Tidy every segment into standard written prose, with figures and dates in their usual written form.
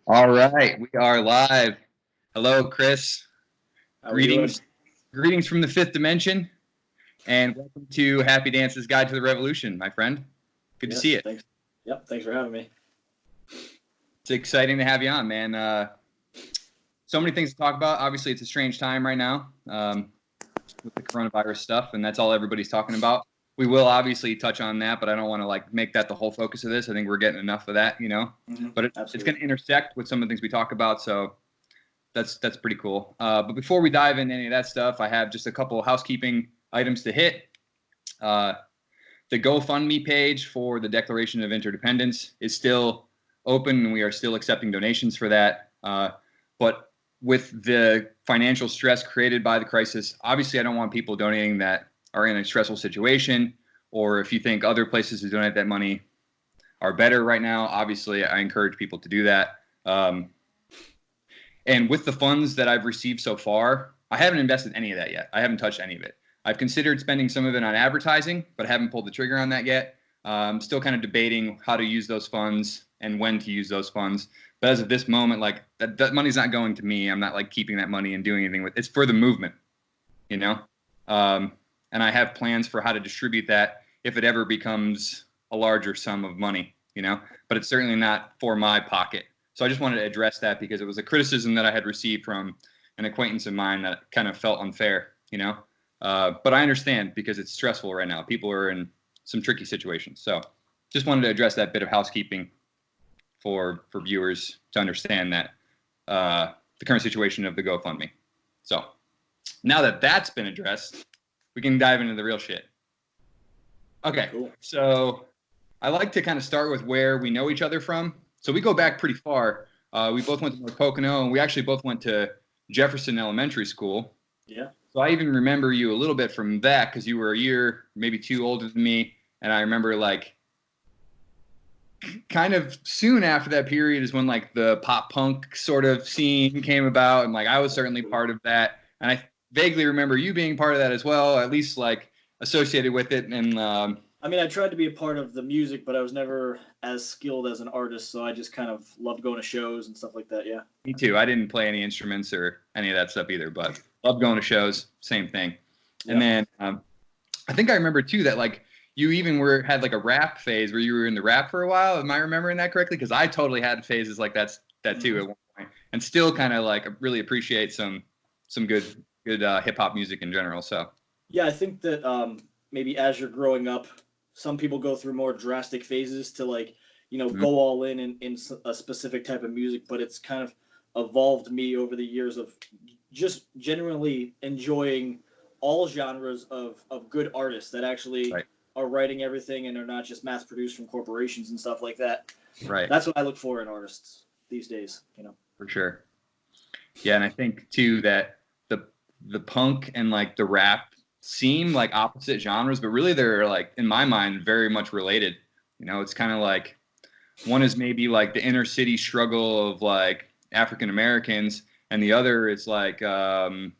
All right, we are live. Hello, Chris. How we doing? Greetings from the fifth dimension, and welcome to Happy Dance's Guide to the Revolution, my friend. Good to see you. Thanks. Yep, thanks for having me. It's exciting to have you on, man. So many things to talk about. Obviously, it's a strange time right now with the coronavirus stuff, and that's all everybody's talking about. We will obviously touch on that, but I don't want to make that the whole focus of this. I think we're getting enough of that, Mm-hmm. But it's going to intersect with some of the things we talk about, so that's pretty cool. But before we dive into any of that stuff, I have just a couple of housekeeping items to hit. The GoFundMe page for the Declaration of Interdependence is still open, and we are still accepting donations for that. But with the financial stress created by the crisis, obviously I don't want people donating that are in a stressful situation, or if you think other places to donate that money are better right now, obviously I encourage people to do that. And with the funds that I've received so far, I haven't invested any of that yet. I haven't touched any of it. I've considered spending some of it on advertising, but haven't pulled the trigger on that yet. I'm still kind of debating how to use those funds and when to use those funds. But as of this moment, that money's not going to me. I'm not keeping that money and doing anything with it. It's for the movement, and I have plans for how to distribute that if it ever becomes a larger sum of money, but it's certainly not for my pocket. So I just wanted to address that because it was a criticism that I had received from an acquaintance of mine that kind of felt unfair, but I understand because it's stressful right now. People are in some tricky situations. So just wanted to address that bit of housekeeping for viewers to understand that the current situation of the GoFundMe. So now that that's been addressed, we can dive into the real shit. Okay, cool. So I like to kind of start with where we know each other from. So we go back pretty far. We both went to North Pocono, and we actually both went to Jefferson Elementary School. Yeah. So I even remember you a little bit from that because you were a year, maybe two older than me. And I remember kind of soon after that period is when the pop punk sort of scene came about. And I was certainly part of that. And I vaguely remember you being part of that as well, at least associated with it. And I tried to be a part of the music, but I was never as skilled as an artist, so I just kind of loved going to shows and stuff like that, yeah. Me too. I didn't play any instruments or any of that stuff either, but loved going to shows, same thing. Yep. And then I think I remember too that you even had a rap phase where you were in the rap for a while. Am I remembering that correctly? Because I totally had phases like that too at one point, and still kind of really appreciate some good hip hop music in general. So yeah, I think that maybe as you're growing up, some people go through more drastic phases to go all in a specific type of music, but it's kind of evolved me over the years of just genuinely enjoying all genres of good artists that actually are writing everything and are not just mass produced from corporations and stuff like that. Right. That's what I look for in artists these days, For sure. Yeah, and I think too that the punk and the rap seem like opposite genres, but really they're in my mind very much related. It's kind of one is maybe the inner city struggle of African Americans, and the other is almost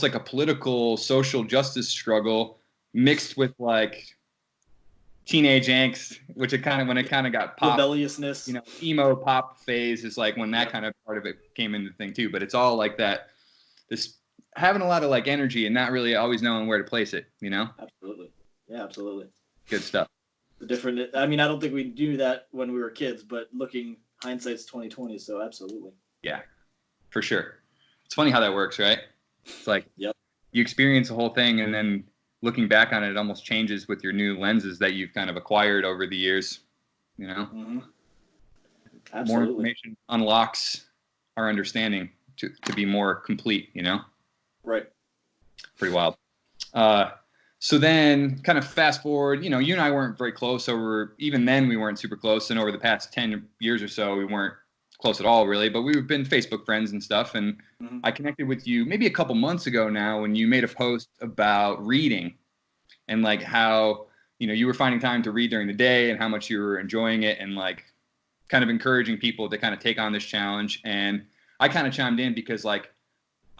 like a political social justice struggle mixed with teenage angst, which when it kind of got pop, rebelliousness, emo pop phase is when that kind of part of it came into the thing too. But it's all that, this having a lot of energy and not really always knowing where to place it, Absolutely. Yeah, absolutely. Good stuff. I don't think we knew that when we were kids, but hindsight's 2020, so absolutely. Yeah, for sure. It's funny how that works, right? It's yep. You experience the whole thing, and then looking back on it, it almost changes with your new lenses that you've kind of acquired over the years, Mm-hmm. Absolutely. More information unlocks our understanding to be more complete, Right. Pretty wild. So then kind of fast forward, you and I weren't very close even then we weren't super close. And over the past 10 years or so, we weren't close at all really, but we've been Facebook friends and stuff. And I connected with you maybe a couple months ago now when you made a post about reading and how, you were finding time to read during the day and how much you were enjoying it and kind of encouraging people to kind of take on this challenge. And I kind of chimed in because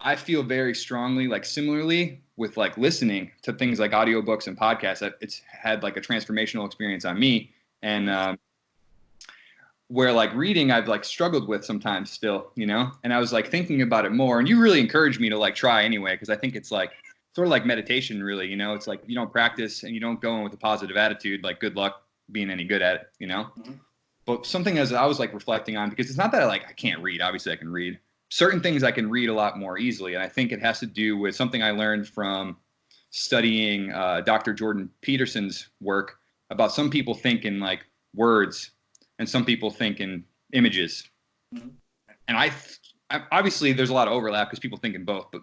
I feel very strongly, similarly with listening to things like audiobooks and podcasts, it's had a transformational experience on me. And where like reading I've like struggled with sometimes still, you know, and I was like thinking about it more, and you really encouraged me to like try anyway, because I think it's like sort of like meditation really, you know. It's like you don't practice and you don't go in with a positive attitude, like good luck being any good at it, you know. Mm-hmm. But something as I was like reflecting on, because it's not that I can't read, obviously I can read certain things, I can read a lot more easily, and I think it has to do with something I learned from studying Dr. Jordan Peterson's work about some people think in like words and some people think in images. Mm-hmm. And I obviously there's a lot of overlap because people think in both, but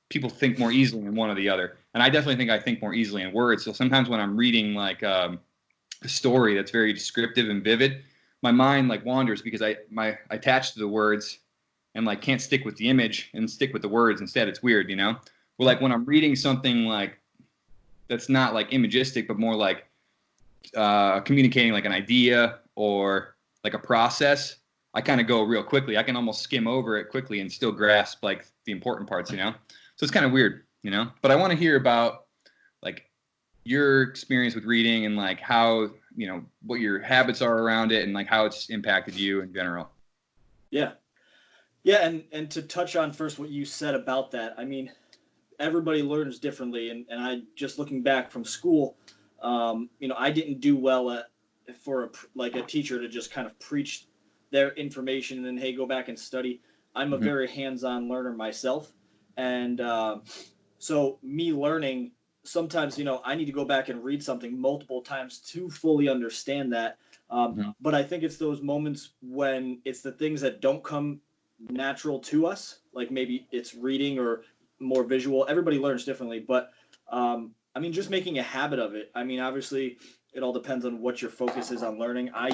people think more easily in one or the other. And I definitely think I think more easily in words. So sometimes when I'm reading like a story that's very descriptive and vivid, my mind like wanders because I attach to the words and like can't stick with the image and stick with the words. Instead, it's weird, you know. Well, like when I'm reading something like that's not like imagistic, but more like communicating like an idea or like a process, I kind of go real quickly. I can almost skim over it quickly and still grasp like the important parts, you know? So it's kind of weird, you know? But I want to hear about like your experience with reading and like how, you know, what your habits are around it and like how it's impacted you in general. Yeah. Yeah. And to touch on first what you said about that, I mean, everybody learns differently. And I just looking back from school, you know, I didn't do well for a teacher to just kind of preach their information and then, hey, go back and study. I'm a very hands-on learner myself. And so me learning, sometimes, you know, I need to go back and read something multiple times to fully understand that. But I think it's those moments when it's the things that don't come natural to us, like maybe it's reading or more visual. Everybody learns differently, but I mean, just making a habit of it. I mean, obviously, it all depends on what your focus is on learning. I,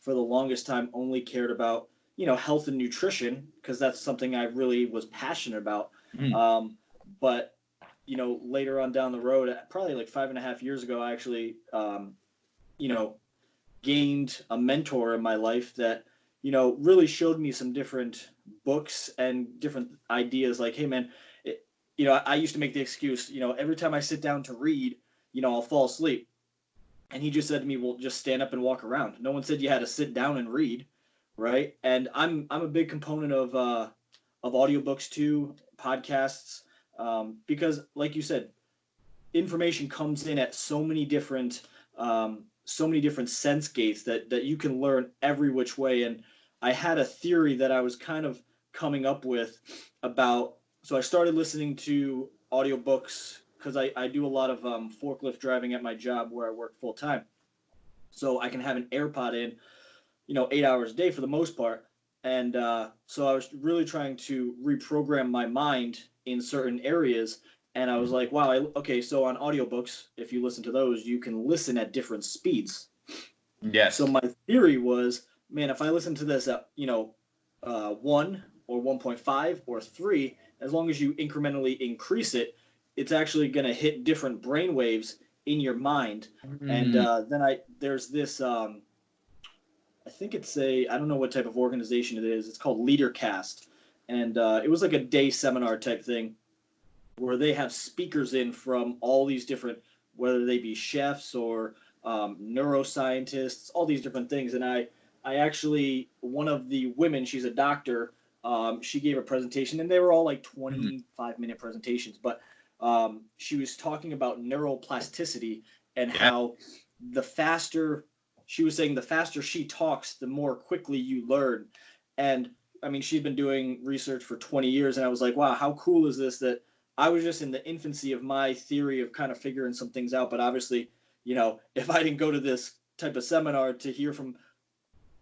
for the longest time, only cared about, you know, health and nutrition because that's something I really was passionate about. But you know, later on down the road, probably like 5.5 years ago, I actually, you know, gained a mentor in my life that, you know, really showed me some different books and different ideas. Like, hey, man, you know, I used to make the excuse, you know, every time I sit down to read, you know, I'll fall asleep. And he just said to me, well, just stand up and walk around. No one said you had to sit down and read, right? And I'm a big component of audiobooks too, podcasts, because like you said, information comes in at so many different sense gates that you can learn every which way. And I had a theory that I was kind of coming up with about, so I started listening to audiobooks because I do a lot of forklift driving at my job where I work full time. So I can have an AirPod in, you know, 8 hours a day for the most part. And so I was really trying to reprogram my mind in certain areas. And I was like, wow, okay, so on audiobooks, if you listen to those, you can listen at different speeds. Yes. So my theory was, man, if I listen to this at, you know, 1 or 1.5 or 3, as long as you incrementally increase it, it's actually going to hit different brain waves in your mind. And then there's this, I think it's I don't know what type of organization it is. It's called LeaderCast. And it was like a day seminar type thing where they have speakers in from all these different, whether they be chefs or neuroscientists, all these different things. And I actually, one of the women, she's a doctor, she gave a presentation, and they were all like 25-minute presentations. But she was talking about neuroplasticity and how the faster, she was saying the faster she talks, the more quickly you learn. And I mean, she'd been doing research for 20 years, and I was like, wow, how cool is this that I was just in the infancy of my theory of kind of figuring some things out. But obviously, you know, if I didn't go to this type of seminar to hear from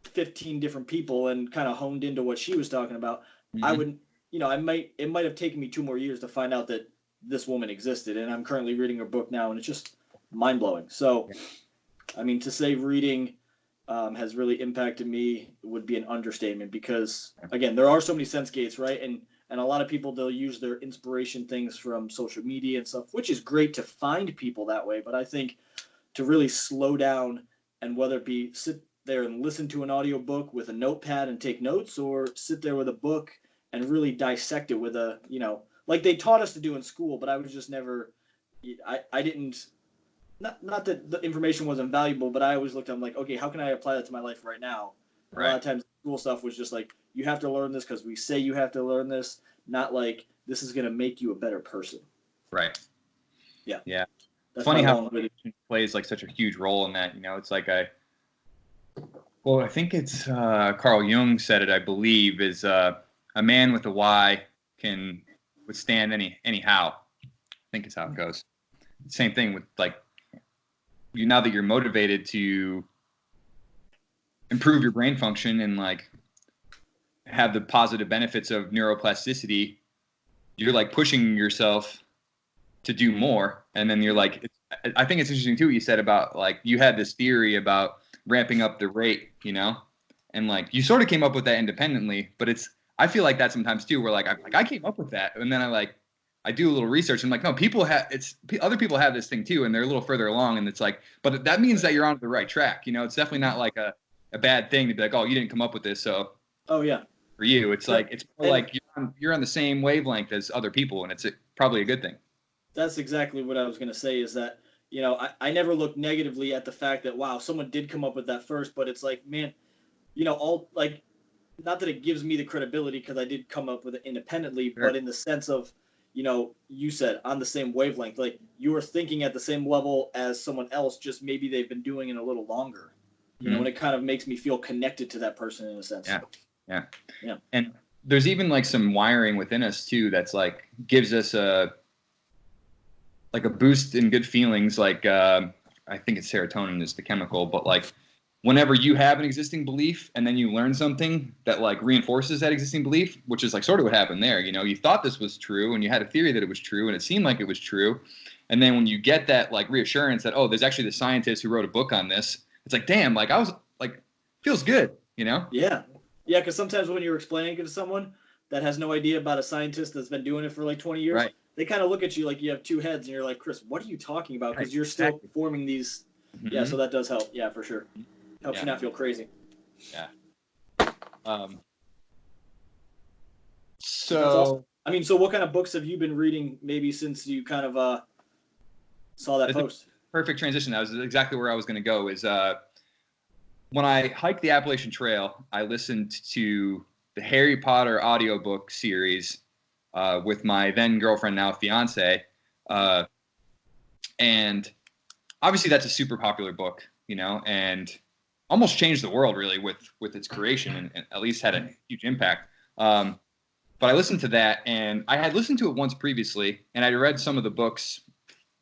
15 different people and kind of honed into what she was talking about, I wouldn't, you know, it might have taken me 2 more years to find out that this woman existed. And I'm currently reading her book now, and it's just mind blowing. So, I mean, to say reading has really impacted me would be an understatement because, again, there are so many sense gates, right? And a lot of people, they'll use their inspiration things from social media and stuff, which is great to find people that way. But I think to really slow down, and whether it be sit there and listen to an audiobook with a notepad and take notes, or sit there with a book and really dissect it with a, you know, like they taught us to do in school, but I was just never, I didn't, not that the information wasn't valuable, but I always looked, I'm like, okay, how can I apply that to my life right now? A lot of times school stuff was just like, you have to learn this because we say you have to learn this, not like this is going to make you a better person. Right. Yeah. Yeah. That's funny how long-winded. plays like such a huge role in that. You know, it's like I think it's Carl Jung said it, I believe, is a man with a why can withstand any how. I think it's how it goes. Same thing with like now that you're motivated to improve your brain function and like have the positive benefits of neuroplasticity, you're like pushing yourself to do more. And then you're like, I think it's interesting too what you said about like you had this theory about ramping up the rate, you know, and like you sort of came up with that independently, but I feel like that sometimes too, where like I came up with that, and then I do a little research and I'm like, no, other people have this thing too, and they're a little further along, and it's like, but that means that you're on the right track, you know. It's definitely not like a bad thing to be like, oh, you didn't come up with this, so oh yeah, for you, it's like it's more like you're on the same wavelength as other people, and it's probably a good thing. That's exactly what I was going to say, is that, you know, I never look negatively at the fact that, wow, someone did come up with that first, but it's like, man, you know, all like, not that it gives me the credibility because I did come up with it independently, Sure. but in the sense of, you know, you said on the same wavelength, like you were thinking at the same level as someone else, just maybe they've been doing it a little longer, you know, and it kind of makes me feel connected to that person in a sense. Yeah. And there's even like some wiring within us too that's like gives us a boost in good feelings. Like I think it's serotonin is the chemical, but like whenever you have an existing belief and then you learn something that like reinforces that existing belief, which is like sort of what happened there. You know, you thought this was true and you had a theory that it was true and it seemed like it was true. And then when you get that like reassurance that, oh, there's actually the scientist who wrote a book on this, it's like, damn, like I was like, feels good, you know? Yeah. Yeah, because sometimes when you're explaining it to someone that has no idea about a scientist that's been doing it for like 20 years, they kind of look at you like you have two heads and you're like, Chris, what are you talking about? Because you're still forming these. Mm-hmm. Yeah, so that does help. Yeah, for sure. Helps you not feel crazy. Yeah. So, awesome. I mean, so what kind of books have you been reading maybe since you kind of saw that post? Perfect transition. That was exactly where I was going to go is when I hiked the Appalachian Trail, I listened to the Harry Potter audiobook series with my then girlfriend, now fiance. And obviously that's a super popular book, you know, and almost changed the world really with its creation and at least had a huge impact. But I listened to that, and I had listened to it once previously, and I'd read some of the books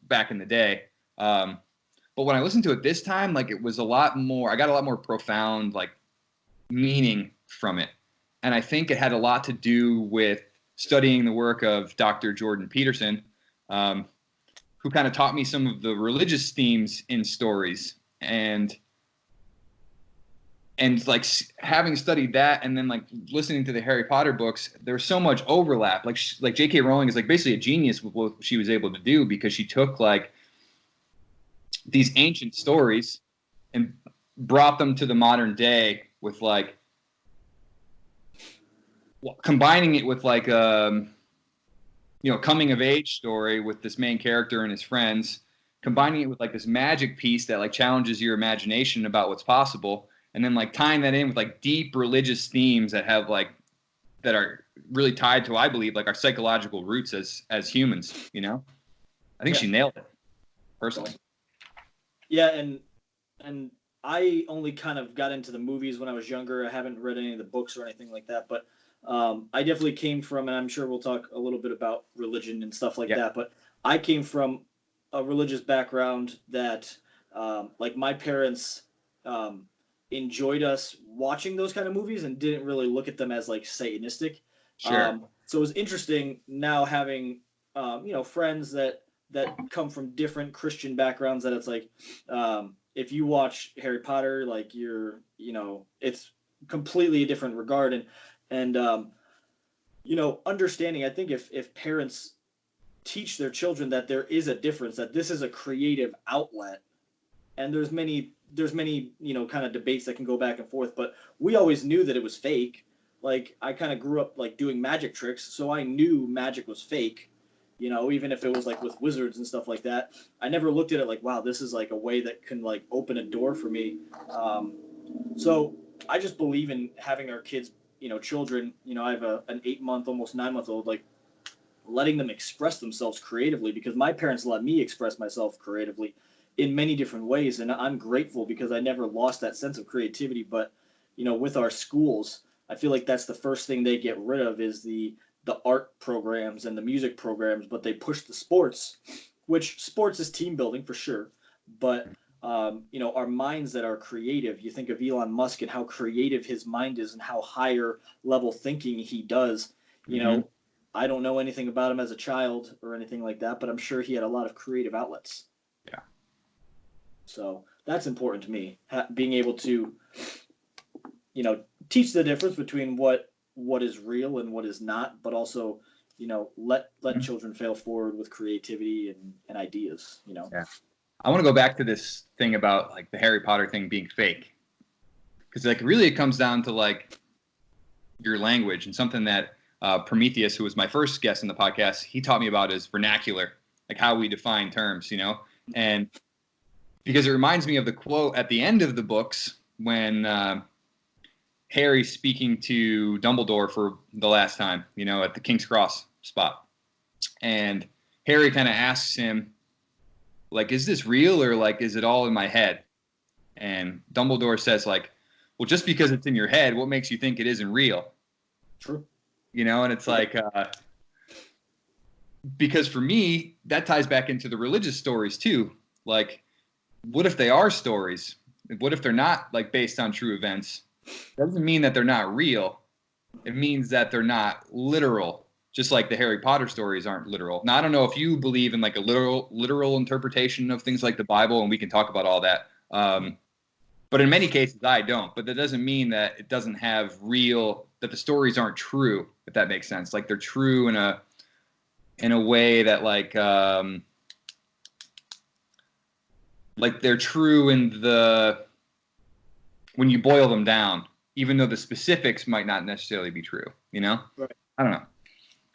back in the day. But when I listened to it this time, like it was I got a lot more profound like meaning from it. And I think it had a lot to do with studying the work of Dr. Jordan Peterson, who kind of taught me some of the religious themes in stories. And like having studied that and then like listening to the Harry Potter books, there's so much overlap. Like J.K. Rowling is like basically a genius with what she was able to do because she took like these ancient stories and brought them to the modern day with like combining it with like coming of age story with this main character and his friends, combining it with like this magic piece that like challenges your imagination about what's possible. And then like tying that in with like deep religious themes that have like that are really tied to, I believe, like our psychological roots as humans, you know? I think she nailed it, personally. Yeah, and I only kind of got into the movies when I was younger. I haven't read any of the books or anything like that, but I definitely came from, and I'm sure we'll talk a little bit about religion and stuff like that, but I came from a religious background that like my parents enjoyed us watching those kind of movies and didn't really look at them as like satanistic. Sure. So it was interesting now having friends that come from different Christian backgrounds, that it's like if you watch Harry Potter, like it's completely a different regard, and understanding. I think if parents teach their children that there is a difference, that this is a creative outlet, and there's many kind of debates that can go back and forth, but we always knew that it was fake. Like I kind of grew up like doing magic tricks, so I knew magic was fake. Even if it was like with wizards and stuff like that, I never looked at it like, wow, this is like a way that can like open a door for me. So I just believe in having our kids, children. I have an 8-month, almost 9-month-old, like letting them express themselves creatively, because my parents let me express myself creatively in many different ways, and I'm grateful because I never lost that sense of creativity. But with our schools, I feel like that's the first thing they get rid of is the art programs and the music programs, but they push the sports, which sports is team building for sure. But our minds that are creative. You think of Elon Musk and how creative his mind is and how higher level thinking he does. Mm-hmm. I don't know anything about him as a child or anything like that, but I'm sure he had a lot of creative outlets. Yeah. So that's important to me, being able to, teach the difference between what is real and what is not, but also, let Mm-hmm. children fail forward with creativity and ideas. Yeah. I want to go back to this thing about like the Harry Potter thing being fake, because like really it comes down to like your language, and something that Prometheus, who was my first guest in the podcast, he taught me about is vernacular, like how we define terms, and because it reminds me of the quote at the end of the books when Harry's speaking to Dumbledore for the last time, at the King's Cross spot, and Harry kind of asks him, like, is this real, or like, is it all in my head? And Dumbledore says, like, well, just because it's in your head, what makes you think it isn't real? True. And it's like, because for me, that ties back into the religious stories too. Like, what if they are stories? What if they're not like based on true events? That doesn't mean that they're not real. It means that they're not literal. Just like the Harry Potter stories aren't literal. Now, I don't know if you believe in like a literal interpretation of things like the Bible, and we can talk about all that. But in many cases, I don't. But that doesn't mean that it doesn't have that the stories aren't true, if that makes sense. Like they're true in a way that like they're true when you boil them down, even though the specifics might not necessarily be true. Right. I don't know.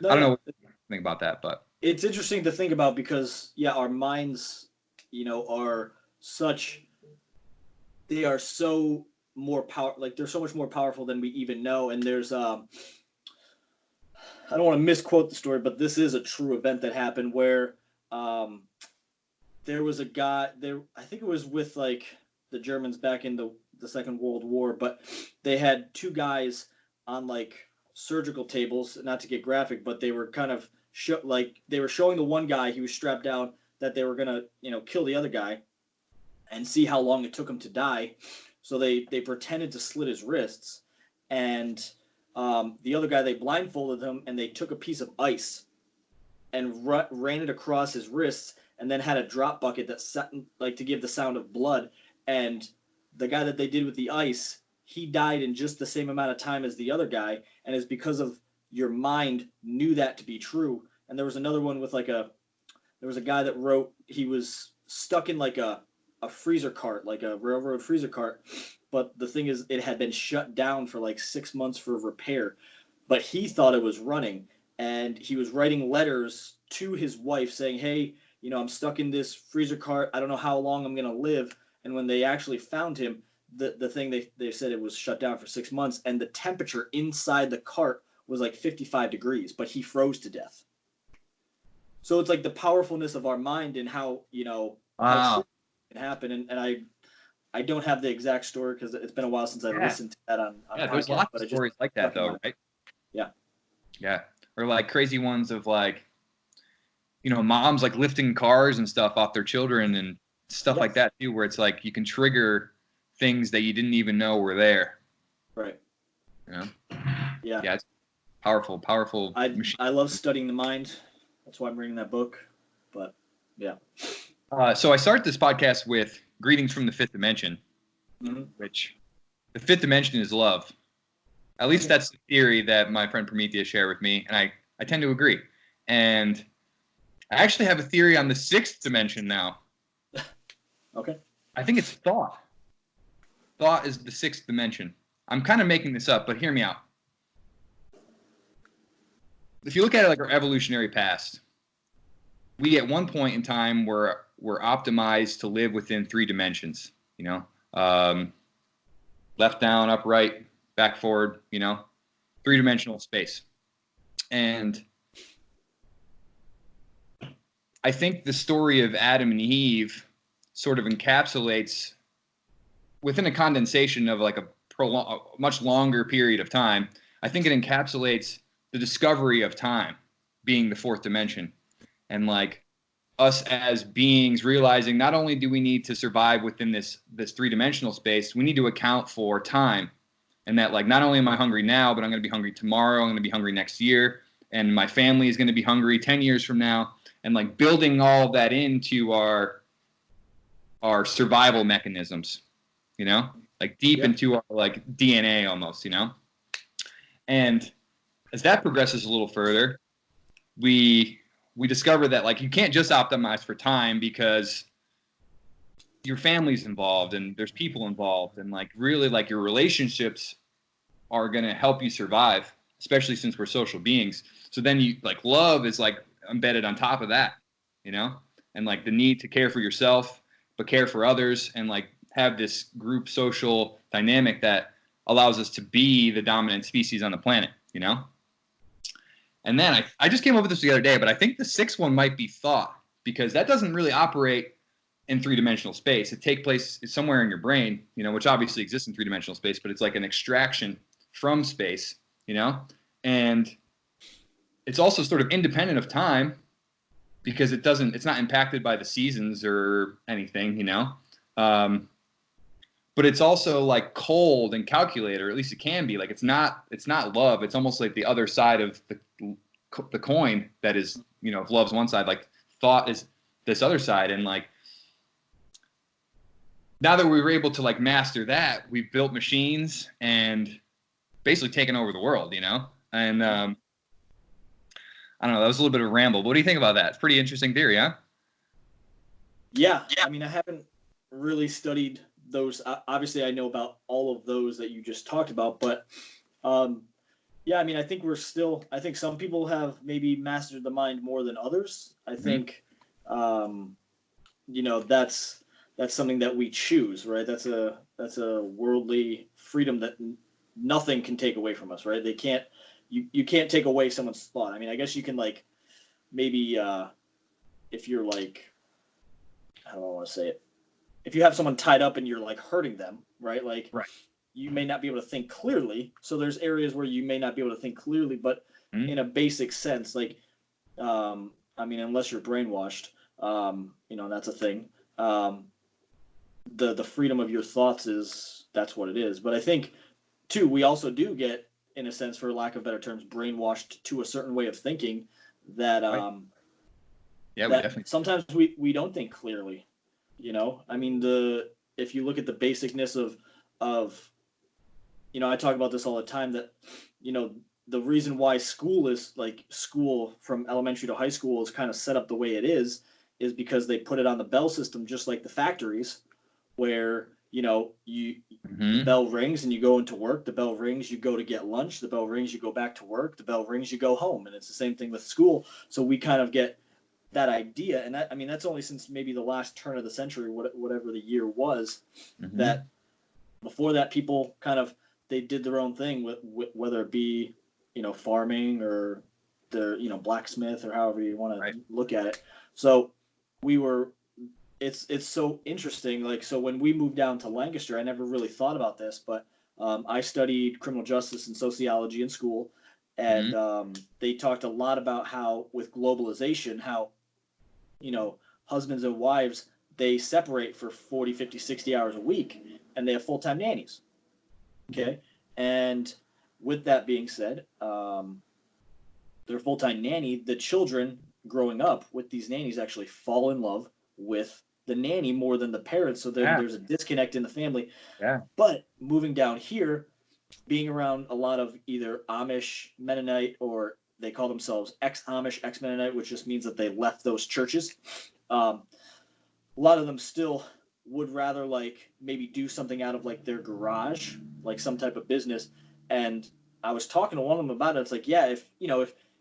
I don't know what you think about that, but it's interesting to think about because our minds, are they are so more like they're so much more powerful than we even know. And there's I don't want to misquote the story, but this is a true event that happened where there was a guy there. I think it was with like the Germans back in the Second World War, but they had two guys on like surgical tables, not to get graphic, but they were kind of they were showing the one guy, he was strapped down, that they were gonna kill the other guy and see how long it took him to die. So they pretended to slit his wrists, and the other guy, they blindfolded him and they took a piece of ice and ran it across his wrists, and then had a drop bucket that set like to give the sound of blood. And the guy that they did with the ice, he died in just the same amount of time as the other guy, and it's because of your mind knew that to be true. And there was another one with there was a guy that wrote, he was stuck in like a freezer cart, like a railroad freezer cart, but the thing is it had been shut down for like 6 months for repair, but he thought it was running, and he was writing letters to his wife saying, hey, I'm stuck in this freezer cart, I don't know how long I'm going to live. And when they actually found him, the thing, they said it was shut down for 6 months, and the temperature inside the cart was like 55 degrees, but he froze to death. So it's like the powerfulness of our mind and how, how wow. true it can happen. And I don't have the exact story because it's been a while since I listened to that on there's podcast, lots of stories like that though, right? Yeah. Or like crazy ones of like, moms like lifting cars and stuff off their children and stuff like that too, where it's like you can trigger things that you didn't even know were there. Right. Yeah. Yeah, it's powerful machine. I love studying the mind. That's why I'm reading that book. But yeah. So I start this podcast with greetings from the fifth dimension, which the fifth dimension is love. At least that's the theory that my friend Prometheus shared with me, and I tend to agree. And I actually have a theory on the sixth dimension now. Okay. I think it's thought. Thought is the sixth dimension. I'm kind of making this up, but hear me out. If you look at it like our evolutionary past, we at one point in time were optimized to live within 3 dimensions. Like left, down, up, right, back, forward, three-dimensional space. And I think the story of Adam and Eve sort of encapsulates, within a condensation of like a much longer period of time, I think it encapsulates the discovery of time being the fourth dimension, and like us as beings realizing not only do we need to survive within this three-dimensional space, we need to account for time, and that like not only am I hungry now, but I'm going to be hungry tomorrow, I'm going to be hungry next year, and my family is going to be hungry 10 years from now, and like building all of that into our survival mechanisms, like deep into our like DNA almost, And as that progresses a little further, we discover that like you can't just optimize for time, because your family's involved and there's people involved, and like really like your relationships are going to help you survive, especially since we're social beings. So then you like love is like embedded on top of that, and like the need to care for yourself, but care for others, and like have this group social dynamic that allows us to be the dominant species on the planet, And then I just came up with this the other day, but I think the sixth one might be thought, because that doesn't really operate in three-dimensional space. It takes place somewhere in your brain, which obviously exists in three-dimensional space, but it's like an extraction from space, and it's also sort of independent of time, because it's not impacted by the seasons or anything, but it's also like cold and calculated, or at least it can be. Like it's not love. It's almost like the other side of the coin that is, if love's one side, like thought is this other side. And like now that we were able to like master that, we've built machines and basically taken over the world, And I don't know, that was a little bit of a ramble. But what do you think about that? It's pretty interesting theory, huh? Yeah. I mean, I haven't really studied those. Obviously, I know about all of those that you just talked about, but yeah, I mean, I think some people have maybe mastered the mind more than others. I think, that's something that we choose, right? That's a worldly freedom that nothing can take away from us, right? They can't, you can't take away someone's thought. I mean, I guess you can like, maybe if you're like, how do I want to say it? If you have someone tied up and you're like hurting them, right? Like, right. You may not be able to think clearly. So there's areas where you may not be able to think clearly, but in a basic sense, like, I mean, unless you're brainwashed, that's a thing. The freedom of your thoughts that's what it is. But I think too, we also do get, in a sense, for lack of better terms, brainwashed to a certain way of thinking that, yeah, that we definitely sometimes we don't think clearly. I mean, if you look at the basicness of I talk about this all the time, that the reason why school from elementary to high school is kind of set up the way it is because they put it on the bell system, just like the factories, where the bell rings and you go into work, the bell rings, you go to get lunch, the bell rings, you go back to work, the bell rings, you go home. And it's the same thing with school. So we kind of get that idea, and that's only since maybe the last turn of the century, whatever the year was, that before that people kind of, they did their own thing with whether it be farming or their blacksmith, or however you want to look at it. So it's so interesting. Like, so when we moved down to Lancaster, I never really thought about this, but I studied criminal justice and sociology in school, and they talked a lot about how with globalization, how husbands and wives, they separate for 40, 50, 60 hours a week, and they have full-time nannies. Okay. And with that being said, their full-time nanny, the children growing up with these nannies actually fall in love with the nanny more than the parents. So there's a disconnect in the family. Yeah. But moving down here, being around a lot of either Amish, Mennonite, or they call themselves ex-Amish, ex-Mennonite, which just means that they left those churches. A lot of them still would rather like maybe do something out of like their garage, like some type of business. And I was talking to one of them about it. It's like, yeah,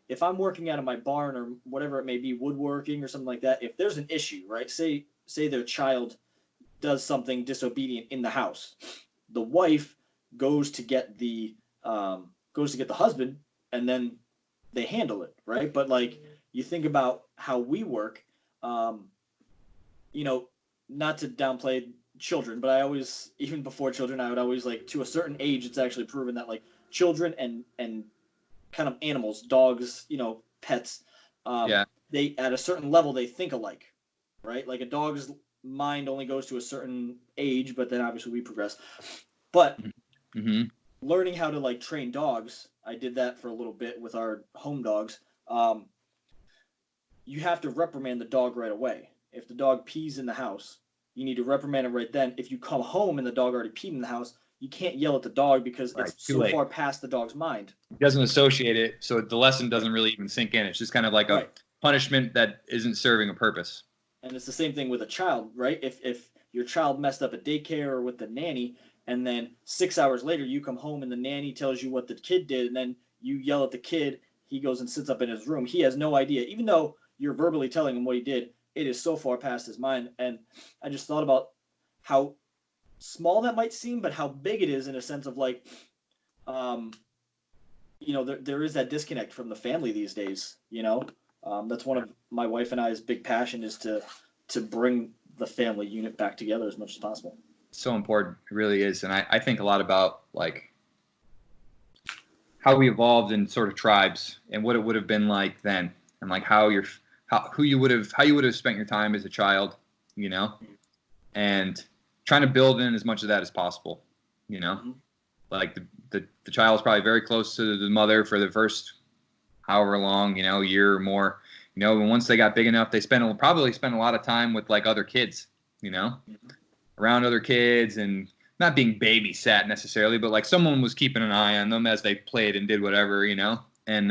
if I'm working out of my barn or whatever it may be, woodworking or something like that, if there's an issue, right? Say their child does something disobedient in the house, the wife goes to get the husband, and then they handle it, right? But like you think about how we work, you know, not to downplay children, but I always, even before children, I would always like, to a certain age, it's actually proven that like children and kind of animals, dogs, you know, pets, Yeah. they at a certain level they think alike, right? Like a dog's mind only goes to a certain age, but then obviously we progress. But Mm-hmm. learning how to like train dogs, I did that for a little bit with our home dogs. You have to reprimand the dog right away. If the dog pees in the house, you need to reprimand it right then. If you come home and the dog already peed in the house, you can't yell at the dog because Right. it's Too so late. far past the dog's mind. It doesn't associate it, so the lesson doesn't really even sink in. It's just kind of like a Right. punishment that isn't serving a purpose. And it's the same thing with a child, right? If your child messed up at daycare or with the nanny, and then 6 hours later you come home and the nanny tells you what the kid did, and then you yell at the kid, he goes and sits up in his room. He has no idea, even though you're verbally telling him what he did. It is so far past his mind. And I just thought about how small that might seem, but how big it is in a sense of like, you know, there is that disconnect from the family these days. You know, that's one of my wife and I's big passion, is to bring the family unit back together as much as possible. So important. It really is. And I think a lot about like how we evolved in sort of tribes and what it would have been like then, and like how you would have spent your time as a child, you know, and trying to build in as much of that as possible, you know. Mm-hmm. Like the child is probably very close to the mother for the first however long, you know, year or more, you know, and once they got big enough, they probably spend a lot of time with like other kids, you know, around other kids, and not being babysat necessarily, but like someone was keeping an eye on them as they played and did whatever, you know, and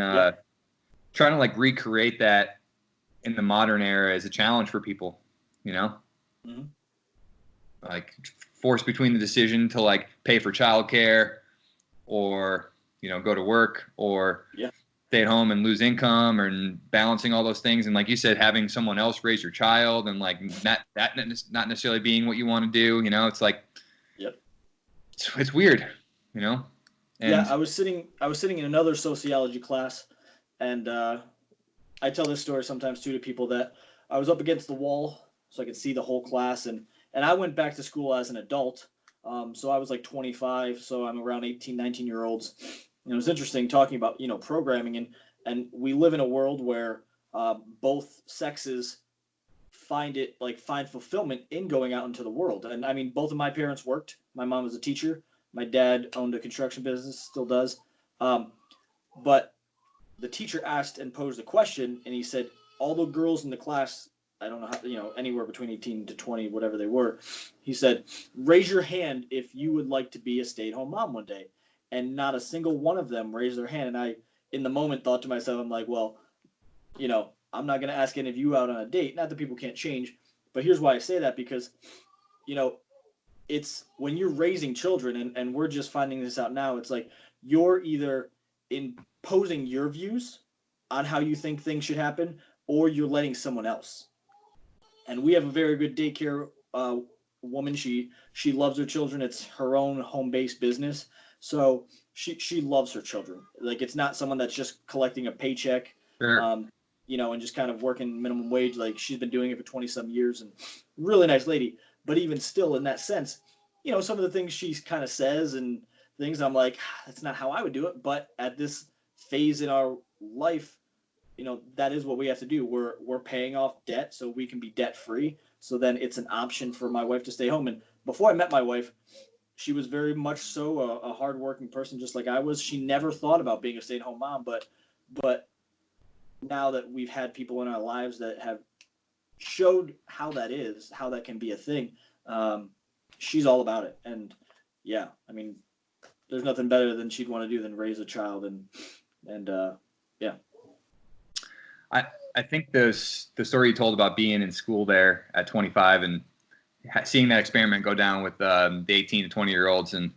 trying to like recreate that in the modern era is a challenge for people, you know. Mm-hmm. Like forced between the decision to like pay for childcare or, you know, go to work or stay at home and lose income, and balancing all those things. And like you said, having someone else raise your child, and like not necessarily being what you want to do, you know, it's like, it's weird, you know? And yeah, I was sitting in another sociology class, and I tell this story sometimes too to people, that I was up against the wall so I could see the whole class, and I went back to school as an adult. So I was like 25, so I'm around 18, 19-year-olds. And it was interesting talking about, you know, programming, and we live in a world where both sexes find fulfillment in going out into the world. And I mean, both of my parents worked. My mom was a teacher. My dad owned a construction business, still does. But the teacher asked and posed a question, and he said, all the girls in the class, I don't know how, you know, anywhere between 18 to 20, whatever they were, he said, raise your hand if you would like to be a stay-at-home mom one day. And not a single one of them raised their hand. And I, in the moment, thought to myself, I'm like, well, you know, I'm not going to ask any of you out on a date. Not that people can't change, but here's why I say that, because, you know, it's when you're raising children, and we're just finding this out now, it's like you're either imposing your views on how you think things should happen, or you're letting someone else. And we have a very good daycare woman. She loves her children. It's her own home-based business. So she loves her children. Like, it's not someone that's just collecting a paycheck, sure. You know, and just kind of working minimum wage. Like, she's been doing it for 20-some years, and really nice lady. But even still, in that sense, you know, some of the things she kind of says and things, I'm like, that's not how I would do it. But at this phase in our life, you know, that is what we have to do. We're paying off debt so we can be debt free. So then it's an option for my wife to stay home. And before I met my wife, she was very much so a hardworking person, just like I was. She never thought about being a stay-at-home mom, but now that we've had people in our lives that have showed how that can be a thing, she's all about it. And yeah, I mean, there's nothing better than she'd want to do than raise a child, and yeah. I think the story you told about being in school there at 25 and seeing that experiment go down with the 18 to 20-year-olds and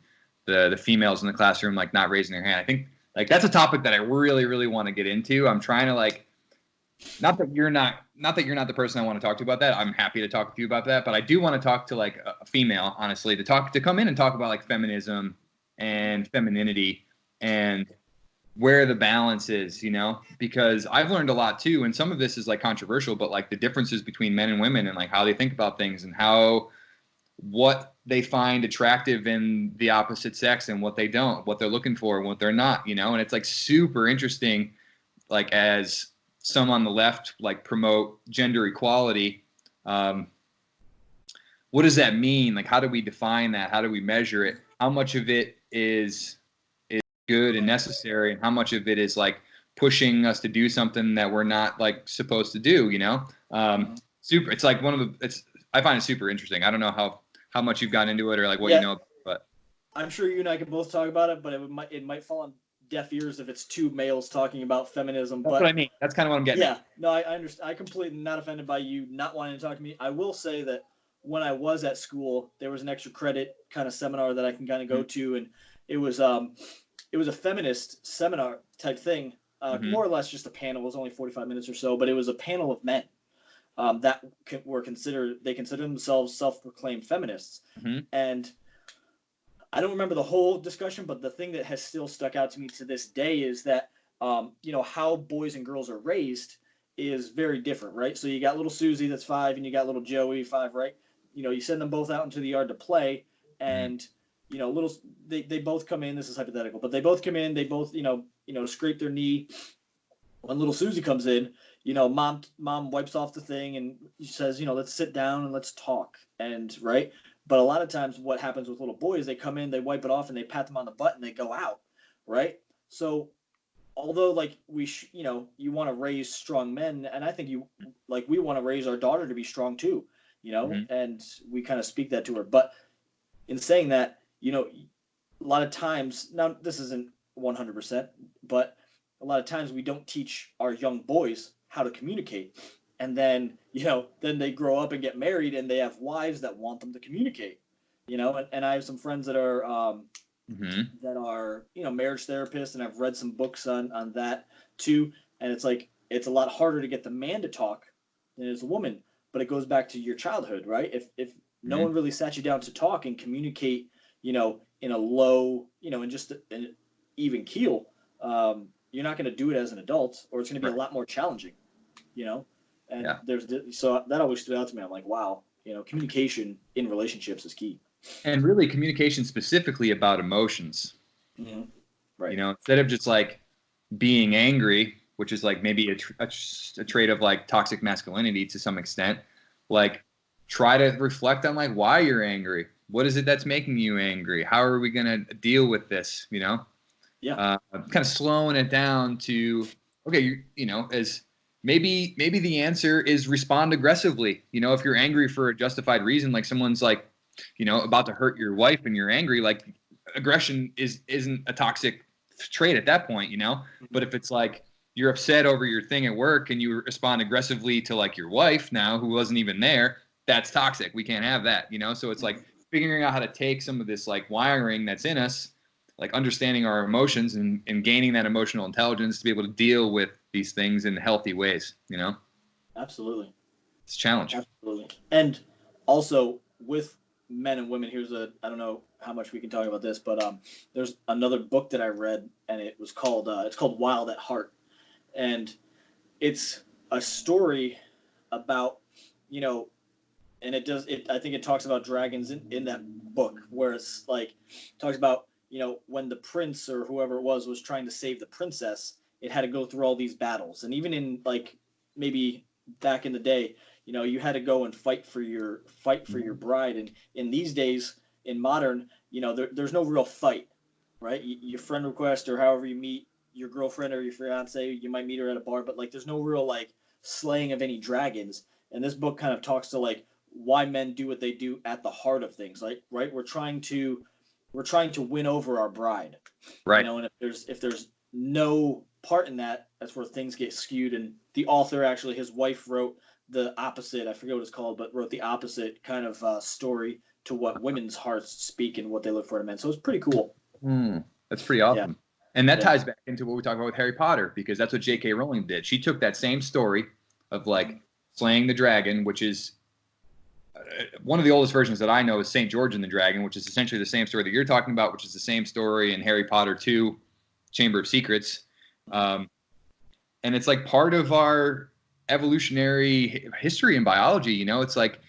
the females in the classroom, like not raising their hand. I think like that's a topic that I really, really want to get into. I'm trying to like, not that you're not the person I want to talk to about that. I'm happy to talk to you about that, but I do want to talk to like a female, honestly, to come in and talk about like feminism and femininity and where the balance is, because I've learned a lot too. And some of this is like controversial, but like the differences between men and women and like how they think about things and what they find attractive in the opposite sex and what they don't, what they're looking for and what they're not, and it's like super interesting. Like as some on the left, like promote gender equality. What does that mean? Like, how do we define that? How do we measure it? How much of it is good and necessary, and how much of it is like pushing us to do something that we're not like supposed to do? Super. It's like I find it super interesting. I don't know how much you've gotten into it or like what you know, but I'm sure you and I can both talk about it, but it might fall on deaf ears if it's two males talking about feminism. That's what I mean. That's kind of what I'm getting at. Yeah, no, I understand. I completely not offended by you not wanting to talk to me. I will say that when I was at school, there was an extra credit kind of seminar that I can kind of go to, and it was a feminist seminar type thing, more or less just a panel. It was only 45 minutes or so, but it was a panel of men that they consider themselves self-proclaimed feminists. And I don't remember the whole discussion, but the thing that has still stuck out to me to this day is that, how boys and girls are raised is very different, right? So you got little Susie that's 5 and you got little Joey 5, right? You send them both out into the yard to play, and they both come in. This is hypothetical, but they both come in. They both scrape their knee. When little Susie comes in, mom wipes off the thing and says, let's sit down and let's talk. And right. But a lot of times what happens with little boys, they come in, they wipe it off and they pat them on the butt and they go out. Right. So although like you want to raise strong men, and I think we want to raise our daughter to be strong too, and we kind of speak that to her. But in saying that, a lot of times, now this isn't 100%, but a lot of times we don't teach our young boys how to communicate. And then, then they grow up and get married and they have wives that want them to communicate, and I have some friends that are, marriage therapists, and I've read some books on that too. And it's like, it's a lot harder to get the man to talk than it is a woman, but it goes back to your childhood, right? If no one really sat you down to talk and communicate, in a low, in just an even keel, you're not going to do it as an adult, or it's going to be a lot more challenging, and so that always stood out to me. I'm like, wow, communication in relationships is key. And really communication specifically about emotions, right? Instead of just like being angry, which is like maybe a trait of like toxic masculinity to some extent, like try to reflect on like why you're angry. What is it that's making you angry? How are we going to deal with this? Kind of slowing it down to, okay, as maybe the answer is respond aggressively. If you're angry for a justified reason, like someone's like, about to hurt your wife and you're angry, like aggression isn't a toxic trait at that point, But if it's like you're upset over your thing at work and you respond aggressively to like your wife now who wasn't even there, that's toxic. We can't have that, So it's like figuring out how to take some of this like wiring that's in us, like understanding our emotions and gaining that emotional intelligence to be able to deal with these things in healthy ways, Absolutely. It's a challenge. Absolutely. And also with men and women, I don't know how much we can talk about this, but there's another book that I read, and it was called Wild at Heart. And it's a story about, and I think it talks about dragons in that book, where it's like, talks about, when the prince or whoever it was trying to save the princess, it had to go through all these battles. And even in like, maybe back in the day, you had to go and fight for your bride. And in these days, in modern, there's no real fight, right? Your friend request, or however you meet your girlfriend or your fiance, you might meet her at a bar, but like, there's no real like slaying of any dragons. And this book kind of talks to like why men do what they do at the heart of things. Like, right, we're trying to win over our bride, right? And if there's no part in that, that's where things get skewed. And the author, actually, his wife wrote the opposite. I forget what it's called, but wrote the opposite kind of story to what women's hearts speak and what they look for in men. So it's pretty cool. That's pretty awesome. Yeah. And that ties back into what we talk about with Harry Potter, because that's what J.K. Rowling did. She took that same story of like slaying the dragon, which is one of the oldest versions that I know is St. George and the Dragon, which is essentially the same story that you're talking about, which is the same story in Harry Potter 2, Chamber of Secrets. And it's like part of our evolutionary history in biology. You know, it's like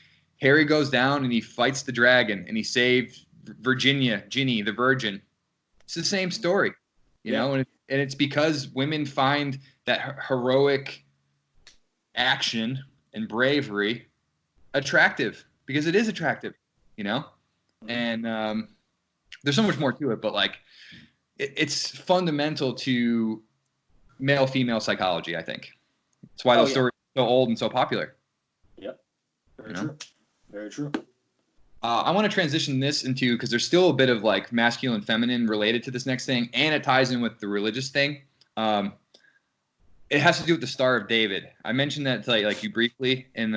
Harry goes down and he fights the dragon and he saved Virginia, Ginny, the virgin. It's the same story, you know, and it's because women find that heroic action and bravery attractive, because it is attractive, you know, and there's so much more to it, but like it's fundamental to male-female psychology, I think. That's why those stories are so old and so popular. Yep. Very true. Very true. I want to transition this into, because there's still a bit of like masculine, feminine related to this next thing, and it ties in with the religious thing. It has to do with the Star of David. I mentioned that to like you briefly in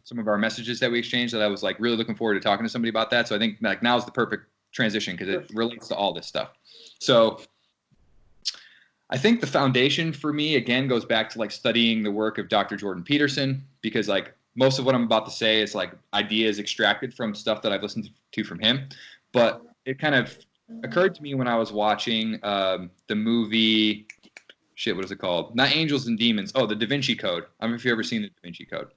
some of our messages that we exchanged, that I was like really looking forward to talking to somebody about that. So I think like now is the perfect transition because it relates to all this stuff. So I think the foundation for me, again, goes back to like studying the work of Dr. Jordan Peterson, because like most of what I'm about to say is like ideas extracted from stuff that I've listened to from him. But it kind of occurred to me when I was watching the movie, what is it called? Not Angels and Demons. Oh, The Da Vinci Code. I don't know if you've ever seen The Da Vinci Code.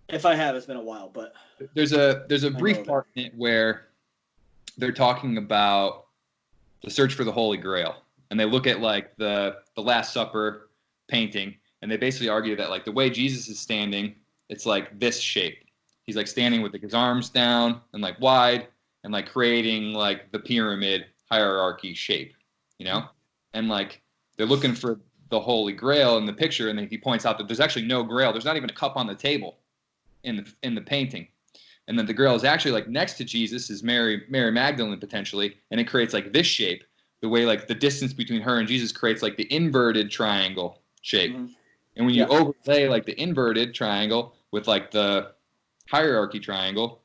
If I have, it's been a while, but there's a brief part in it where they're talking about the search for the Holy Grail. And they look at like the Last Supper painting, and they basically argue that like the way Jesus is standing, it's like this shape. He's like standing with like his arms down and like wide, and like creating like the pyramid hierarchy shape, you know? And like they're looking for the Holy Grail in the picture, and then he points out that there's actually no Grail. There's not even a cup on the table in the painting. And then the Grail is actually like next to Jesus is Mary Magdalene potentially, and it creates like this shape. The way like the distance between her and Jesus creates like the inverted triangle shape. Mm-hmm. And when you overlay like the inverted triangle with like the hierarchy triangle,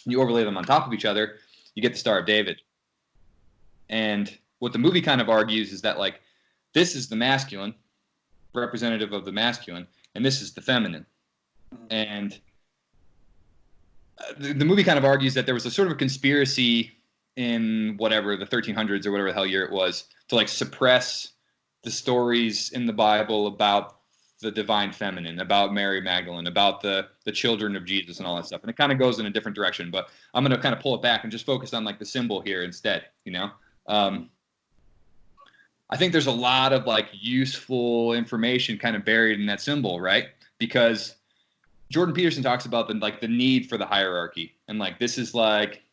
you overlay them on top of each other, you get the Star of David. And what the movie kind of argues is that like this is the masculine, representative of the masculine, and this is the feminine. And the movie kind of argues that there was a sort of a conspiracy in whatever, the 1300s or whatever the hell year it was, to like suppress the stories in the Bible about the divine feminine, about Mary Magdalene, about the children of Jesus and all that stuff. And it kind of goes in a different direction, but I'm going to kind of pull it back and just focus on like the symbol here instead, you know? I think there's a lot of like useful information kind of buried in that symbol, right? Because Jordan Peterson talks about the need for the hierarchy, and like this is like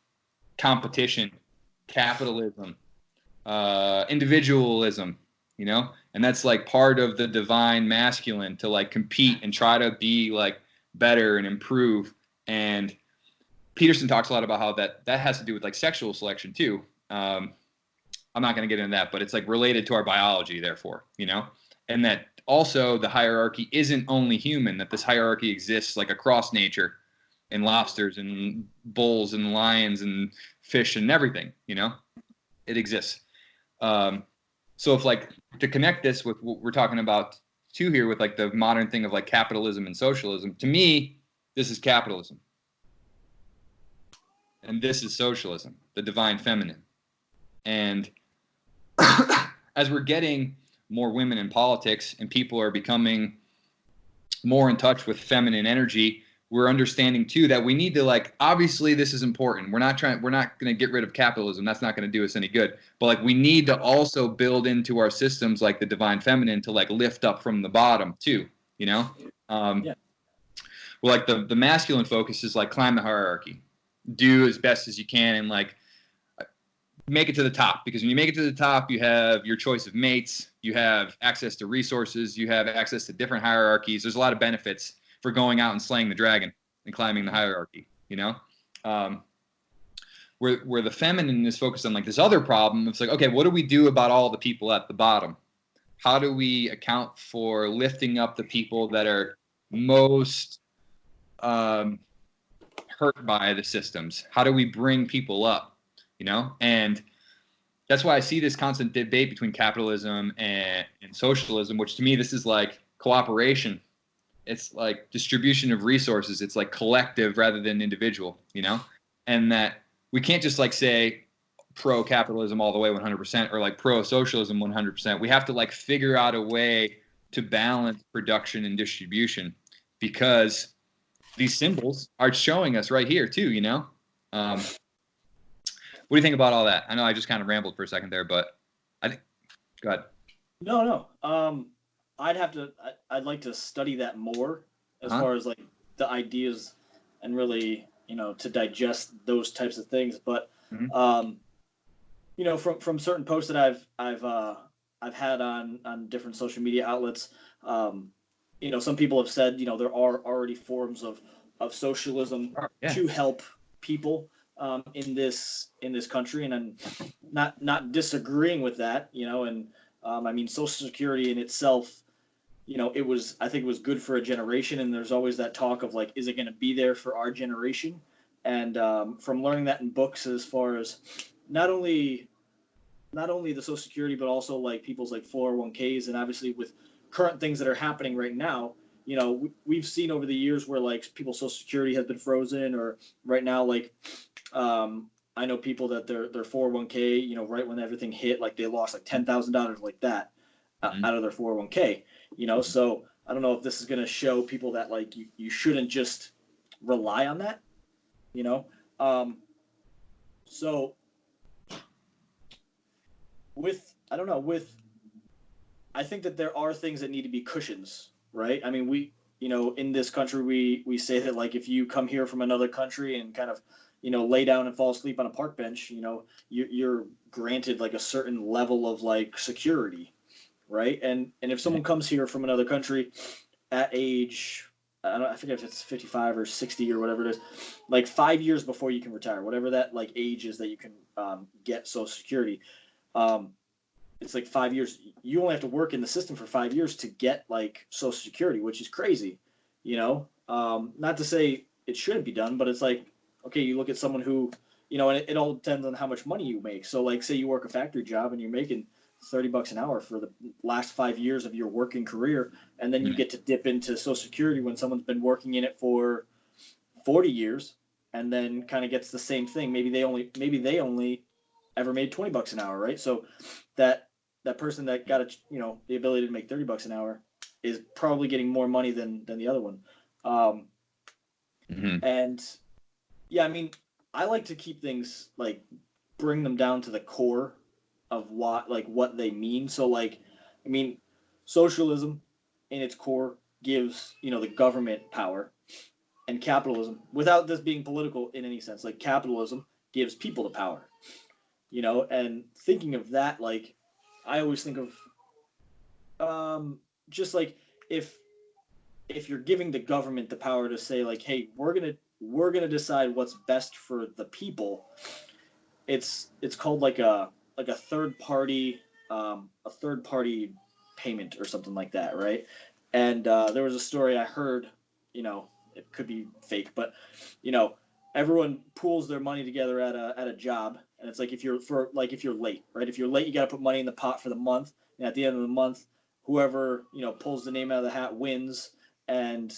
competition, capitalism, individualism, you know, and that's like part of the divine masculine, to like compete and try to be like better and improve. And Peterson talks a lot about how that has to do with like sexual selection too. I'm not going to get into that, but it's like related to our biology, therefore, you know, and that also the hierarchy isn't only human, that this hierarchy exists like across nature, and lobsters and bulls and lions and fish and everything, you know, it exists. So if like to connect this with what we're talking about too here, with like the modern thing of like capitalism and socialism, to me, this is capitalism. And this is socialism, the divine feminine. And as we're getting more women in politics and people are becoming more in touch with feminine energy, we're understanding too that we need to like, obviously this is important. We're not going to get rid of capitalism. That's not going to do us any good. But like we need to also build into our systems like the divine feminine to like lift up from the bottom too, you know? Well, like the masculine focus is like climb the hierarchy, do as best as you can, and like make it to the top, because when you make it to the top, you have your choice of mates, you have access to resources, you have access to different hierarchies. There's a lot of benefits for going out and slaying the dragon and climbing the hierarchy, you know, where the feminine is focused on like this other problem. It's like, okay, what do we do about all the people at the bottom? How do we account for lifting up the people that are most hurt by the systems? How do we bring people up, you know? And that's why I see this constant debate between capitalism and socialism, which to me, this is like cooperation. it's like distribution of resources. It's like collective rather than individual, you know, and that we can't just like say pro-capitalism all the way 100% or like pro-socialism 100%. We have to like figure out a way to balance production and distribution, because these symbols are showing us right here too, you know? What do you think about all that? I know I just kind of rambled for a second there, but I think, go ahead. No. I'd like to study that more as far as like the ideas and really, you know, to digest those types of things. But, you know, from certain posts that I've had on different social media outlets, you know, some people have said, you know, there are already forms of socialism to help people in this country, and I'm not disagreeing with that, you know, and I mean, Social Security in itself, you know, I think it was good for a generation, and there's always that talk of like, is it going to be there for our generation? And from learning that in books, as far as not only the Social Security, but also like people's like 401ks, and obviously with current things that are happening right now, you know, we've seen over the years where like people's Social Security has been frozen, or right now, like, I know people that their 401k, you know, right when everything hit, like they lost like $10,000 like that out of their 401k, you know. So I don't know if this is going to show people that like you shouldn't just rely on that, you know. So I think that there are things that need to be cushions, right? I mean, you know, in this country, we say that like if you come here from another country and kind of, you know, lay down and fall asleep on a park bench, you know, you're granted like a certain level of like security, right? And if someone comes here from another country at age, I forget if it's 55 or 60 or whatever it is, like 5 years before you can retire, whatever that like age is that you can get Social Security. It's like 5 years. You only have to work in the system for 5 years to get like Social Security, which is crazy, you know. Not to say it shouldn't be done, but it's like, okay, you look at someone who, you know, and it all depends on how much money you make. So like, say you work a factory job and you're making $30 an hour for the last 5 years of your working career, and then you get to dip into Social Security when someone's been working in it for 40 years, and then kind of gets the same thing. Maybe they only ever made $20 an hour, right? So that person that got you know, the ability to make $30 an hour is probably getting more money than the other one. And yeah, I mean, I like to keep things like bring them down to the core of what they mean. So like, I mean, socialism in its core gives, you know, the government power, and capitalism, without this being political in any sense, like capitalism gives people the power, you know. And thinking of that, like, I always think of just like if you're giving the government the power to say like, hey, we're gonna decide what's best for the people, it's called like a third party payment or something like that, right? And there was a story I heard, you know, it could be fake, but you know, everyone pools their money together at a job, and it's like if you're late, right? If you're late, you got to put money in the pot for the month, and at the end of the month, whoever, you know, pulls the name out of the hat wins, and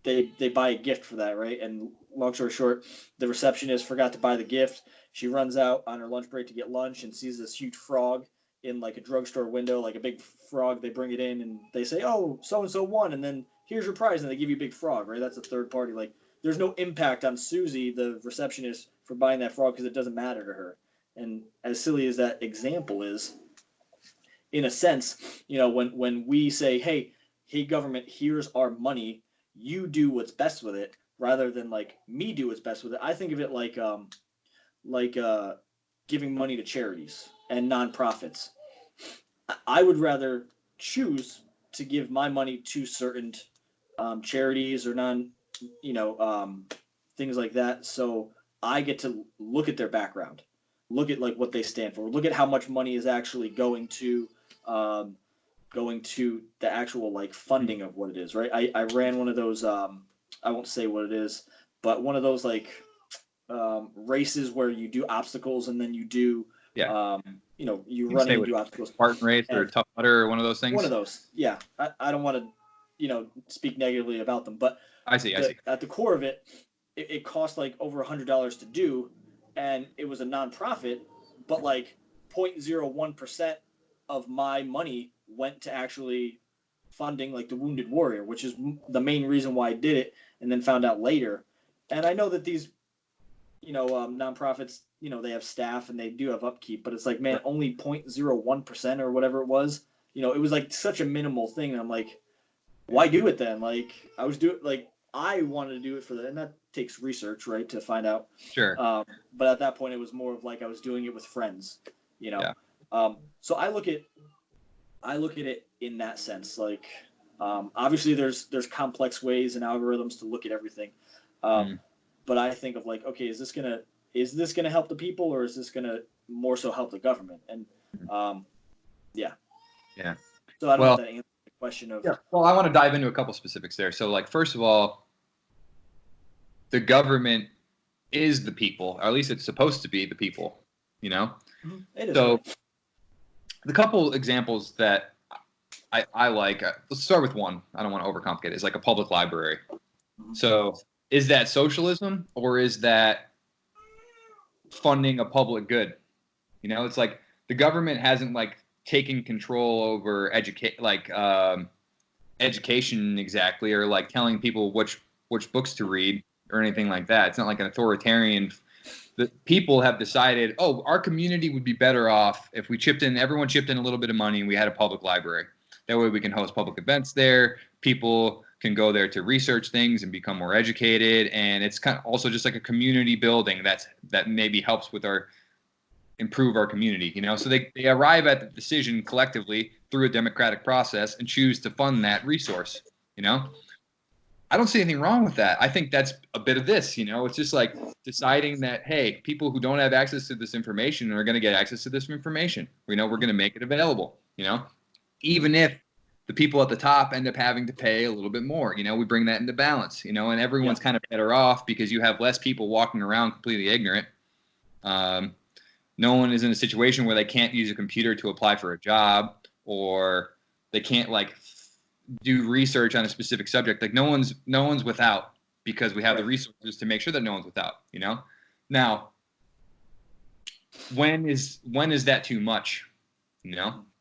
they buy a gift for that, right? And long story short, the receptionist forgot to buy the gift. She runs out on her lunch break to get lunch and sees this huge frog in like a drugstore window, like a big frog. They bring it in and they say, "Oh, so and so won," and then here's your prize, and they give you a big frog, right? That's a third party. Like, there's no impact on Susie, the receptionist, for buying that frog because it doesn't matter to her. And as silly as that example is, in a sense, you know, when we say, hey, government, here's our money, you do what's best with it, rather than like me do what's best with it. I think of it like giving money to charities and nonprofits. I would rather choose to give my money to certain charities or things like that. So I get to look at their background, look at like what they stand for, look at how much money is actually going to the actual like funding of what it is, right? I ran one of those, I won't say what it is, but one of those like races where you do obstacles and then you do, you run and do obstacles. Spartan race or Tough Mudder or one of those things. One of those, yeah. I don't want to speak negatively about them, but I see. at the core of it cost like over $100 to do, and it was a nonprofit, but like 0.01% of my money went to actually funding like the Wounded Warrior, which is the main reason why I did it, and then found out later. And I know that these, nonprofits, they have staff and they do have upkeep, but it's like, man, only 0.01% or whatever it was. It was like such a minimal thing. And I'm like, why do it then? Like I wanted to do it and that takes research, right, to find out. Sure. But at that point, it was more of like I was doing it with friends, Yeah. So I look at it in that sense. Like, obviously, there's complex ways and algorithms to look at everything. But I think of like, okay, is this gonna help the people, or is this gonna more so help the government? And yeah. Yeah. So I don't know if that answers the question of. Yeah. Well, I want to dive into a couple specifics there. So, like, first of all, the government is the people, or at least it's supposed to be the people. It is. So, right. The couple examples that I like. Let's start with one. I don't want to overcomplicate it. It's like a public library. So, is that socialism, or is that funding a public good? It's like the government hasn't like taken control over education exactly, or like telling people which books to read or anything like that. It's not like an authoritarian. The people have decided, oh, our community would be better off if everyone chipped in a little bit of money and we had a public library. That way we can host public events there. People can go there to research things and become more educated. And it's kind of also just like a community building that maybe helps with improve our community, So they arrive at the decision collectively through a democratic process and choose to fund that resource, I don't see anything wrong with that. I think that's a bit of this, It's just like deciding that, hey, people who don't have access to this information are going to get access to this information. We're going to make it available, even if the people at the top end up having to pay a little bit more, we bring that into balance, and everyone's kind of better off because you have less people walking around completely ignorant. No one is in a situation where they can't use a computer to apply for a job, or they can't like do research on a specific subject. Like no one's without, because we have the resources to make sure that no one's without, Now, when is that too much?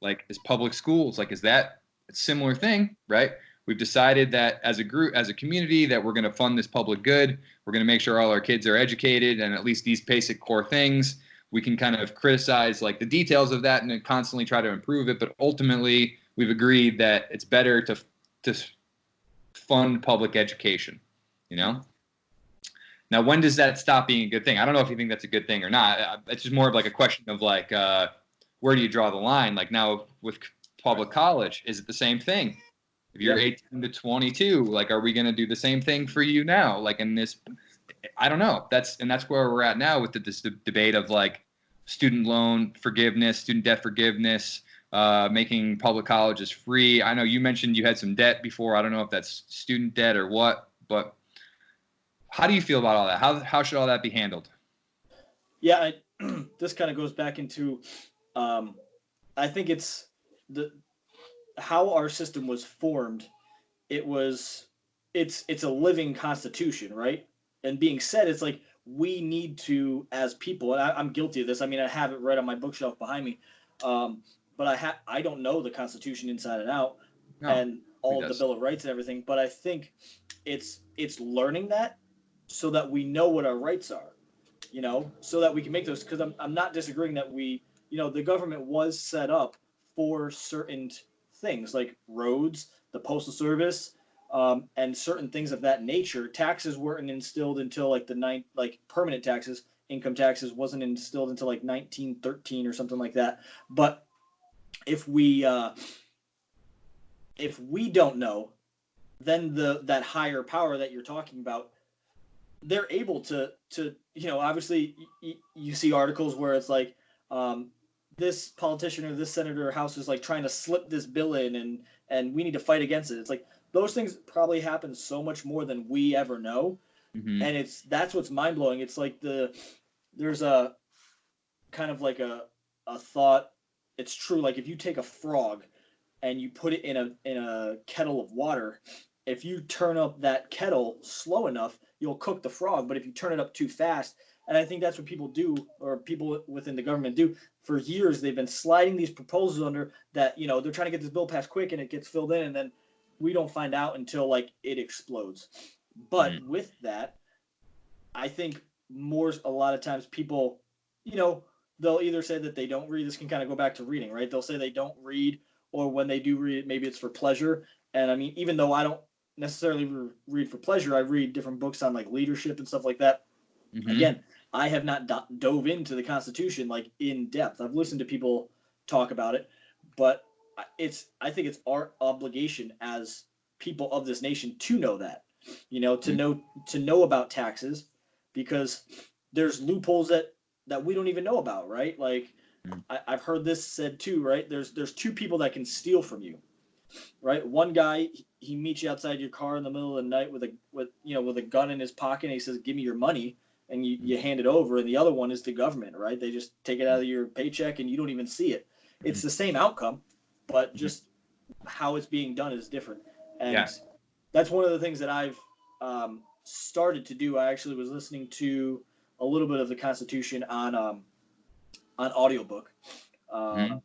Like is public schools, like is that a similar thing, right? We've decided that as a group, as a community, that we're going to fund this public good. We're going to make sure all our kids are educated and at least these basic core things. We can kind of criticize like the details of that and constantly try to improve it. But ultimately, we've agreed that it's better to fund public education, Now, when does that stop being a good thing? I don't know if you think that's a good thing or not. It's just more of like a question of like, where do you draw the line? Like now with public college, is it the same thing? If you're 18 to 22, like, are we going to do the same thing for you now? Like in this, I don't know. That's where we're at now with this debate of like student loan forgiveness, student debt forgiveness, making public colleges free. I know you mentioned you had some debt before. I don't know if that's student debt or what, but how do you feel about all that? How should all that be handled? Yeah, this kind of goes back into, I think it's how our system was formed. It's a living constitution, right? And being said, it's like we need to, as people, and I'm guilty of this. I mean, I have it right on my bookshelf behind me, but I don't know the Constitution inside and out, and all of the Bill of Rights and everything. But I think it's learning that so that we know what our rights are, so that we can make those. Because I'm not disagreeing that the government was set up for certain things like roads, the postal service, and certain things of that nature. Taxes weren't instilled until like permanent taxes, income taxes wasn't instilled until like 1913 or something like that. But if we don't know, then that higher power that you're talking about, they're able to obviously you see articles where it's like this politician or this senator or house is like trying to slip this bill in and we need to fight against it. It's like those things probably happen so much more than we ever know. Mm-hmm. And that's what's mind blowing. It's like there's a kind of like a thought. It's true. Like if you take a frog and you put it in a kettle of water, if you turn up that kettle slow enough, you'll cook the frog. But if you turn it up too fast, and I think that's what people do, or people within the government do, for years they've been sliding these proposals under that, they're trying to get this bill passed quick, and it gets filled in, and then we don't find out until like it explodes. But with that, I think a lot of times people, they'll either say that they don't read. This can kind of go back to reading, right? They'll say they don't read, or when they do read, maybe it's for pleasure. And I mean, even though I don't necessarily read for pleasure, I read different books on like leadership and stuff like that. Again, I have not dove into the Constitution like in depth. I've listened to people talk about it, but I think it's our obligation as people of this nation to know that, to know about taxes, because there's loopholes that we don't even know about, right? Like I've heard this said too, right? There's two people that can steal from you, right? One guy, he meets you outside your car in the middle of the night with a gun in his pocket, and he says, "Give me your money," and you hand it over. And the other one is the government, right? They just take it out of your paycheck and you don't even see it. It's the same outcome, but just how it's being done is different. And that's one of the things that I've started to do. I actually was listening to a little bit of the Constitution on audiobook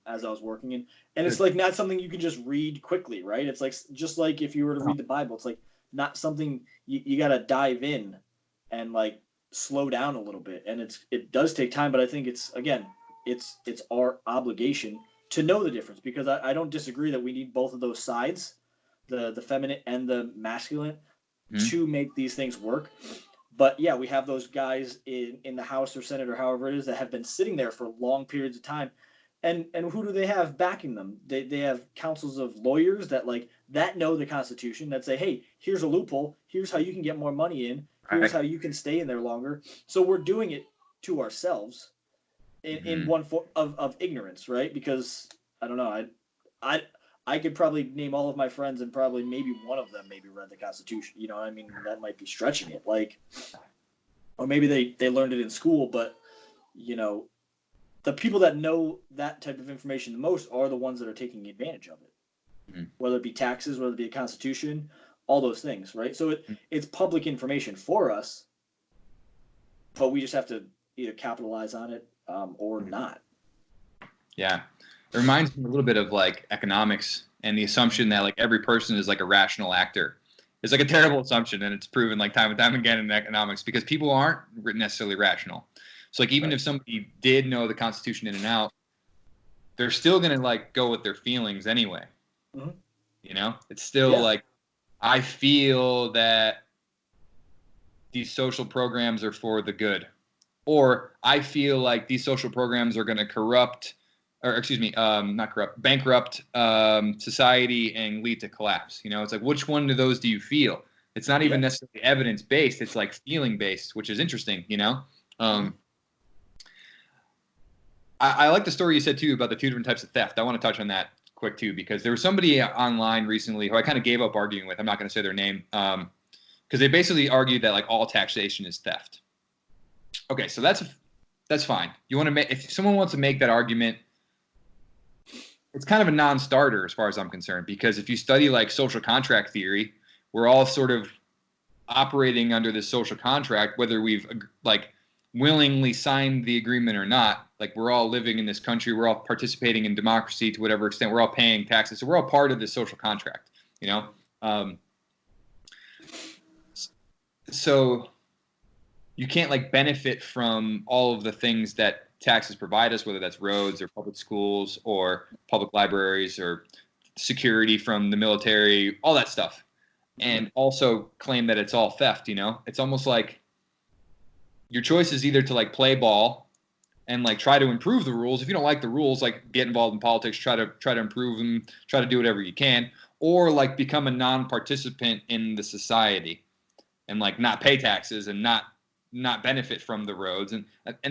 as I was working in. And it's like not something you can just read quickly, right? It's like just like if you were to read the Bible, it's like not something you got to dive in and like slow down a little bit. And it does take time, but I think it's our obligation to know the difference, because I don't disagree that we need both of those sides, the feminine and the masculine, to make these things work. But yeah, we have those guys in the House or Senate or however it is that have been sitting there for long periods of time. And who do they have backing them? They have councils of lawyers that know the Constitution, that say, hey, here's a loophole. Here's how you can get more money in. Here's how you can stay in there longer. So we're doing it to ourselves in one form of ignorance, right? Because I don't know, I could probably name all of my friends, and probably maybe one of them maybe read the Constitution. I mean, that might be stretching it, or maybe they learned it in school. But the people that know that type of information the most are the ones that are taking advantage of it, whether it be taxes, whether it be a Constitution, all those things, right? So it's public information for us, but we just have to either capitalize on it or not. Yeah. It reminds me a little bit of like economics and the assumption that like every person is like a rational actor. It's like a terrible assumption, and it's proven like time and time again in economics, because people aren't necessarily rational. So like even if somebody did know the Constitution in and out, they're still going to like go with their feelings anyway. It's still like, I feel that these social programs are for the good, or I feel like these social programs are going to bankrupt society and lead to collapse. It's like, which one of those do you feel? It's not even necessarily evidence based. It's like feeling based, which is interesting. I like the story you said too about the two different types of theft. I want to touch on that quick too, because there was somebody online recently who I kind of gave up arguing with. I'm not going to say their name, because they basically argued that like all taxation is theft. Okay, so that's fine. If someone wants to make that argument, it's kind of a non-starter as far as I'm concerned, because if you study like social contract theory, we're all sort of operating under this social contract, whether we've like willingly signed the agreement or not. Like, we're all living in this country, we're all participating in democracy to whatever extent, we're all paying taxes, so we're all part of this social contract, so you can't like benefit from all of the things that taxes provide us, whether that's roads or public schools or public libraries or security from the military, all that stuff, and also claim that it's all theft. It's almost like your choice is either to like play ball and like try to improve the rules. If you don't like the rules, like get involved in politics, try to improve them, try to do whatever you can, or like become a non-participant in the society and like not pay taxes and not benefit from the roads. And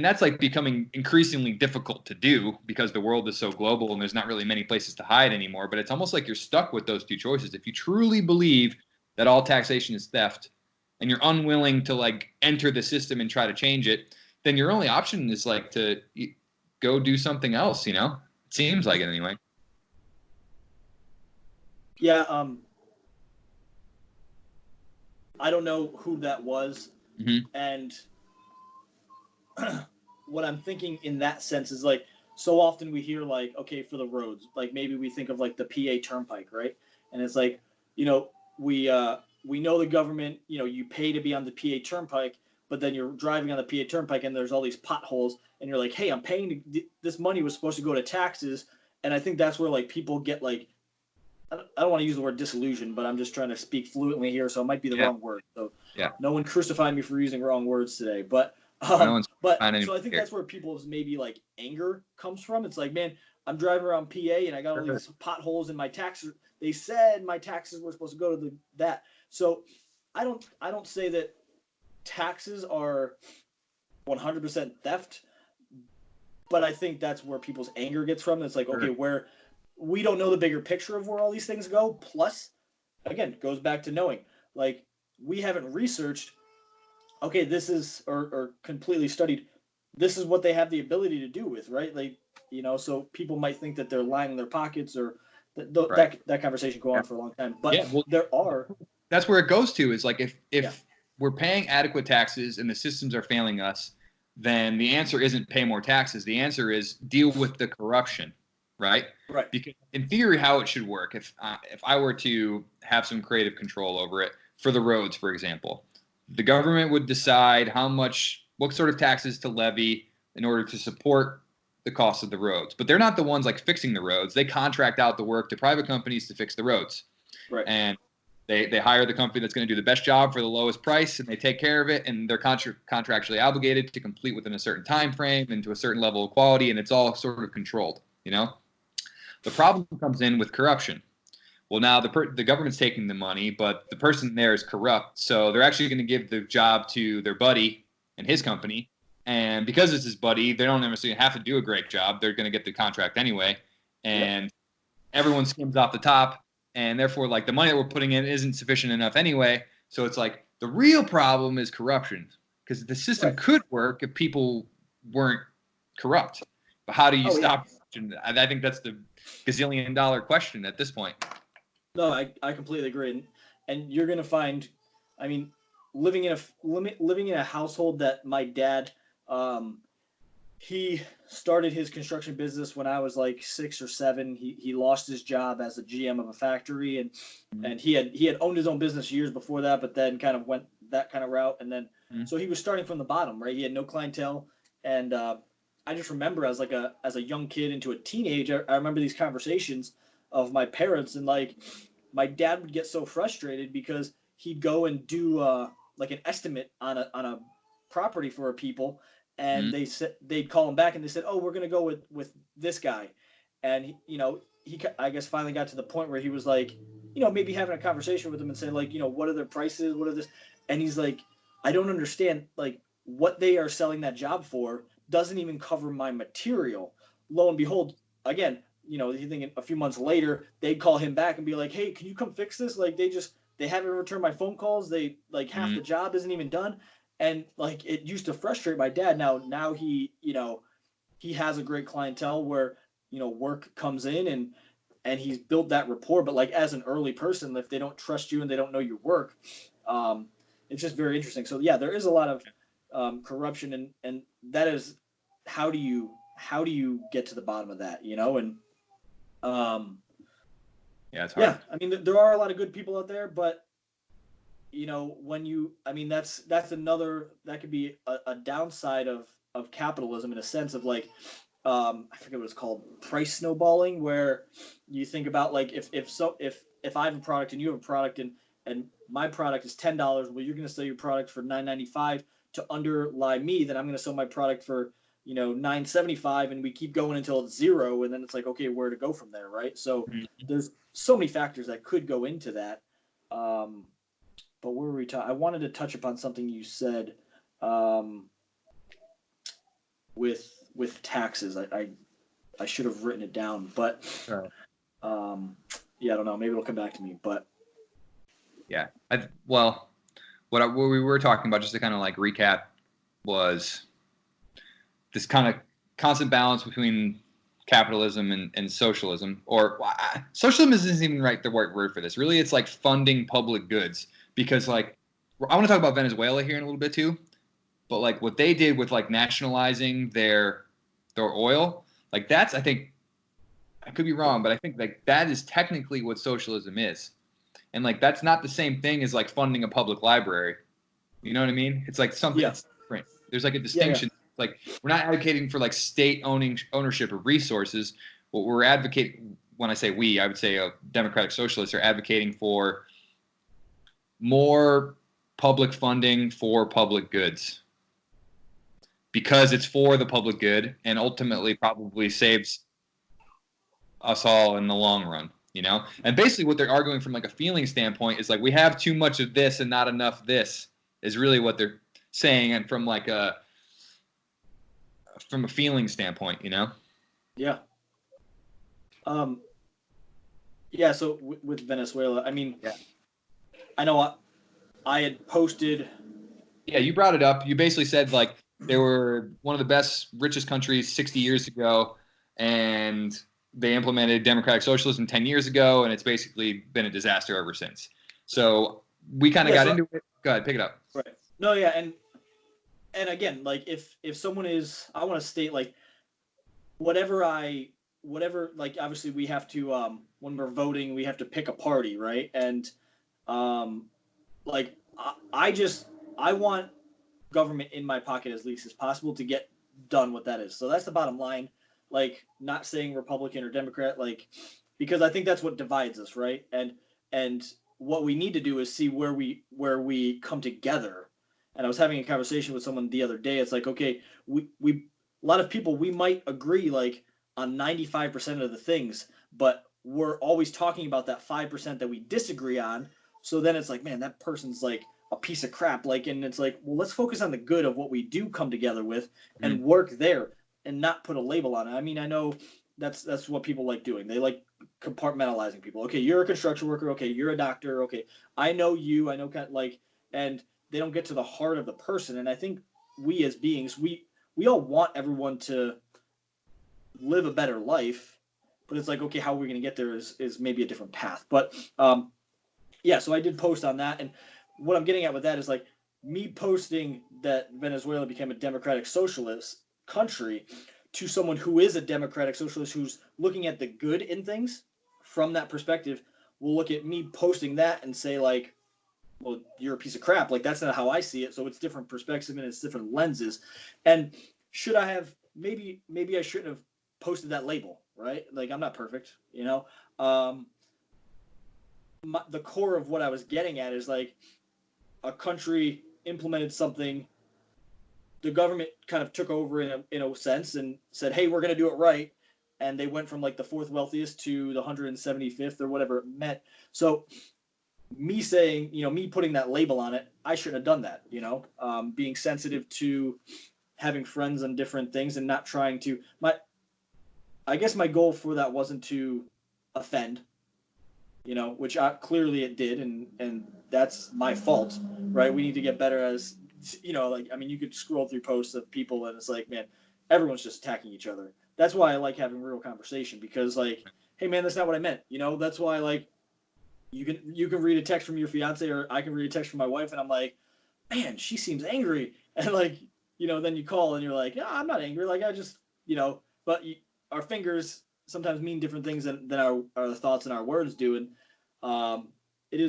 that's like becoming increasingly difficult to do, because the world is so global and there's not really many places to hide anymore. But it's almost like you're stuck with those two choices. If you truly believe that all taxation is theft and you're unwilling to like enter the system and try to change it, then your only option is like to go do something else. It seems like it anyway. Yeah. I don't know who that was, Mm-hmm. and what I'm thinking in that sense is like, so often we hear like, okay, for the roads, like maybe we think of like the PA Turnpike, right? And it's like, you know, we know the government, you know, you pay to be on the PA Turnpike, but then you're driving on the PA Turnpike and there's all these potholes, and you're like, hey, I'm paying this money was supposed to go to taxes, and I think that's where like people get like, I don't want to use the word disillusion, but I'm just trying to speak fluently here, so it might be the Yeah. wrong word. So Yeah. no one crucify me for using wrong words today, but No one's finding so I think here. that's where people's maybe like anger comes from. It's like, man, I'm driving around PA and I got all these potholes in my taxes. They said my taxes were supposed to go to that. So I don't say that taxes are 100% theft, but I think that's where people's anger gets from. It's like, okay, where we don't know the bigger picture of where all these things go. Plus, again, goes back to knowing. Like, we haven't researched, okay, this is, or completely studied, this is what they have the ability to do with, right? Like, you know, so people might think that they're lining their pockets, or that conversation go on for a long time. But well, there are. that's where it goes to, is like, if Yeah. we're paying adequate taxes and the systems are failing us, then the answer isn't pay more taxes. The answer is deal with the corruption, right? Right. Because in theory, how it should work, if I were to have some creative control over it, for the roads, for example, the government would decide what sort of taxes to levy in order to support the cost of the roads. But they're not the ones like fixing the roads. They contract out the work to private companies to fix the roads. Right. And they hire the company that's going to do the best job for the lowest price, and they take care of it, and they're contractually obligated to complete within a certain time frame and to a certain level of quality, and it's all sort of controlled, you know? The problem comes in with corruption. Well, now the government's taking the money, but the person there is corrupt, so they're actually going to give the job to their buddy and his company, and because it's his buddy, they don't necessarily have to do a great job. They're going to get the contract anyway, and everyone skims off the top, and therefore, like, the money that we're putting in isn't sufficient enough anyway. So it's like the real problem is corruption, because the system could work if people weren't corrupt. But how do you stop corruption? I think that's the gazillion-dollar question at this point. No, I completely agree, and you're gonna find, I mean, living in a household that my dad, he started his construction business when I was like 6 or 7. He lost his job as a GM of a factory, and he had owned his own business years before that, but then kind of went that kind of route, and then so he was starting from the bottom, right? He had no clientele, and I just remember as a young kid into a teenager, I remember these conversations of my parents, and like my dad would get so frustrated because he'd go and do like an estimate on a property for people, and they'd call him back and they said, oh, we're gonna go with this guy, and he I guess finally got to the point where he was like, maybe having a conversation with them and saying like, what are their prices, what are this, and he's like, I don't understand, like, what they are selling that job for doesn't even cover my material. Lo and behold, again, you think a few months later they'd call him back and be like, hey, can you come fix this? Like, they haven't returned my phone calls. They like half the job isn't even done. And like, it used to frustrate my dad. Now he he has a great clientele where work comes in, and he's built that rapport. But like, as an early person, if they don't trust you and they don't know your work, it's just very interesting. So yeah, there is a lot of corruption, and that is, how do you get to the bottom of that, and it's hard. I mean, there are a lot of good people out there, but that's another, that could be a downside of capitalism, in a sense of like, I forget what it's called, price snowballing, where you think about like, if I have a product and you have a product, and my product is $10, well, you're going to sell your product for $9.95 to underlie me, then I'm going to sell my product for $9.75, and we keep going until it's zero, and then it's like, okay, where to go from there, right? So there's so many factors that could go into that. But where were we talking? I wanted to touch upon something you said with taxes. I should have written it down, but I don't know. Maybe it'll come back to me. But yeah, what we were talking about, just to kind of like recap, was this kind of constant balance between capitalism and socialism, or socialism isn't even the right word for this. Really, it's like funding public goods, because like I want to talk about Venezuela here in a little bit too, but like what they did with like nationalizing their oil, like that's, I think, I could be wrong, but I think like that is technically what socialism is. And like that's not the same thing as like funding a public library. You know what I mean? It's like something it's different. There's like a distinction. Like we're not advocating for like state ownership of resources. What we're advocating, when I say we, I would say democratic socialists are advocating for more public funding for public goods, because it's for the public good and ultimately probably saves us all in the long run, you know? And basically what they're arguing from like a feeling standpoint is like we have too much of this and not enough this, is really what they're saying. And from like a feeling standpoint, you know? Yeah. Yeah, so with Venezuela, I mean, I know I had posted. Yeah, you brought it up. You basically said like they were one of the best, richest countries 60 years ago, and they implemented democratic socialism 10 years ago, and it's basically been a disaster ever since. So we kind of got into it. Go ahead, pick it up. Right. No, yeah, and again, like if someone is, I want to state like whatever, like obviously we have to when we're voting we have to pick a party, right? And like I want government in my pocket as least as possible to get done what that is. So that's the bottom line. Like not saying Republican or Democrat, like, because I think that's what divides us, right? And what we need to do is see where we come together. And I was having a conversation with someone the other day. It's like, okay, we a lot of people, we might agree like on 95% of the things, but we're always talking about that 5% that we disagree on. So then it's like, man, that person's like a piece of crap. Like, and it's like, well, let's focus on the good of what we do come together with and work there and not put a label on it. I mean, I know that's what people like doing. They like compartmentalizing people. Okay, you're a construction worker. Okay, you're a doctor. Okay, I know you. I know kind of like, and they don't get to the heart of the person. And I think we as beings, we all want everyone to live a better life, but it's like, okay, how are we going to get there is maybe a different path. But yeah, so I did post on that, and what I'm getting at with that is like me posting that Venezuela became a democratic socialist country to someone who is a democratic socialist who's looking at the good in things from that perspective will look at me posting that and say like, well, you're a piece of crap. Like that's not how I see it. So it's different perspective and it's different lenses. And should I have, maybe I shouldn't have posted that label, right? Like I'm not perfect, you know? The core of what I was getting at is like a country implemented something, the government kind of took over in a sense and said, hey, we're going to do it right. And they went from like the fourth wealthiest to the 175th or whatever it meant. So me saying, you know, me putting that label on it, I shouldn't have done that, you know, being sensitive to having friends on different things and not trying to, I guess my goal for that wasn't to offend, you know, which clearly it did. And that's my fault, right? We need to get better as, you know, like, I mean, you could scroll through posts of people and it's like, man, everyone's just attacking each other. That's why I like having real conversation, because like, hey man, that's not what I meant. You know, that's why like you can read a text from your fiance or I can read a text from my wife and I'm like, man, she seems angry. And like, you know, then you call and you're like, yeah, I'm not angry. Like I just, you know, but our fingers sometimes mean different things than our thoughts and our words do. And it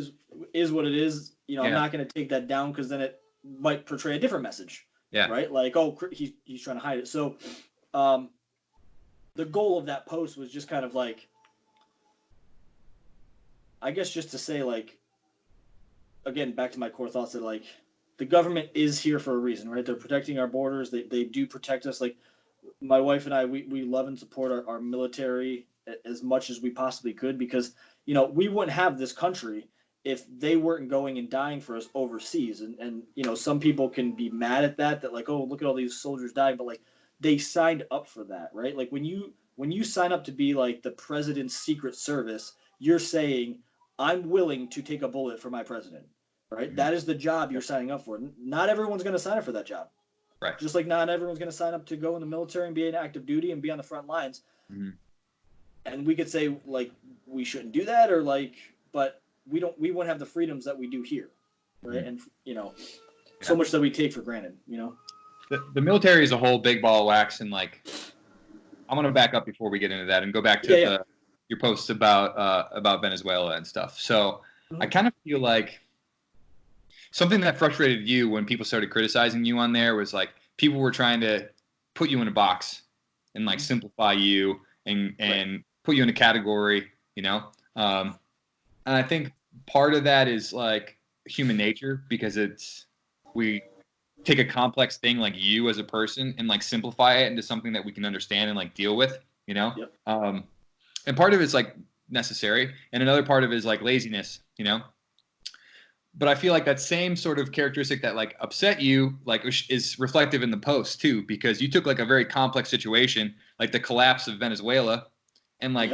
is what it is. You know, I'm not going to take that down because then it might portray a different message. Yeah. Right. Like, oh, he's trying to hide it. So, the goal of that post was just kind of like, I guess just to say like, again, back to my core thoughts that like the government is here for a reason, right? They're protecting our borders. They do protect us. Like my wife and I, we love and support our military as much as we possibly could, because, you know, we wouldn't have this country if they weren't going and dying for us overseas. And you know, some people can be mad at that like, oh, look at all these soldiers dying, but like they signed up for that, right? Like when you sign up to be like the president's secret service, you're saying, I'm willing to take a bullet for my president, right? Mm-hmm. That is the job you're signing up for. Not everyone's going to sign up for that job. Right. Just like not everyone's going to sign up to go in the military and be in active duty and be on the front lines. Mm-hmm. And we could say like we shouldn't do that, or like, but we won't have the freedoms that we do here, right? Mm-hmm. And you know, so much that we take for granted, you know. The military is a whole big ball of wax, and like, I'm gonna back up before we get into that and go back to your posts about Venezuela and stuff. So I kind of feel like something that frustrated you when people started criticizing you on there was like people were trying to put you in a box and like simplify you and put you in a category, you know. And I think part of that is like human nature, because we take a complex thing like you as a person and like simplify it into something that we can understand and like deal with, you know. Yep. And part of it's like necessary, and another part of it is like laziness, you know. But I feel like that same sort of characteristic that like upset you like is reflective in the post too, because you took like a very complex situation like the collapse of Venezuela and like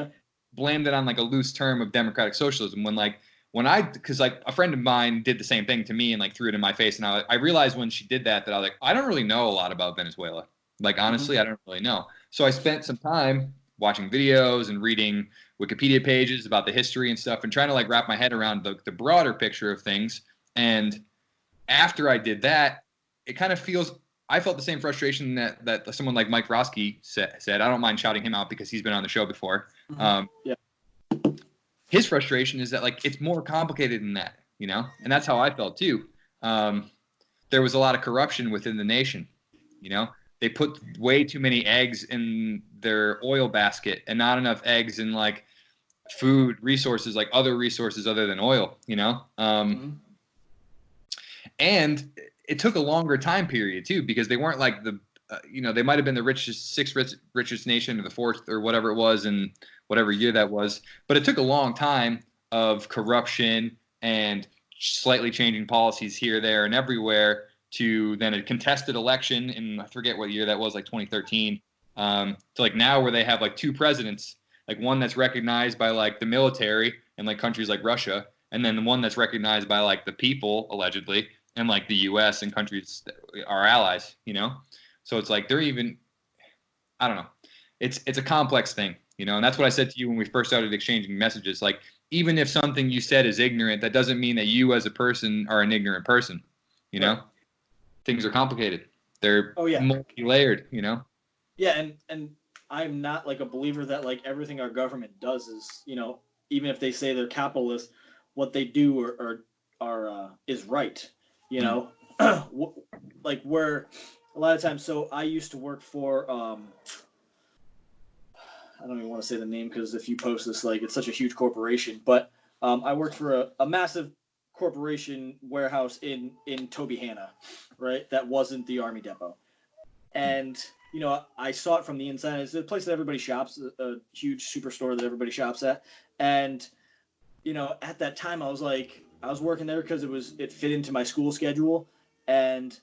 blamed it on like a loose term of democratic socialism, because like a friend of mine did the same thing to me and like threw it in my face, and I realized when she did that I was like, I don't really know a lot about Venezuela. Like honestly, I don't really know. So I spent some time watching videos and reading Wikipedia pages about the history and stuff and trying to like wrap my head around the broader picture of things. And after I did that, it kind of I felt the same frustration that someone like Mike Roski said. I don't mind shouting him out because he's been on the show before. His frustration is that like it's more complicated than that, you know, and that's how I felt too. There was a lot of corruption within the nation, you know. They put way too many eggs in their oil basket and not enough eggs in like food resources, like other resources other than oil, you know. And it took a longer time period too, because they weren't like they might have been the sixth richest nation or the fourth or whatever it was in whatever year that was, but it took a long time of corruption and slightly changing policies here, there, and everywhere to then a contested election in, I forget what year that was, like 2013, to like now where they have like two presidents, like one that's recognized by like the military and like countries like Russia, and then the one that's recognized by like the people allegedly and like the U.S. and countries that are allies, you know. So it's like they're even, I don't know, it's a complex thing, you know. And that's what I said to you when we first started exchanging messages. Like even if something you said is ignorant, that doesn't mean that you as a person are an ignorant person, you know. Things are complicated. They're multi-layered, you know? Yeah, and I'm not like a believer that like everything our government does is, you know, even if they say they're capitalist, what they do is right, you know? Like where a lot of times, so I used to work for, I don't even want to say the name because if you post this, like it's such a huge corporation, but I worked for a massive corporation warehouse in Tobyhanna, right? That wasn't the Army depot. And, you know, I saw it from the inside. It's a place that everybody shops, a huge superstore that everybody shops at. And, you know, at that time I was working there because it fit into my school schedule. And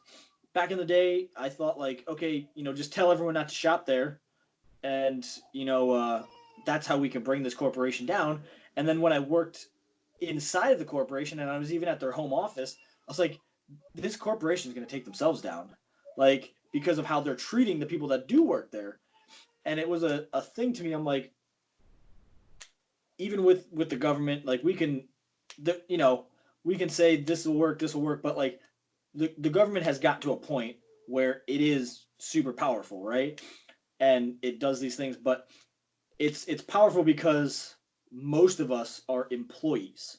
back in the day, I thought like, okay, you know, just tell everyone not to shop there. And, you know, that's how we can bring this corporation down. And then when I worked inside of the corporation and I was even at their home office, I was like, this corporation is going to take themselves down, like because of how they're treating the people that do work there. And it was a thing to me. I'm like, even with the government, like we can say this will work, but like the government has got to a point where it is super powerful, right? And it does these things, but it's powerful because most of us are employees,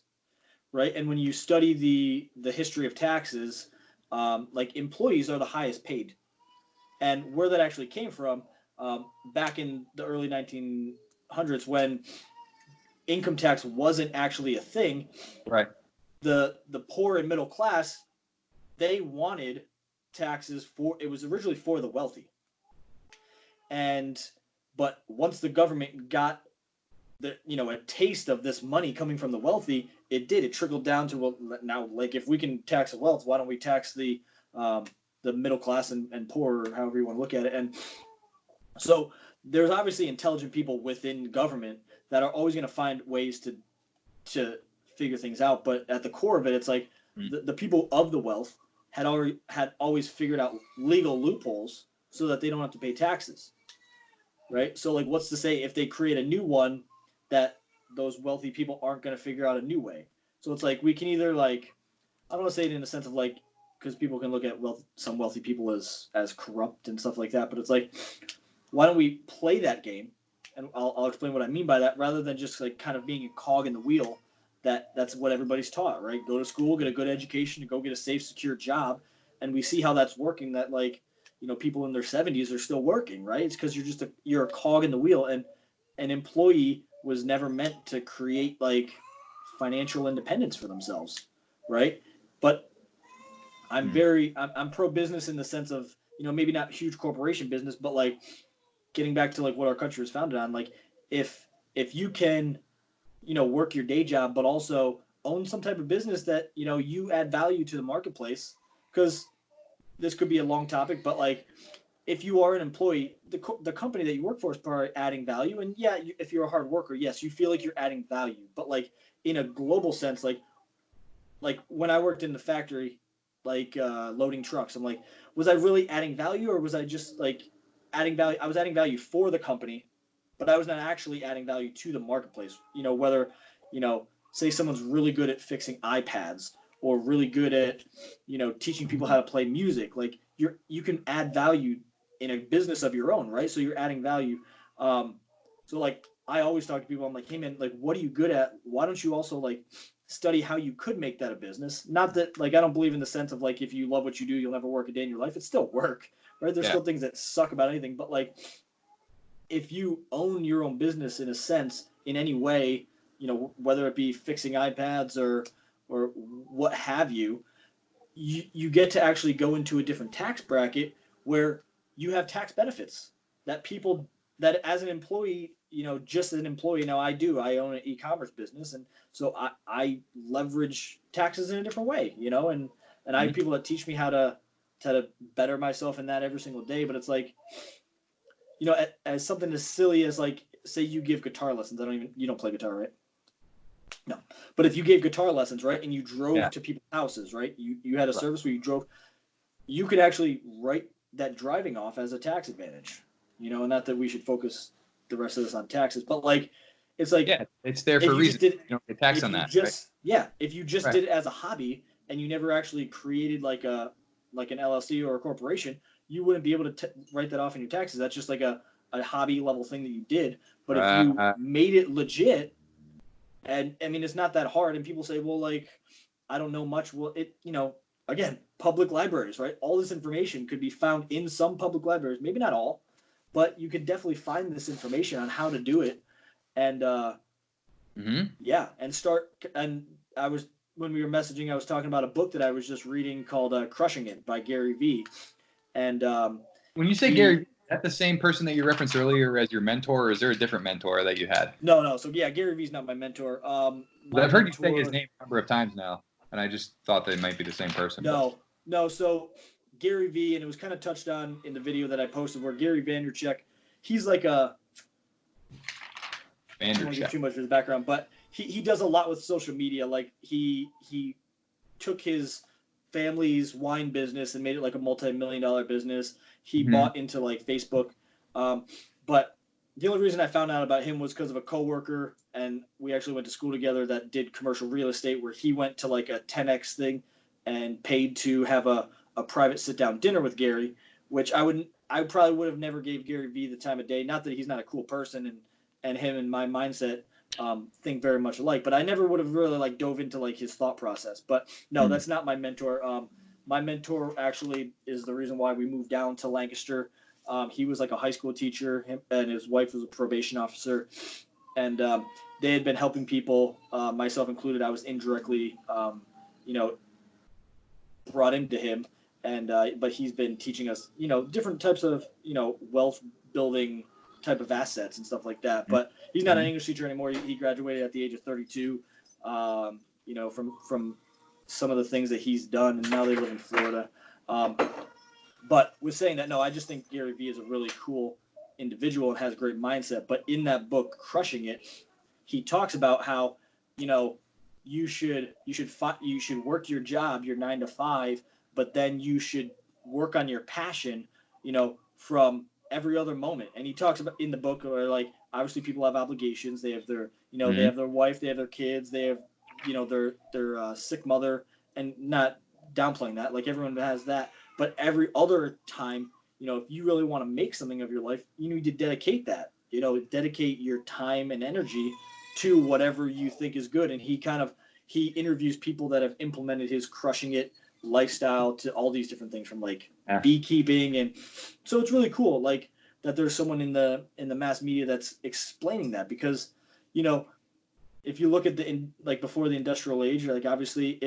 right? And when you study the history of taxes, like employees are the highest paid. And where that actually came from, back in the early 1900s when income tax wasn't actually a thing, right? The poor and middle class, they wanted taxes it was originally for the wealthy. But once the government got a taste of this money coming from the wealthy, it trickled down to, well, now, like, if we can tax the wealth, why don't we tax the middle class and poor, or however you want to look at it. And so there's obviously intelligent people within government that are always going to find ways to figure things out. But at the core of it, it's like the people of the wealth had always figured out legal loopholes so that they don't have to pay taxes, right? So like, what's to say if they create a new one that those wealthy people aren't going to figure out a new way? So it's like we can either like, I don't want to say it in the sense of like, because people can look at some wealthy people as corrupt and stuff like that, but it's like, why don't we play that game? And I'll explain what I mean by that, rather than just like kind of being a cog in the wheel. That's what everybody's taught, right? Go to school, get a good education, and go get a safe, secure job. And we see how that's working. That like, people in their 70s are still working, right? It's because you're a cog in the wheel, and an employee was never meant to create like financial independence for themselves, right? But I'm pro business in the sense of, maybe not huge corporation business, but like getting back to like what our country was founded on. Like if you can, work your day job, but also own some type of business that, you add value to the marketplace, because this could be a long topic, but like if you are an employee, the company that you work for is probably adding value. And yeah, if you're a hard worker, yes, you feel like you're adding value. But like in a global sense, like when I worked in the factory, like loading trucks, I'm like, was I really adding value, or was I just like adding value? I was adding value for the company, but I was not actually adding value to the marketplace. Whether, say someone's really good at fixing iPads, or really good at, teaching people how to play music. Like you can add value in a business of your own, right? So you're adding value. So like I always talk to people. I'm like, hey man, like what are you good at? Why don't you also like study how you could make that a business? Not that like I don't believe in the sense of like if you love what you do, you'll never work a day in your life. It's still work, right? There's still things that suck about anything, but like if you own your own business in a sense, in any way, whether it be fixing iPads or what have you, you get to actually go into a different tax bracket where you have tax benefits that people that as an employee, just as an employee, now I own an e-commerce business, and so I leverage taxes in a different way, and I have people that teach me how to better myself in that every single day. But it's like, as something as silly as like, say you give guitar lessons. You don't play guitar, right? No. But if you gave guitar lessons, right, and you drove to people's houses, right, you had a service where you drove, you could actually write that driving off as a tax advantage, and not that we should focus the rest of this on taxes, but like, it's like, it's there for a reason. You don't get taxed on that. If you just did it as a hobby and you never actually created like an LLC or a corporation, you wouldn't be able to write that off in your taxes. That's just like a hobby level thing that you did. But if you made it legit, and I mean, it's not that hard. And people say, well, like, I don't know much. Well, again, public libraries, right? All this information could be found in some public libraries, maybe not all, but you could definitely find this information on how to do it. And and start. And when we were messaging, I was talking about a book that I was just reading called Crushing It by Gary Vee. And when you say Gary, is that the same person that you referenced earlier as your mentor, or is there a different mentor that you had? No. So yeah, Gary Vee's not my mentor. I've heard you say his name a number of times now, and I just thought they might be the same person. No. So Gary Vee, and it was kind of touched on in the video that I posted, where Gary Vaynerchuk, he's like a. I don't want to give too much of his background, but he does a lot with social media. Like he took his family's wine business and made it like a multi-million-dollar business. He bought into like Facebook. But the only reason I found out about him was because of a coworker, and we actually went to school together, that did commercial real estate, where he went to like a 10X thing and paid to have a private sit-down dinner with Gary, which I probably would have never gave Gary Vee the time of day. Not that he's not a cool person, and him and my mindset think very much alike, but I never would have really like dove into like his thought process. But no, that's not my mentor. My mentor actually is the reason why we moved down to Lancaster. He was like a high school teacher, and his wife was a probation officer, and they had been helping people, myself included. I was indirectly, brought into him, and but he's been teaching us, different types of, wealth building type of assets and stuff like that. But he's not an English teacher anymore. He graduated at the age of 32, from some of the things that he's done, and now they live in Florida. But with saying that, no, I just think Gary Vee is a really cool individual and has a great mindset. But in that book, Crushing It, he talks about how, you should work your job, your 9 to 5, but then you should work on your passion, from every other moment. And he talks about in the book where, like, obviously people have obligations. They have their, they have their wife, they have their kids, they have, their sick mother, and not downplaying that. Like, everyone has that. But every other time, if you really want to make something of your life, you need to dedicate that. Dedicate your time and energy to whatever you think is good. And he interviews people that have implemented his crushing it lifestyle to all these different things, from like beekeeping. And so it's really cool, like, that there's someone in the mass media that's explaining that, because if you look at like before the industrial age, like, obviously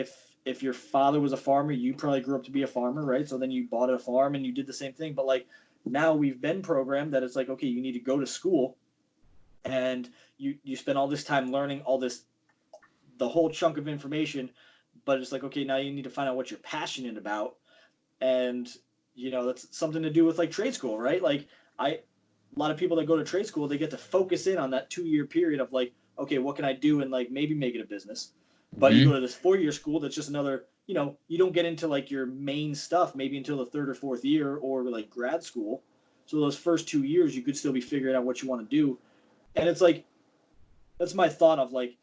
if your father was a farmer, you probably grew up to be a farmer, right? So then you bought a farm and you did the same thing. But like, now we've been programmed that it's like, okay, you need to go to school, and you spend all this time learning all this, the whole chunk of information, but it's like, okay, now you need to find out what you're passionate about. And that's something to do with like trade school, right? Like, a lot of people that go to trade school, they get to focus in on that 2-year period of like, okay, what can I do, and like maybe make it a business. But you go to this 4-year school that's just another, you don't get into like your main stuff maybe until the 3rd or 4th year, or like grad school. So those first 2 years you could still be figuring out what you want to do. And it's like, that's my thought of like,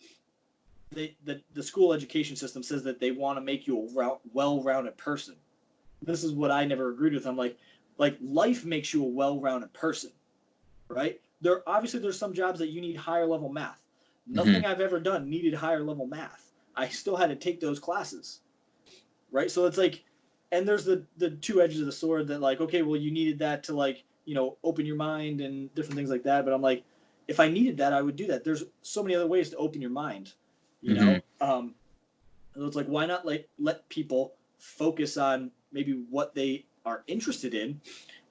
the school education system says that they want to make you a well-rounded person. This is what I never agreed with. I'm like life makes you a well-rounded person, right? There's some jobs that you need higher level math. Nothing I've ever done needed higher level math. I still had to take those classes, right? So it's like, and there's the two edges of the sword that, like, okay, well, you needed that to, like, open your mind and different things like that. But I'm like, if I needed that, I would do that. There's so many other ways to open your mind, So it's like, why not let people focus on maybe what they are interested in,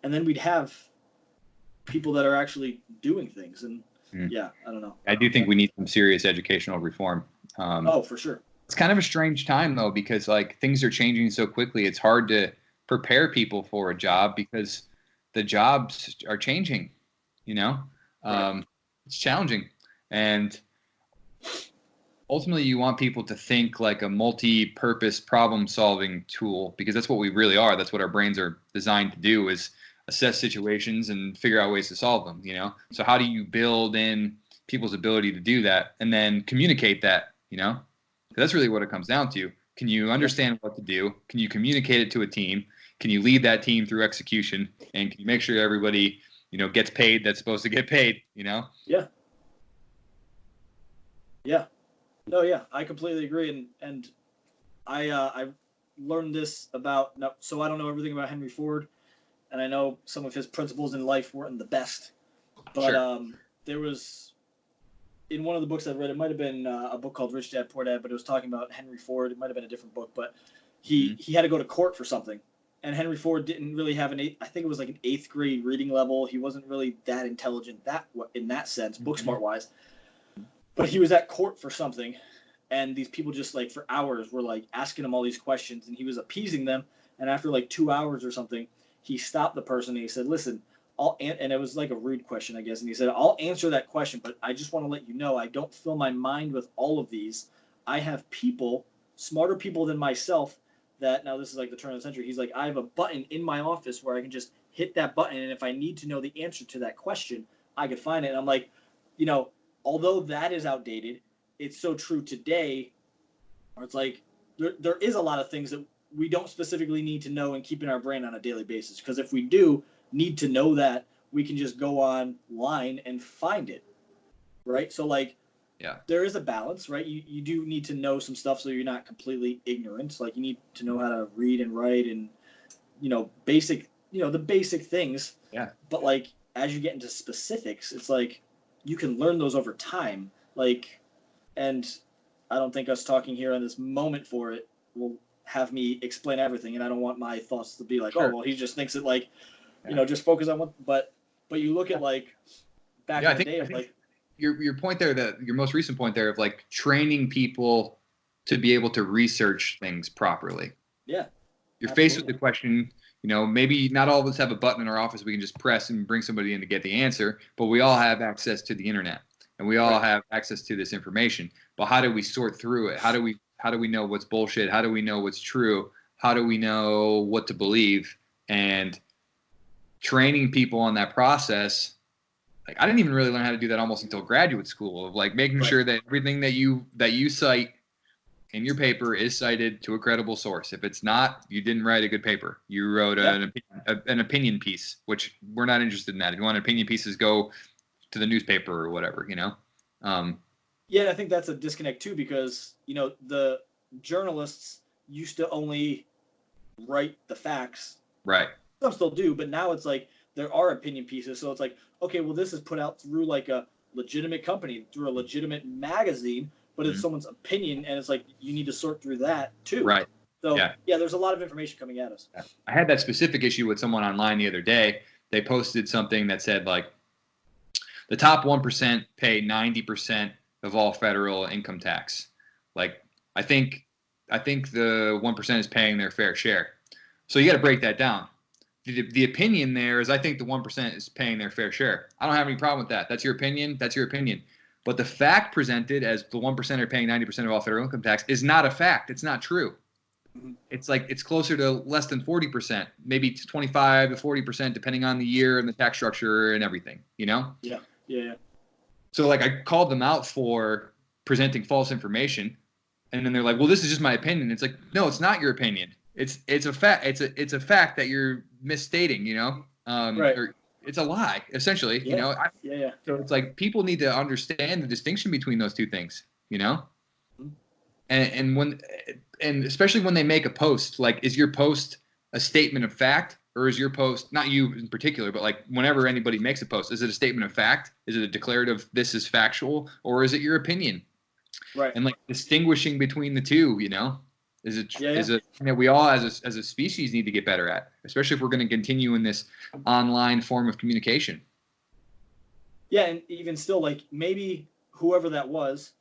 and then we'd have people that are actually doing things. And yeah, I don't know. I do think we need some serious educational reform. For sure. It's kind of a strange time though, because like things are changing so quickly. It's hard to prepare people for a job because the jobs are changing, Right. It's challenging. And ultimately you want people to think like a multi-purpose problem solving tool, because that's what we really are. That's what our brains are designed to do, is assess situations and figure out ways to solve them, So how do you build in people's ability to do that and then communicate that, That's really what it comes down to. Can you understand what to do? Can you communicate it to a team? Can you lead that team through execution? And can you make sure everybody, gets paid that's supposed to get paid, Yeah. Yeah. No, yeah, I completely agree. And I learned this so I don't know everything about Henry Ford, and I know some of his principles in life weren't the best. But sure. There was, in one of the books I read, it might have been a book called Rich Dad Poor Dad, but it was talking about Henry Ford. It might have been a different book, but he had to go to court for something. And Henry Ford didn't really have I think it was like an 8th grade reading level. He wasn't really that intelligent in that sense, book smart wise. But he was at court for something, and these people just like for hours were like asking him all these questions, and he was appeasing them. And after like 2 hours or something, he stopped the person and he said, "Listen, and it was like a rude question, I guess. And he said, I'll answer that question, but I just want to let you know, I don't fill my mind with all of these. I have people, smarter people than myself, that," now this is like the turn of the century, he's like, "I have a button in my office where I can just hit that button, and if I need to know the answer to that question, I can find it." And I'm like, although that is outdated, it's so true today, where it's like, there is a lot of things that we don't specifically need to know and keep in our brain on a daily basis. Because if we do need to know that, we can just go online and find it, right? So like, yeah, there is a balance, right? You do need to know some stuff so you're not completely ignorant. Like, you need to know how to read and write and basic, the basic things. Yeah. But like, as you get into specifics, it's like you can learn those over time. Like, and I don't think us talking here on this moment for it will have me explain everything, and I don't want my thoughts to be like, sure. Oh, well, he just thinks it like, just focus on one. But you look at like back in the day of like your point there, your most recent point there of like training people to be able to research things properly. Yeah. You're faced with the question, maybe not all of us have a button in our office we can just press and bring somebody in to get the answer, but we all have access to the internet and we all have access to this information. But how do we sort through it? How do we know what's bullshit? How do we know what's true? how do we know what to believe? And training people on that process, like I didn't even really learn how to do that almost until graduate school, of like making sure that everything that you cite in your paper is cited to a credible source. If it's not, you didn't write a good paper. You wrote an opinion piece, which we're not interested in that. If you want opinion pieces, go to the newspaper or whatever, you know? Yeah, I think that's a disconnect too, because, you know, the journalists used to only write the facts. Right. Some still do, but now it's like there are opinion pieces. So it's like, okay, well, this is put out through like a legitimate company, through a legitimate magazine, but it's someone's opinion, and it's like you need to sort through that too. Right. So yeah, there's a lot of information coming at us. I had that specific issue with someone online the other day. They posted something that said like the top 1% pay 90% of all federal income tax. Like I think the 1% is paying their fair share. So you got to break that down. The opinion there is I think the 1% is paying their fair share. I don't have any problem with that. That's your opinion. That's your opinion. But the fact presented as the 1% are paying 90% of all federal income tax is not a fact. It's not true. It's like it's closer to less than 40%, maybe 25 to 40%, depending on the year and the tax structure and everything, you know? Yeah. So like I called them out for presenting false information, and then they're like, well, this is just my opinion. It's like, no, it's not your opinion. It's a fact. It's a fact that you're misstating, you know? Right. Or it's a lie, essentially, you know? So it's like people need to understand the distinction between those two things, you know? And especially when they make a post, like, is your post a statement of fact, or is your post, not you in particular, but like whenever anybody makes a post, is it a statement of fact? Is it a declarative, this is factual, or is it your opinion? Right. And like distinguishing between the two, you know, is that we all as a species need to get better at, especially if we're going to continue in this online form of communication. Yeah, and even still, like maybe whoever that was,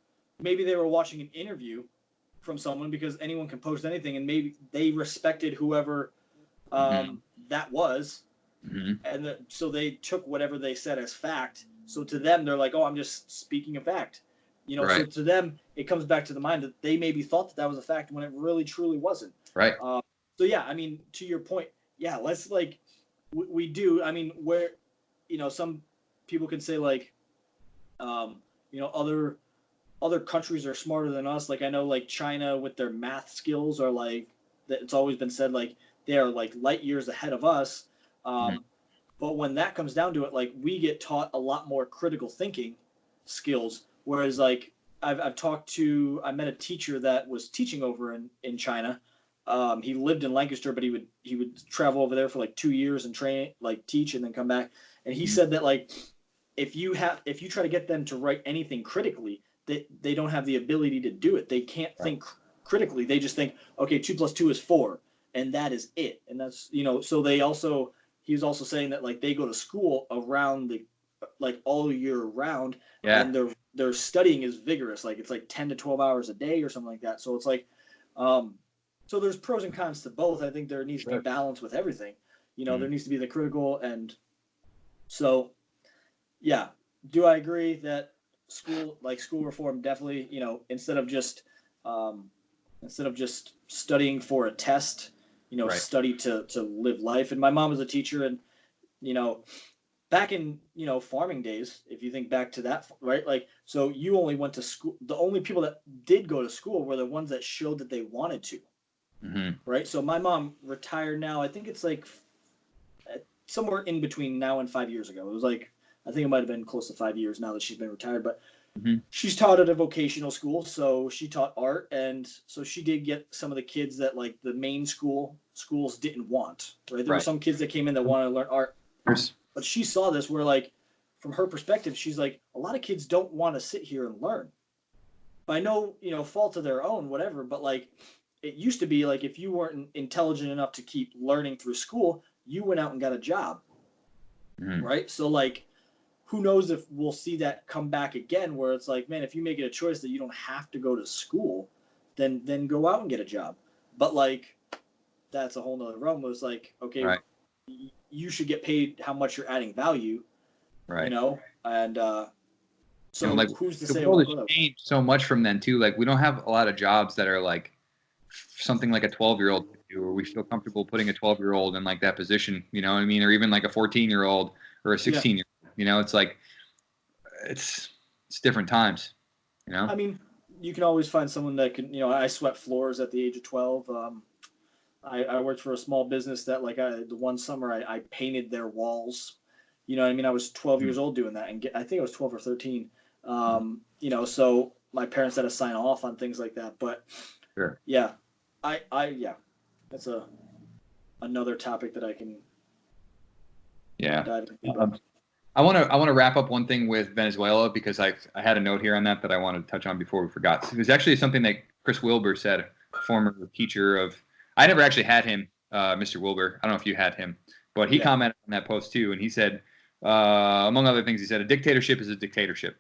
maybe they were watching an interview from someone, because anyone can post anything, and maybe they respected whoever that was, and so they took whatever they said as fact. So to them, they're like, "Oh, I'm just speaking a fact," you know. So to them, it comes back to the mind that they maybe thought that was a fact when it really truly wasn't. Right. So yeah, I mean, to your point, yeah, let's like we do. I mean, where, you know, some people can say like, you know, other countries are smarter than us. Like I know like China with their math skills are like, it's always been said like they are like light years ahead of us. But when that comes down to it, like we get taught a lot more critical thinking skills. Whereas like I met a teacher that was teaching over in China. He lived in Lancaster, but he would travel over there for like 2 years and train, like teach, and then come back. And he said that like if you try to get them to write anything critically, they don't have the ability to do it. They can't think critically. They just think, okay, 2 + 2 is 4, and that is it. And that's, you know, so he was also saying that like they go to school around like all year round, and their studying is vigorous. Like it's like 10 to 12 hours a day or something like that. So it's like, so there's pros and cons to both. I think there needs to be balance with everything. You know, there needs to be the critical, and so, yeah. Do I agree that school reform definitely, you know, instead of just studying for a test, you know, study to live life. And my mom was a teacher, and, you know, back in, you know, farming days, if you think back to that, right? Like, so you only went to school. The only people that did go to school were the ones that showed that they wanted to. Right. So my mom retired now. I think it's like somewhere in between now and 5 years ago. It was like, I think it might have been close to 5 years now that she's been retired, but she's taught at a vocational school. So she taught art. And so she did get some of the kids that like the main schools didn't want, right? There were some kids that came in that wanted to learn art, but she saw this where like, from her perspective, she's like, a lot of kids don't want to sit here and learn. By no, you know, fault of their own, whatever. But like, it used to be like, if you weren't intelligent enough to keep learning through school, you went out and got a job. Right. So like, who knows if we'll see that come back again, where it's like, man, if you make it a choice that you don't have to go to school, then go out and get a job. But like, that's a whole nother realm. It was like, okay, you should get paid how much you're adding value, you know? And so you know, like, who's to the say? world has changed so much from then too. Like we don't have a lot of jobs that are like something like a 12-year-old could or we feel comfortable putting a 12-year-old in like that position, you know what I mean? Or even like a 14-year-old or a 16-year-old, you know, it's like, it's different times, you know? I mean, you can always find someone that can, I swept floors at the age of 12. I worked for a small business that the one summer I painted their walls. You know what I mean? I was 12 years old doing that, and I think I was 12 or 13. So my parents had to sign off on things like that. But Sure. yeah, yeah, that's another topic that I can dive into. I want to wrap up one thing with Venezuela, because I had a note here on that I wanted to touch on before we forgot. It was actually something that Chris Wilbur said, a former teacher of. I never actually had him, Mr. Wilbur. I don't know if you had him, but he commented on that post too, and he said, among other things, he said a dictatorship is a dictatorship,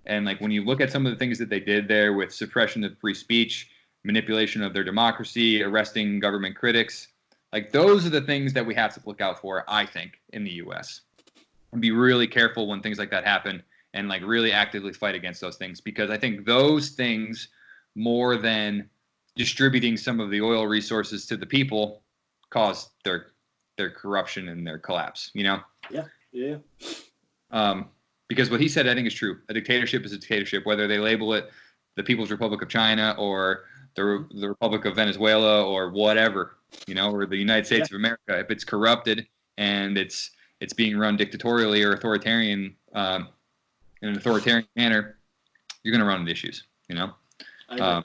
and like when you look at some of the things that they did there with suppression of free speech, manipulation of their democracy, arresting government critics, like those are the things that we have to look out for, I think, in the U.S. and be really careful when things like that happen, and like really actively fight against those things, because I think those things, more than distributing some of the oil resources to the people, caused their corruption and their collapse, you know? Yeah. Because what he said, I think, is true. A dictatorship is a dictatorship, whether they label it the People's Republic of China or the Republic of Venezuela or whatever, you know, or the United States of America. If it's corrupted and it's being run dictatorially or authoritarian, in an authoritarian manner, you're going to run into issues, you know?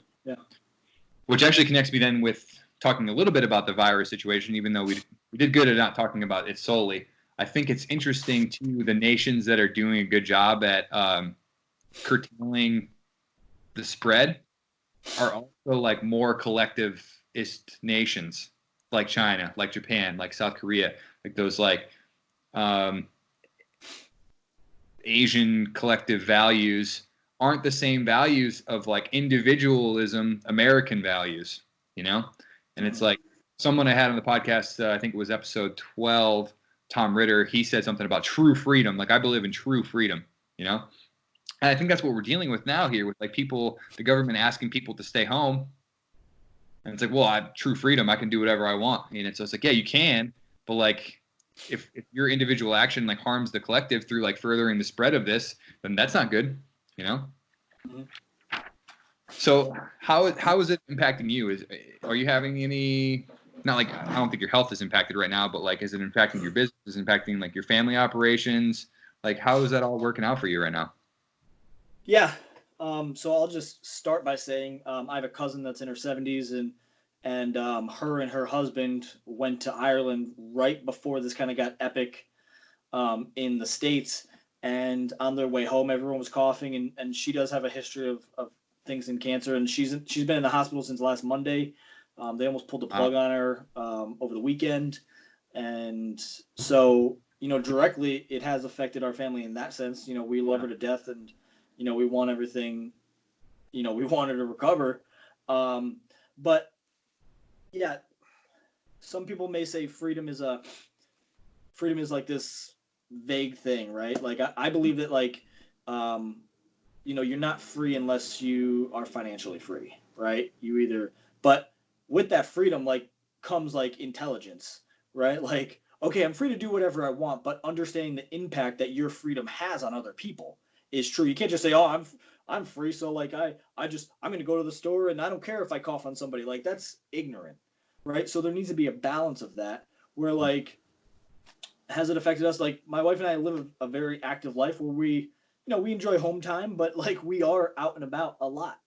Which actually connects me then with talking a little bit about the virus situation, even though we did good at not talking about it solely. I think it's interesting to the nations that are doing a good job at curtailing the spread are also like more collectivist nations, like China, like Japan, like South Korea, like those like Asian collective values aren't the same values of like individualism, American values, you know? And it's like someone I had on the podcast, I think it was episode 12, Tom Ritter, he said something about true freedom. Like, I believe in true freedom, you know? And I think that's what we're dealing with now here with like people, the government asking people to stay home. And it's like, well, I have true freedom. I can do whatever I want. And so it's like, yeah, you can, but like, if your individual action like harms the collective through like furthering the spread of this, then that's not good, you know? So how is it impacting you? Are you having any, not like, I don't think your health is impacted right now, but like, is it impacting your business? Is it impacting like your family operations? Like, how is that all working out for you right now? Yeah. So I'll just start by saying, I have a cousin that's in her 70s, and her and her husband went to Ireland right before this kind of got epic in the States. And on their way home, everyone was coughing, and she does have a history of things in cancer, and she's been in the hospital since last Monday. They almost pulled the plug on her over the weekend, and so directly it has affected our family in that sense. We love her to death, and we want everything. We want her to recover, but yeah, some people may say freedom is like this vague thing, right? Like I believe that like you're not free unless you are financially free, right? But with that freedom like comes like intelligence, right? Like, okay, I'm free to do whatever I want, but understanding the impact that your freedom has on other people is true. You can't just say, oh, I'm free, so like I'm going to go to the store and I don't care if I cough on somebody. Like, that's ignorant, right? So there needs to be a balance of that where like, has it affected us? Like, my wife and I live a very active life where we enjoy home time, but like we are out and about a lot,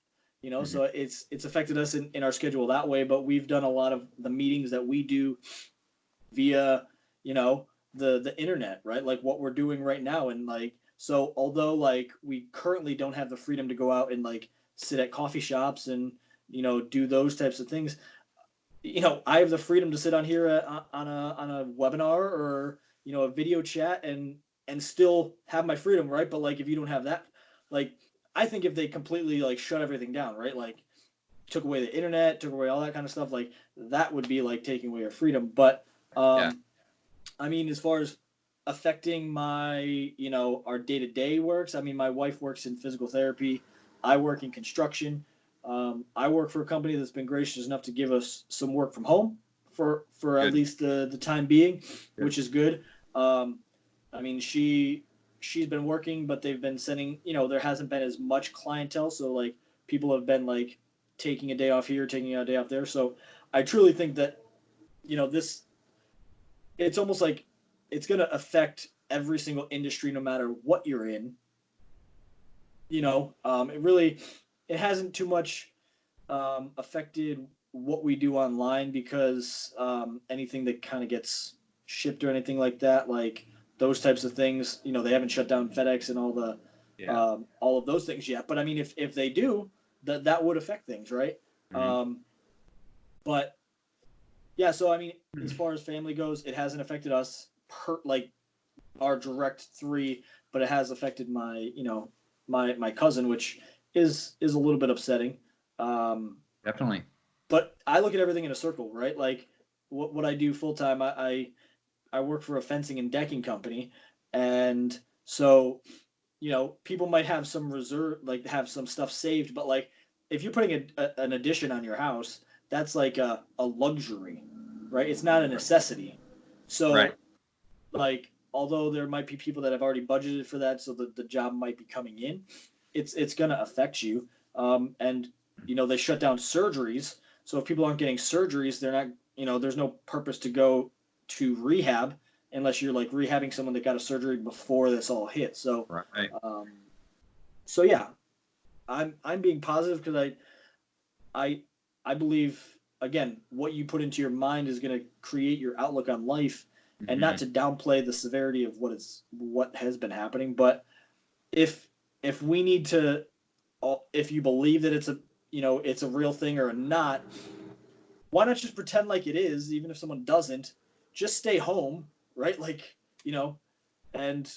so it's affected us in our schedule that way. But we've done a lot of the meetings that we do via, the internet, right? Like what we're doing right now. And like, so although like we currently don't have the freedom to go out and like sit at coffee shops and, do those types of things, I have the freedom to sit on here on a webinar or, a video chat and still have my freedom, right? But like, if you don't have that, like, I think if they completely like shut everything down, right? Like took away the internet, took away all that kind of stuff, like that would be like taking away our freedom. But, I mean, as far as affecting my, our day-to-day works, I mean, my wife works in physical therapy. I work in construction. I work for a company that's been gracious enough to give us some work from home. for at least the time being, which is good. I mean, she's been working, but they've been sending, there hasn't been as much clientele. So like people have been like taking a day off here, taking a day off there. So I truly think that, it's almost like it's going to affect every single industry, no matter what you're in. It hasn't too much affected what we do online because anything that kind of gets shipped or anything like that, like those types of things, they haven't shut down FedEx and all of those things yet. But I mean, if they do, that would affect things, right? Mm-hmm. But yeah, so I mean, as far as family goes, it hasn't affected us like our direct three, but it has affected my my cousin, which is a little bit upsetting. Definitely. But I look at everything in a circle, right? Like what I do full time, I work for a fencing and decking company, and so people might have some reserve, like have some stuff saved, but like if you're putting an addition on your house, that's like a luxury, right? It's not a necessity. So Right. like although there might be people that have already budgeted for that, so the job might be coming in, it's going to affect you. And they shut down surgeries, so if people aren't getting surgeries, they're not, there's no purpose to go to rehab unless you're like rehabbing someone that got a surgery before this all hit. So Right. so yeah, I'm being positive because I believe, again, what you put into your mind is going to create your outlook on life. Mm-hmm. And not to downplay the severity of what has been happening, but if we need to, if you believe that it's a real thing or not, why not just pretend like it is, even if someone doesn't? Just stay home, right? Like, and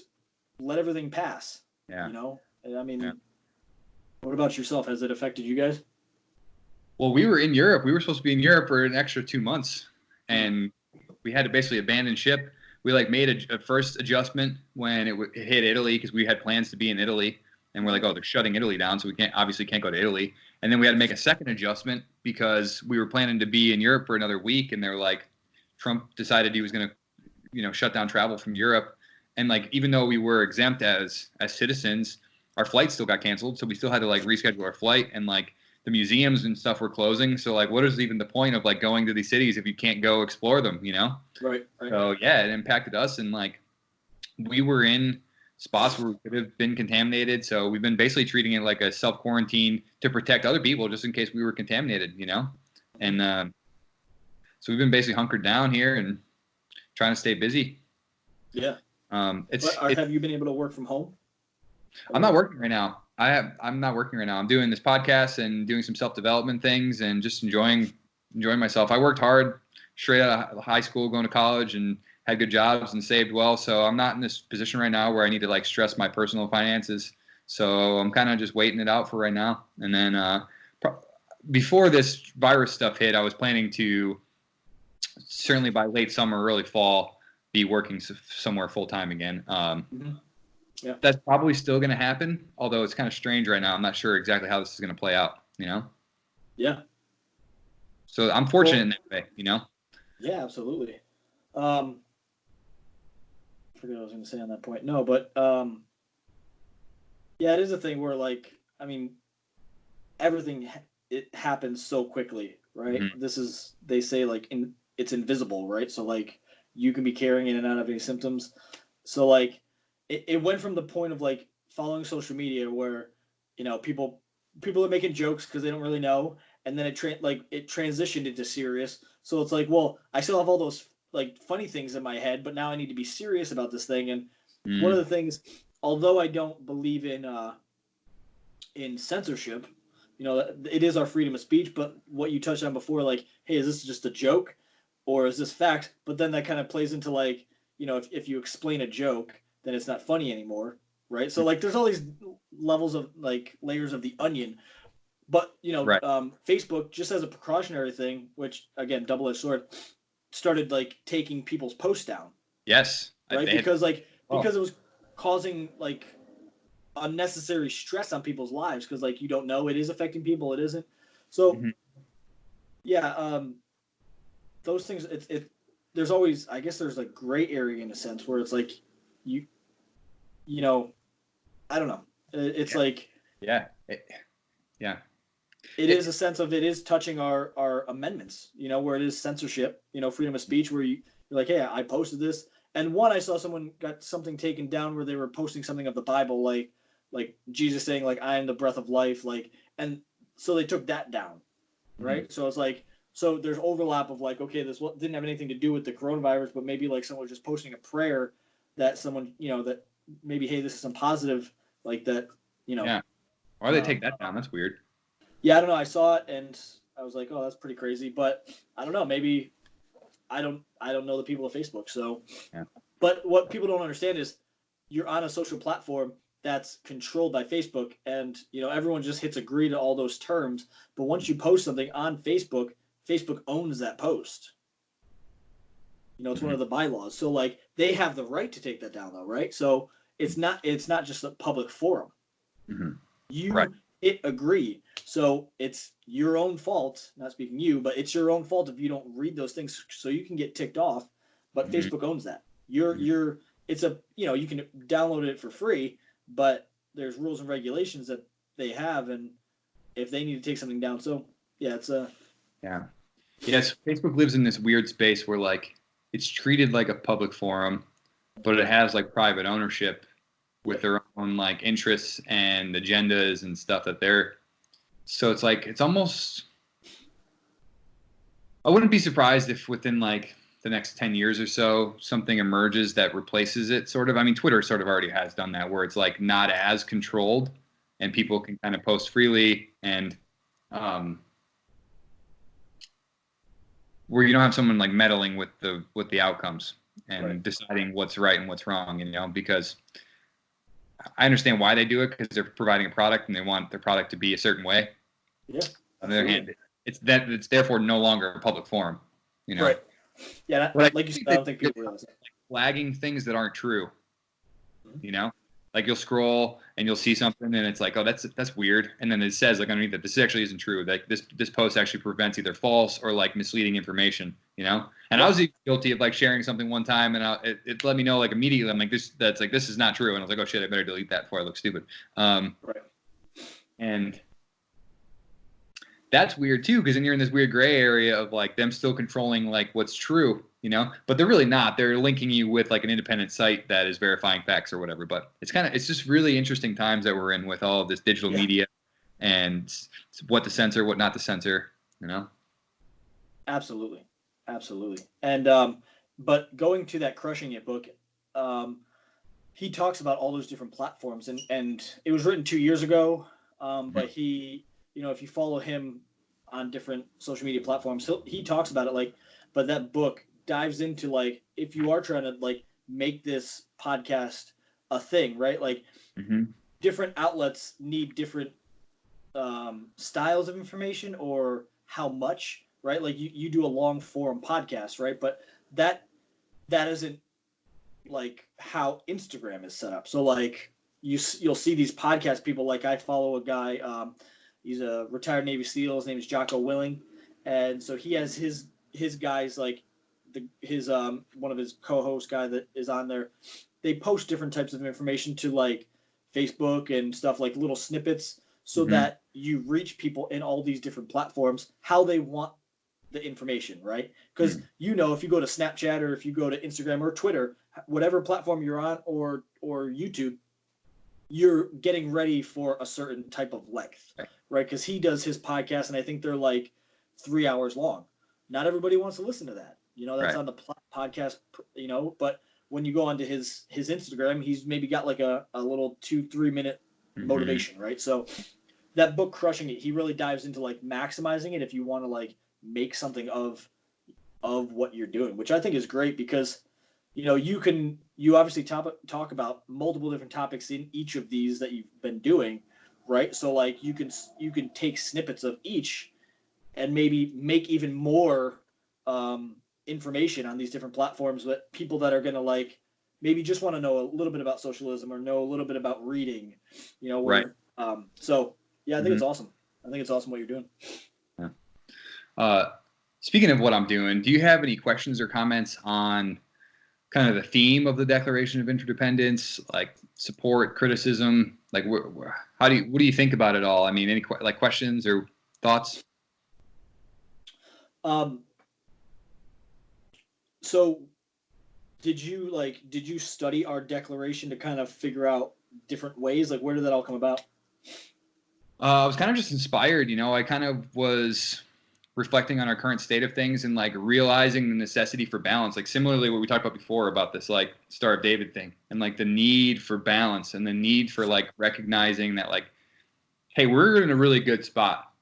let everything pass. Yeah. And I mean, what about yourself? Has it affected you guys? Well, we were in Europe. We were supposed to be in Europe for an extra 2 months, and we had to basically abandon ship. We like made a first adjustment when it hit Italy because we had plans to be in Italy, and we're like, oh, they're shutting Italy down, so we obviously can't go to Italy. And then we had to make a second adjustment because we were planning to be in Europe for another week, and they were like, Trump decided he was going to, shut down travel from Europe, and like even though we were exempt as citizens, our flight still got canceled, so we still had to like reschedule our flight, and like the museums and stuff were closing. So like, what is even the point of like going to these cities if you can't go explore them, Right. So yeah, it impacted us, and like we were in spots where we could have been contaminated. So we've been basically treating it like a self-quarantine to protect other people just in case we were contaminated, And so we've been basically hunkered down here and trying to stay busy. Yeah. Have you been able to work from home? I'm not working right now. I'm not working right now. I'm doing this podcast and doing some self-development things and just enjoying myself. I worked hard straight out of high school, going to college, and had good jobs and saved well. So I'm not in this position right now where I need to like stress my personal finances. So I'm kind of just waiting it out for right now. And then before this virus stuff hit, I was planning to certainly by late summer, early fall, be working somewhere full time again. Yeah. That's probably still going to happen, although it's kind of strange right now. I'm not sure exactly how this is going to play out, Yeah. So I'm fortunate in that way, Yeah, absolutely. I forget what I was going to say on that point. No, but yeah, it is a thing where like, I mean, everything, it happens so quickly, right? Mm-hmm. They say like it's invisible, right? So like you can be carrying it and not have any symptoms. So like it went from the point of like following social media where, people are making jokes because they don't really know. And then it transitioned into serious. So it's like, well, I still have all those like funny things in my head, but now I need to be serious about this thing. And one of the things, although I don't believe in censorship, it is our freedom of speech. But what you touched on before, like, hey, is this just a joke, or is this fact? But then that kind of plays into like, if you explain a joke, then it's not funny anymore, right? So like, there's all these levels of like layers of the onion. But Right. Facebook, just as a precautionary thing, which again, double-edged sword, started like taking people's posts down. Yes. Right, because it was causing like unnecessary stress on people's lives because like you don't know, it is affecting people, it isn't. So yeah, those things, there's always, I guess there's a gray area in a sense where it's like you know, I don't know. It's like, it is a sense of, it is touching our amendments, where it is censorship, freedom of speech, where you're like, hey, I posted this. And I saw someone got something taken down where they were posting something of the Bible, like Jesus saying, like, I am the breath of life. Like, and so they took that down. Right. Mm-hmm. So it's like, so there's overlap of like, okay, this didn't have anything to do with the coronavirus, but maybe like someone was just posting a prayer that someone, that maybe, hey, this is some positive, like that, Yeah. Why they take that down? That's weird. Yeah, I don't know. I saw it and I was like, oh, that's pretty crazy. But I don't know. Maybe I don't know the people of Facebook. So, yeah. But what people don't understand is you're on a social platform that's controlled by Facebook, and everyone just hits agree to all those terms. But once you post something on Facebook, Facebook owns that post. It's mm-hmm. one of the bylaws. So like they have the right to take that down, though, right? So it's not just a public forum. Mm-hmm. You hit agree. So it's your own fault, not speaking you, but it's your own fault if you don't read those things, so you can get ticked off. But mm-hmm. Facebook owns that. It's a, you can download it for free, but there's rules and regulations that they have, and if they need to take something down. So yeah, it's a. Yeah. Yes. Facebook lives in this weird space where like it's treated like a public forum, but it has like private ownership with their own like interests and agendas and stuff that they're. So it's like, it's almost, I wouldn't be surprised if within like the next 10 years or so, something emerges that replaces it sort of. I mean, Twitter sort of already has done that, where it's like not as controlled and people can kind of post freely, and where you don't have someone like meddling with the outcomes and deciding what's right and what's wrong, because I understand why they do it, because they're providing a product and they want their product to be a certain way. Yeah. On the other hand, it's therefore no longer a public forum, Right. Yeah, like you said, I don't think people realize that. Flagging things that aren't true. Mm-hmm. Like you'll scroll and you'll see something and it's like, oh, that's weird, and then it says like underneath that this actually isn't true. Like this post actually prevents either false or like misleading information. And I was guilty of like sharing something one time, and it let me know like immediately. I'm like, this is not true, and I was like, oh shit, I better delete that before I look stupid. And that's weird too, because then you're in this weird gray area of like them still controlling like what's true, but they're really not. They're linking you with like an independent site that is verifying facts or whatever. But it's just really interesting times that we're in with all of this digital media and what to censor, what not to censor, Absolutely. And but going to that Crushing It book, he talks about all those different platforms, and it was written 2 years ago, but he, if you follow him on different social media platforms, he talks about it like, but that book dives into like, if you are trying to like make this podcast a thing, right? Like different outlets need different styles of information, or how much, right? Like you do a long form podcast, right? But that isn't like how Instagram is set up. So like you'll see these podcast people, like I follow a guy, he's a retired Navy SEAL. His name is Jocko Willing, and so he has his guys, like his one of his co-host guy that is on there. They post different types of information to like Facebook and stuff, like little snippets, so that you reach people in all these different platforms how they want the information, right? Because if you go to Snapchat or if you go to Instagram or Twitter, whatever platform you're on, or YouTube, you're getting ready for a certain type of length, right? Because he does his podcast, and I think they're like 3 hours long. Not everybody wants to listen to that. That's on the podcast, but when you go onto his Instagram, he's maybe got like a little 2-3 minute motivation, right? So that book, Crushing It, he really dives into like maximizing it if you want to like make something of what you're doing, which I think is great, because you obviously talk about multiple different topics in each of these that you've been doing, right? So like you can take snippets of each and maybe make even more information on these different platforms, that people that are going to like maybe just want to know a little bit about socialism or know a little bit about reading, so yeah, I think it's awesome. I think it's awesome what you're doing. Yeah. speaking of what I'm doing, do you have any questions or comments on kind of the theme of the Declaration of Interdependence, like support, criticism, like what do you think about it all? I mean, any like questions or thoughts? So did you study our declaration to kind of figure out different ways? Like, where did that all come about? I was kind of just inspired, I kind of was reflecting on our current state of things and like realizing the necessity for balance, like similarly what we talked about before about this like Star of David thing and like the need for balance and the need for like recognizing that like, hey, we're in a really good spot,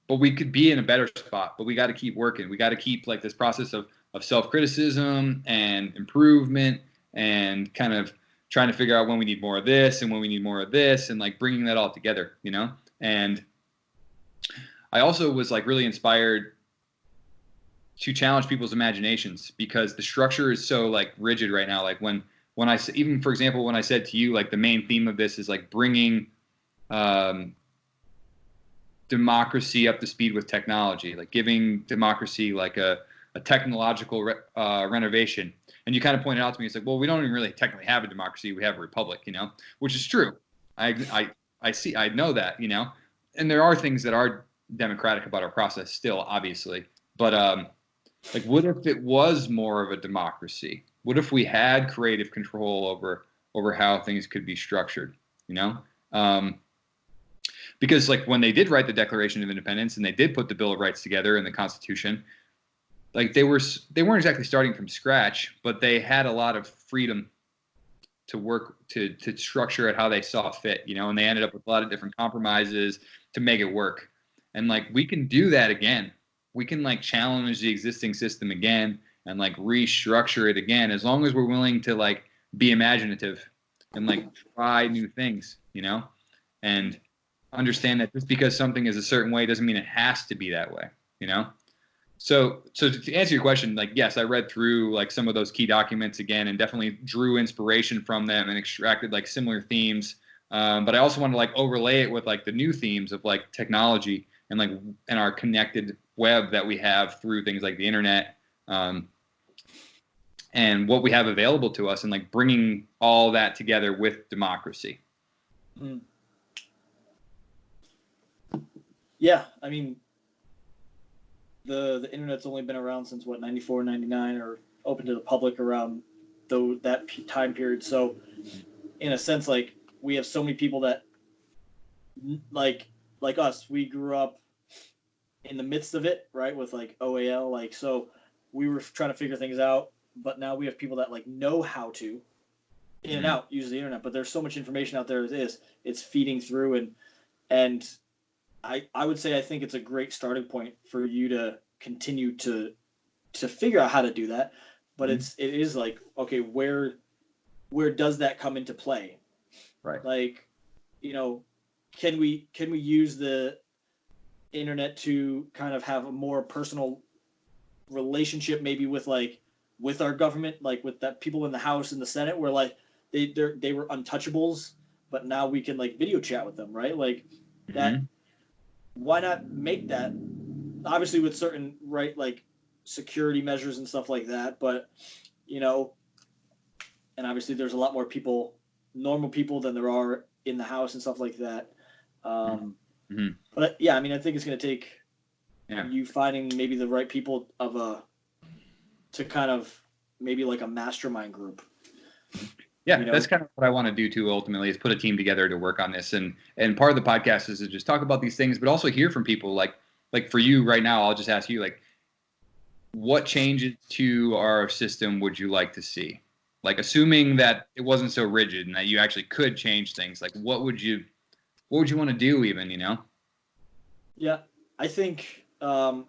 but we could be in a better spot, but we got to keep working. We got to keep like this process of self-criticism and improvement and kind of trying to figure out when we need more of this and when we need more of this and like bringing that all together, and I also was like really inspired to challenge people's imaginations because the structure is so like rigid right now. Like when I even for example when I said to you like the main theme of this is like bringing democracy up to speed with technology, like giving democracy like a technological renovation. And you kind of pointed out to me, it's like, well, we don't even really technically have a democracy. We have a republic, which is true. I see, I know that, and there are things that are democratic about our process still, obviously. But like, what if it was more of a democracy? What if we had creative control over how things could be structured, because like when they did write the Declaration of Independence and they did put the Bill of Rights together and the Constitution, like they weren't exactly starting from scratch, but they had a lot of freedom to work to structure it how they saw fit, and they ended up with a lot of different compromises to make it work. And like we can do that again. We can like challenge the existing system again and like restructure it again as long as we're willing to like be imaginative and like try new things, and understand that just because something is a certain way doesn't mean it has to be that way, So to answer your question, like, yes, I read through like some of those key documents again and definitely drew inspiration from them and extracted like similar themes. But I also want to like overlay it with like the new themes of like technology and like and our connected web that we have through things like the internet, and what we have available to us and like bringing all that together with democracy. Mm. Yeah, I mean, the internet's only been around since what, 94, 99, or open to the public around that time period. So in a sense, like we have so many people that like us, we grew up in the midst of it, right? With like OAL, like, so we were trying to figure things out, but now we have people that like know how to in and out use the internet, but there's so much information out there as is, it's feeding through, and I would say I think it's a great starting point for you to continue to figure out how to do that. But it is like, okay, where does that come into play? Right. Like, can we use the internet to kind of have a more personal relationship maybe with our government, like with that people in the House and the Senate where like they were untouchables, but now we can like video chat with them, right? Like that. Why not make that, obviously with certain like security measures and stuff like that, but and obviously there's a lot more people, normal people, than there are in the House and stuff like that. But yeah, I mean, I think it's going to take you finding maybe the right people to kind of maybe like a mastermind group. Yeah, that's kind of what I want to do too. Ultimately, is put a team together to work on this, and part of the podcast is to just talk about these things, but also hear from people. Like for you right now, I'll just ask you, like, what changes to our system would you like to see? Like, assuming that it wasn't so rigid and that you actually could change things. Like, what would you want to do, even? Yeah, I think the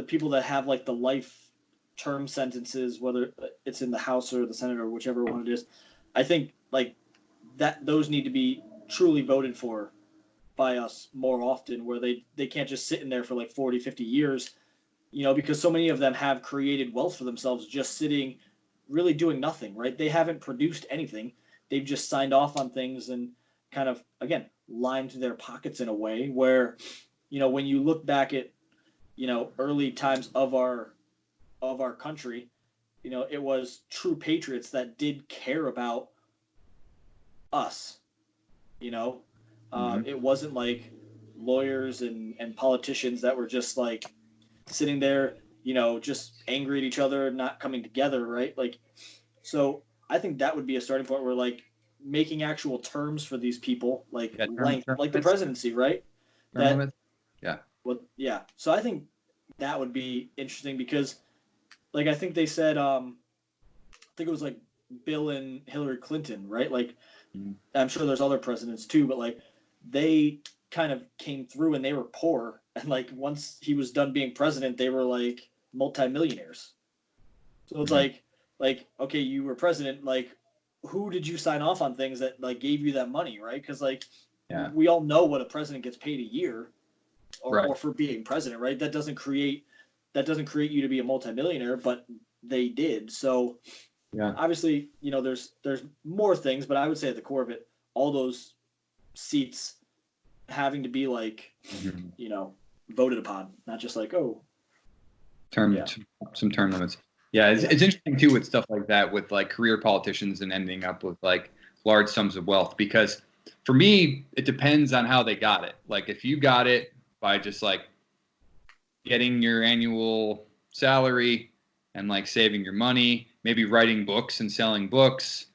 people that have like the life term sentences, whether it's in the House or the Senate or whichever one it is, I think like that those need to be truly voted for by us more often, where they can't just sit in there for like 40, 50 years, because so many of them have created wealth for themselves just sitting, really doing nothing, right? They haven't produced anything. They've just signed off on things and kind of, again, lined their pockets in a way where, when you look back at early times of our country, it was true patriots that did care about us. It wasn't like lawyers and politicians that were just like sitting there, just angry at each other, not coming together, right? Like, so I think that would be a starting point where like making actual terms for these people, like Yeah, length, term like the limits. presidency, right? Term That, limits. Yeah. well, yeah. So I think that would be interesting because, like, I think they said, I think it was like Bill and Hillary Clinton, right? Like, Mhm. I'm sure there's other presidents too, but like they kind of came through and they were poor, and like once he was done being president, they were like multimillionaires. So it's Mhm. like okay, you were president, like who did you sign off on things that like gave you that money, right? Because like Yeah. we all know what a president gets paid a year, Right. or for being president, right? That doesn't create you to be a multimillionaire, but they did. So Yeah. obviously, there's more things, but I would say at the core of it, all those seats having to be like, Mhm. voted upon, not just like, oh, Term yeah, some term limits. Yeah, it's, yeah, it's interesting too with stuff like that with like career politicians and ending up with like large sums of wealth because for me it depends on how they got it. Like if you got it by just like getting your annual salary and like saving your money, maybe writing books and selling books,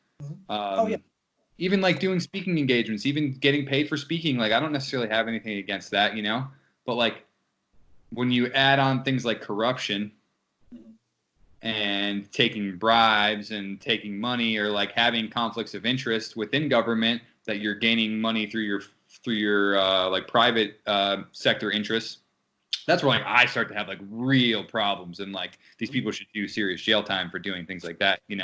oh yeah, um, even like doing speaking engagements, even getting paid for speaking. Like I don't necessarily have anything against that, but like when you add on things like corruption and taking bribes and taking money or like having conflicts of interest within government that you're gaining money through your like private sector interests, that's where like I start to have like real problems and like these people should do serious jail time for doing things like that. I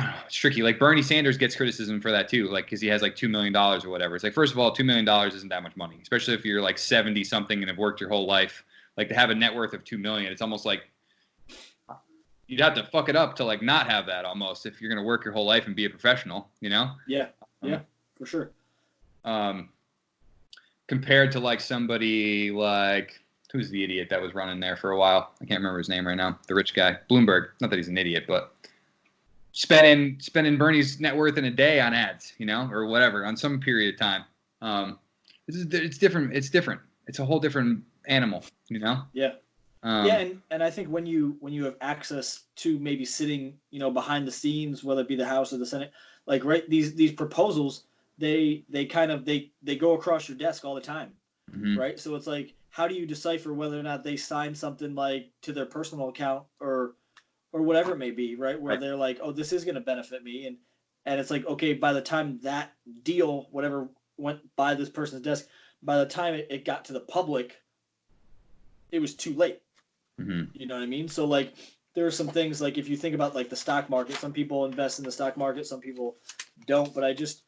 don't know, it's tricky. Like Bernie Sanders gets criticism for that too, like because he has like $2 million or whatever. It's like first of all, $2 million isn't that much money, especially if you're like 70 something and have worked your whole life. Like to have a net worth of 2 million, it's almost like you'd have to fuck it up to like not have that almost if you're gonna work your whole life and be a professional. yeah, yeah, Um, for sure. um, Compared to like somebody like who's the idiot that was running there for a while? I can't remember his name right now. The rich guy, Bloomberg. Not that he's an idiot, but spending Bernie's net worth in a day on ads, or whatever on some period of time. It's different. It's different. It's a whole different animal. Yeah, yeah, Um, and I think when you have access to maybe sitting, behind the scenes, whether it be the House or the Senate, like right, these proposals, they kind of they go across your desk all the time, mhm. right? So it's like, how do you decipher whether or not they sign something like to their personal account or whatever it may be, right? Where Right. they're like, oh, this is going to benefit me, and it's like, okay, by the time that deal, whatever went by this person's desk, by the time it got to the public, it was too late. Mhm. You know what I mean? So like, there are some things like if you think about like the stock market, some people invest in the stock market, some people don't. But I just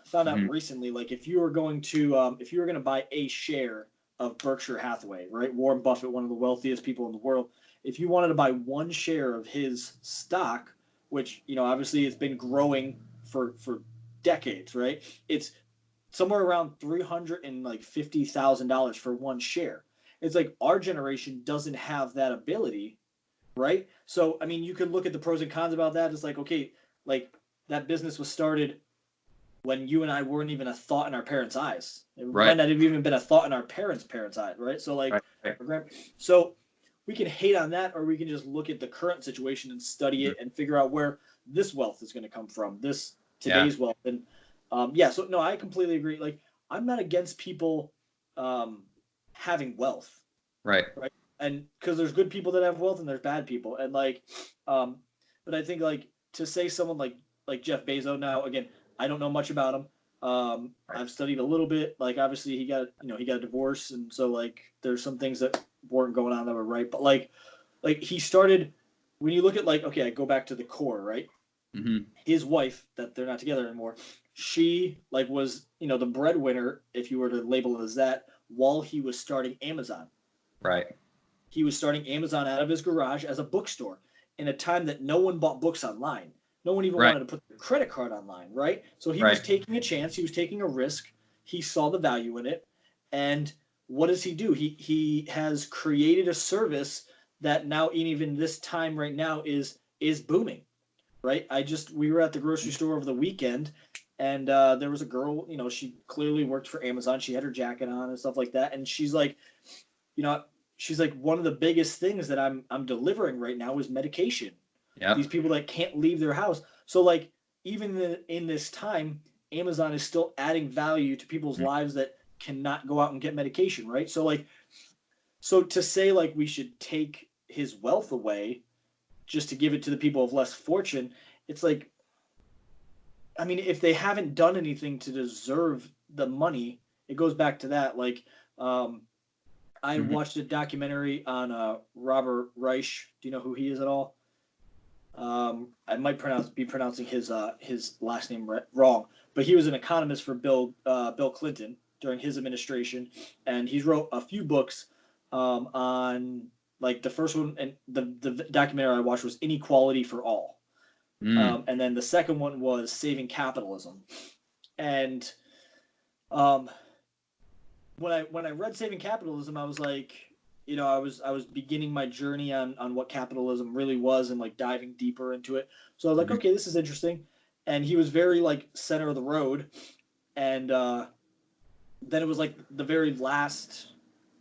found out Mhm. recently, like if you were going to buy a share of Berkshire Hathaway, right? Warren Buffett, one of the wealthiest people in the world. If you wanted to buy one share of his stock, which obviously it's been growing for decades, right? It's somewhere around $350,000 for one share. It's like our generation doesn't have that ability, right? So I mean, you could look at the pros and cons about that. It's like, okay, like that business was started when you and I weren't even a thought in our parents' eyes. It Right. might not have even been a thought in our parents' eyes, right? So like, Right. Right. so we can hate on that, or we can just look at the current situation and study Mhm. it and figure out where this wealth is going to come from, this Yeah. today's wealth. And yeah, so no, I completely agree. Like, I'm not against people um, having wealth, Right. right? And because there's good people that have wealth and there's bad people, and like, um, but I think like to say someone like Jeff Bezos. Now again, I don't know much about him. Right. I've studied a little bit. Like obviously he got a divorce, and so like there's some things that weren't going on that were right. But like he started, when you look at like, okay, I go back to the core, right? Mhm. His wife, that they're not together anymore, she like was the breadwinner, if you were to label it as that, while he was starting Amazon. Right. He was starting Amazon out of his garage as a bookstore in a time that no one bought books online. No one even Right. wanted to put their credit card online, right? So he was Right. taking a chance, he was taking a risk. He saw the value in it, and what does he do? He has created a service that now, even this time right now, is booming, right? We were at the grocery store over the weekend, and there was a girl, she clearly worked for Amazon. She had her jacket on and stuff like that, and she's like, she's like, one of the biggest things that I'm delivering right now is medication. Yeah. These people that can't leave their house. So like, even in this time, Amazon is still adding value to people's lives that cannot go out and get medication, right? So like, so to say like we should take his wealth away just to give it to the people of less fortune, it's like, I mean, if they haven't done anything to deserve the money, it goes back to that. Like, I watched a documentary on Robert Reich. Do you know who he is at all? I might be pronouncing his last name wrong, but he was an economist for Bill Clinton during his administration, and he's wrote a few books on, like, the first one, and the documentary I watched was Inequality for All. And then the second one was Saving Capitalism. And when I read Saving Capitalism, I was like, I was beginning my journey on what capitalism really was and like diving deeper into it. So I was like, okay, this is interesting. And he was very like center of the road. And then it was like the very last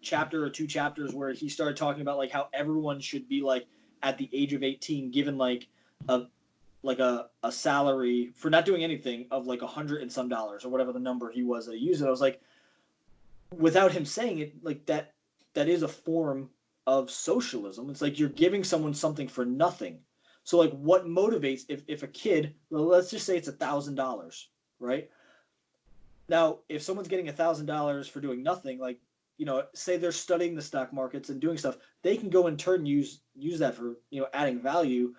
chapter or two chapters where he started talking about like how everyone should be like at the age of 18 given like a salary for not doing anything of like $100 and some or whatever the number he was that he used it. I was like, without him saying it, like that is a form of socialism. It's like you're giving someone something for nothing. So like, what motivates if a kid, well, let's just say it's $1,000, right? Now, if someone's getting $1,000 for doing nothing, like, say they're studying the stock markets and doing stuff, they can go in turn use that for, adding value.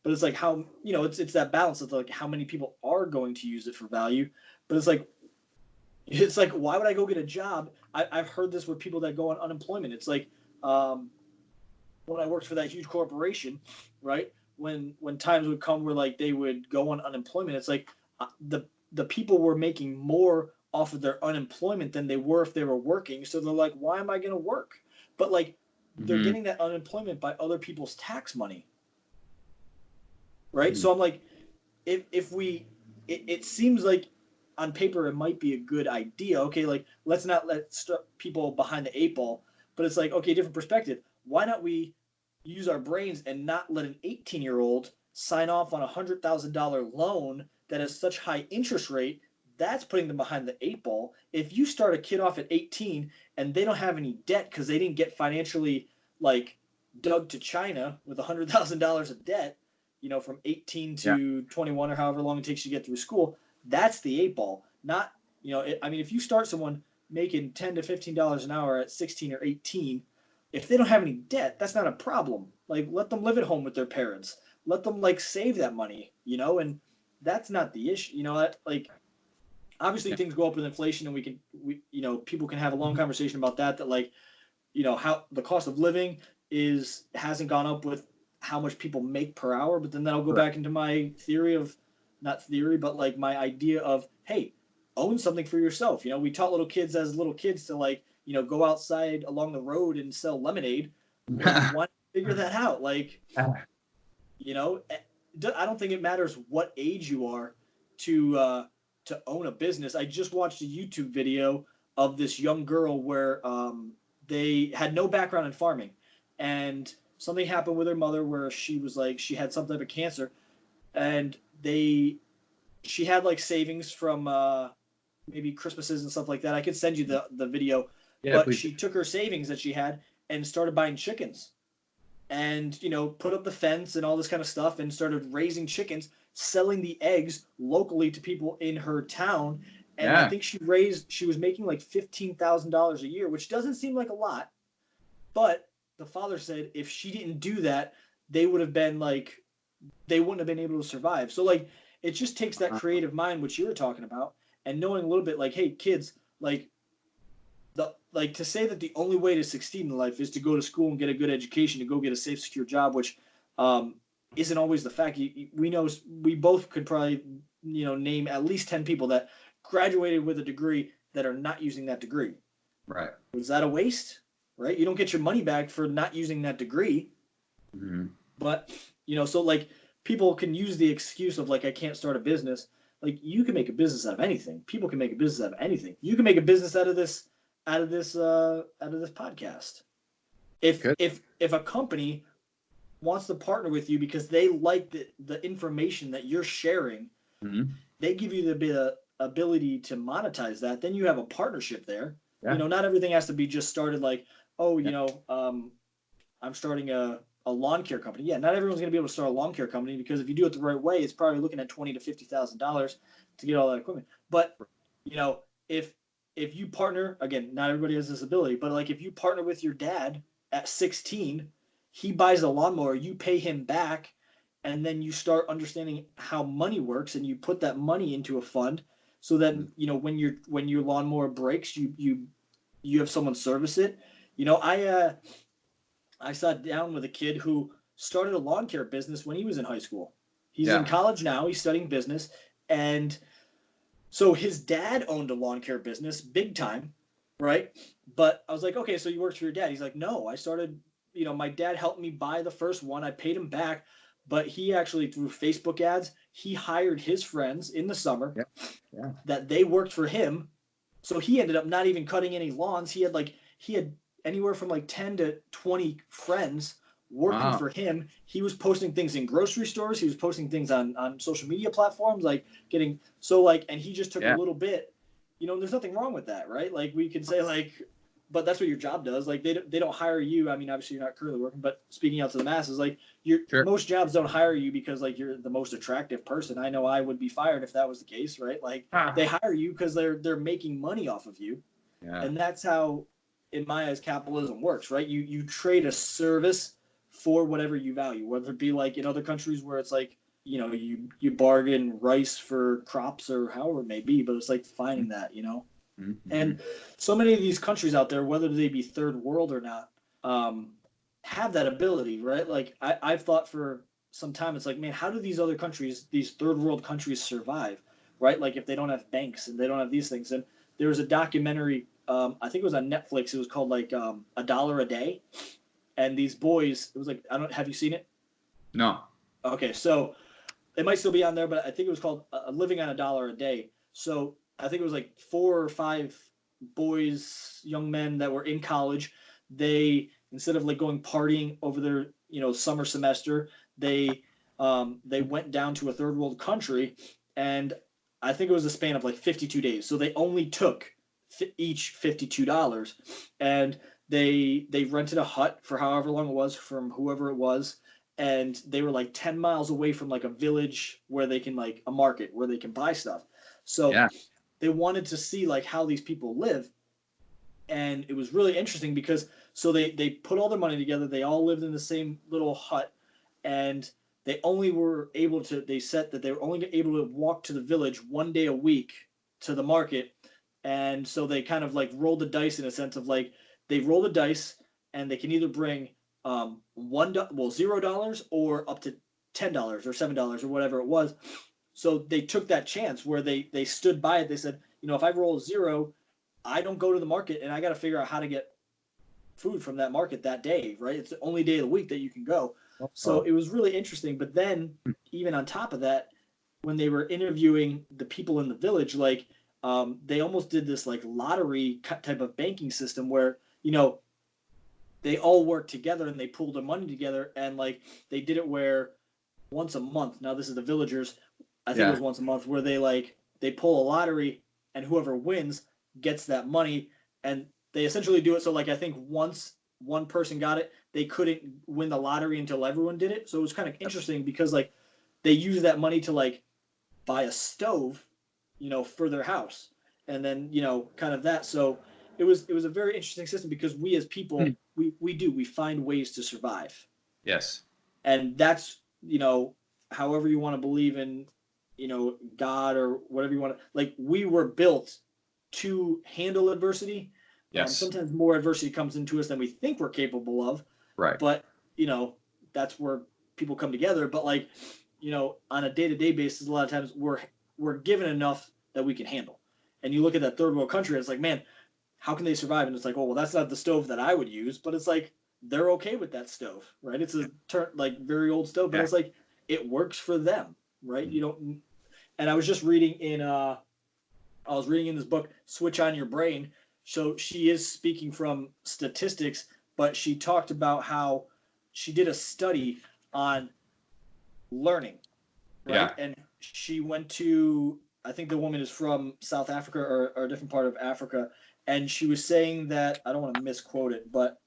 But it's like how, it's that balance of like how many people are going to use it for value. But it's like, why would I go get a job? I've heard this with people that go on unemployment. It's like, when I worked for that huge corporation, right? When times would come where like they would go on unemployment, it's like the people were making more off of their unemployment than they were if they were working. So they're like, why am I going to work? But like, they're getting that unemployment by other people's tax money. Right. So I'm like, it seems like on paper it might be a good idea. Okay, like let's not let people behind the eight ball. But it's like, okay, different perspective. Why not we use our brains and not let an 18-year-old sign off on a $100,000 loan that has such high interest rate? That's putting them behind the eight ball. If you start a kid off at 18 and they don't have any debt because they didn't get financially like dug to China with $100,000 of debt, from 18 to 21 or however long it takes you to get through school, that's the eight ball. Not, I mean, if you start someone making $10 to $15 an hour at 16 or 18, if they don't have any debt, that's not a problem. Like, let them live at home with their parents. Let them like save that money, and that's not the issue. Like, obviously things go up with inflation, and people can have a long conversation about that like, how the cost of living hasn't gone up with how much people make per hour. But then that'll go back into my but like my idea of, hey, own something for yourself. We taught little kids as little kids to like, go outside along the road and sell lemonade. Like, why not figure that out? Like, I don't think it matters what age you are to own a business. I just watched a YouTube video of this young girl where they had no background in farming, and something happened with her mother where she was like, she had some type of cancer, and she had like savings from maybe Christmases and stuff like that. I could send you the video, but please. She took her savings that she had and started buying chickens, and put up the fence and all this kind of stuff, and started raising chickens, selling the eggs locally to people in her town. And I think she was making like $15,000 a year, which doesn't seem like a lot, but the father said if she didn't do that, they wouldn't have been able to survive. So like, it just takes that creative mind, which you were talking about, and knowing a little bit like, hey, kids, like to say that the only way to succeed in life is to go to school and get a good education, to go get a safe, secure job, which isn't always the fact. We know, we both could probably name at least 10 people that graduated with a degree that are not using that degree. Right. Was that a waste? Right? You don't get your money back for not using that degree. Mm-hmm. But, so like people can use the excuse of like, I can't start a business. Like you can make a business out of anything. People can make a business out of anything. You can make a business out of this podcast. Good. If a company wants to partner with you because they like the information that you're sharing, Mm-hmm. they give you the ability to monetize that, then you have a partnership there. Yeah. Not everything has to be just started like, oh, Yeah. I'm starting a lawn care company. Yeah, not everyone's going to be able to start a lawn care company because if you do it the right way, it's probably looking at $20,000 to $50,000 to get all that equipment. But if you partner, again, not everybody has this ability, but like if you partner with your dad at 16, he buys a lawnmower, you pay him back, and then you start understanding how money works, and you put that money into a fund, so that when your lawnmower breaks, you have someone service it. I sat down with a kid who started a lawn care business when he was in high school. He's in Yeah. college now. He's studying business. And so his dad owned a lawn care business, big time, right? But I was like, okay, so you worked for your dad. He's like, no, I started, my dad helped me buy the first one. I paid him back. But he actually, through Facebook ads, he hired his friends in the summer Yeah. Yeah. that they worked for him. So he ended up not even cutting any lawns. He had anywhere from like 10 to 20 friends working Wow. for him. He was posting things in grocery stores. He was posting things on social media platforms, like and he just took a Yeah. little bit, there's nothing wrong with that, right? Like we could say like, but that's what your job does. Like they don't hire you. I mean, obviously you're not currently working, but speaking out to the masses, like Sure. most jobs don't hire you because like you're the most attractive person. I know I would be fired if that was the case, right? Like they hire you because they're making money off of you. Yeah. And that's how, in my eyes, capitalism works, right? You trade a service for whatever you value, whether it be like in other countries where it's like, you bargain rice for crops or however it may be, but it's like finding that. Mm-hmm. And so many of these countries out there, whether they be third world or not, have that ability, right? Like I've thought for some time, it's like, man, how do these other countries, these third world countries survive, right? Like if they don't have banks and they don't have these things. And there was a documentary, I think it was on Netflix. It was called like $1 a day. And these boys, it was like, have you seen it? No. Okay, so it might still be on there, but I think it was called Living on $1 a Day. So I think it was like 4 or 5 boys, young men that were in college. They, instead of like going partying over their summer semester, they went down to a third world country, and I think it was a span of like 52 days. So they only took each $52, and they rented a hut for however long it was from whoever it was, and they were like 10 miles away from like a village where they can like a market where they can buy stuff. So Yeah. they wanted to see like how these people live, and it was really interesting because so they put all their money together. They all lived in the same little hut, and they only were able to. They said that they were only able to walk to the village one day a week to the market, and so they kind of like rolled the dice in a sense of like they roll the dice and they can either bring $0 or up to $10 or $7 or whatever it was. So they took that chance where they stood by it. They said, if I roll a 0, I don't go to the market and I got to figure out how to get food from that market that day, right? It's the only day of the week that you can go. So it was really interesting. But then even on top of that, when they were interviewing the people in the village, like they almost did this like lottery type of banking system where, they all worked together and they pooled their money together, and like they did it where once a month. Now this is the villagers. I think it was once a month where they pull a lottery and whoever wins gets that money, and they essentially do it so like I think once one person got it, they couldn't win the lottery until everyone did it. So it was kind of interesting because like they used that money to like buy a stove, for their house, and then kind of that. So it was a very interesting system because we as people we find ways to survive. Yes. And that's however you want to believe in God or whatever you want to, like we were built to handle adversity. Yes. Sometimes more adversity comes into us than we think we're capable of. Right. But that's where people come together. But like on a day-to-day basis, a lot of times we're given enough that we can handle. And you look at that third world country, it's like, man, how can they survive? And it's like, oh, well, that's not the stove that I would use, but it's like they're okay with that stove, right? It's a like very old stove, but Yeah. it's like it works for them, right? Mhm. You don't. And I was just reading I was reading in this book, Switch on Your Brain. So she is speaking from statistics, but she talked about how she did a study on learning, right? Yeah. And she went to, I think the woman is from South Africa or a different part of Africa. And she was saying that, I don't want to misquote it, but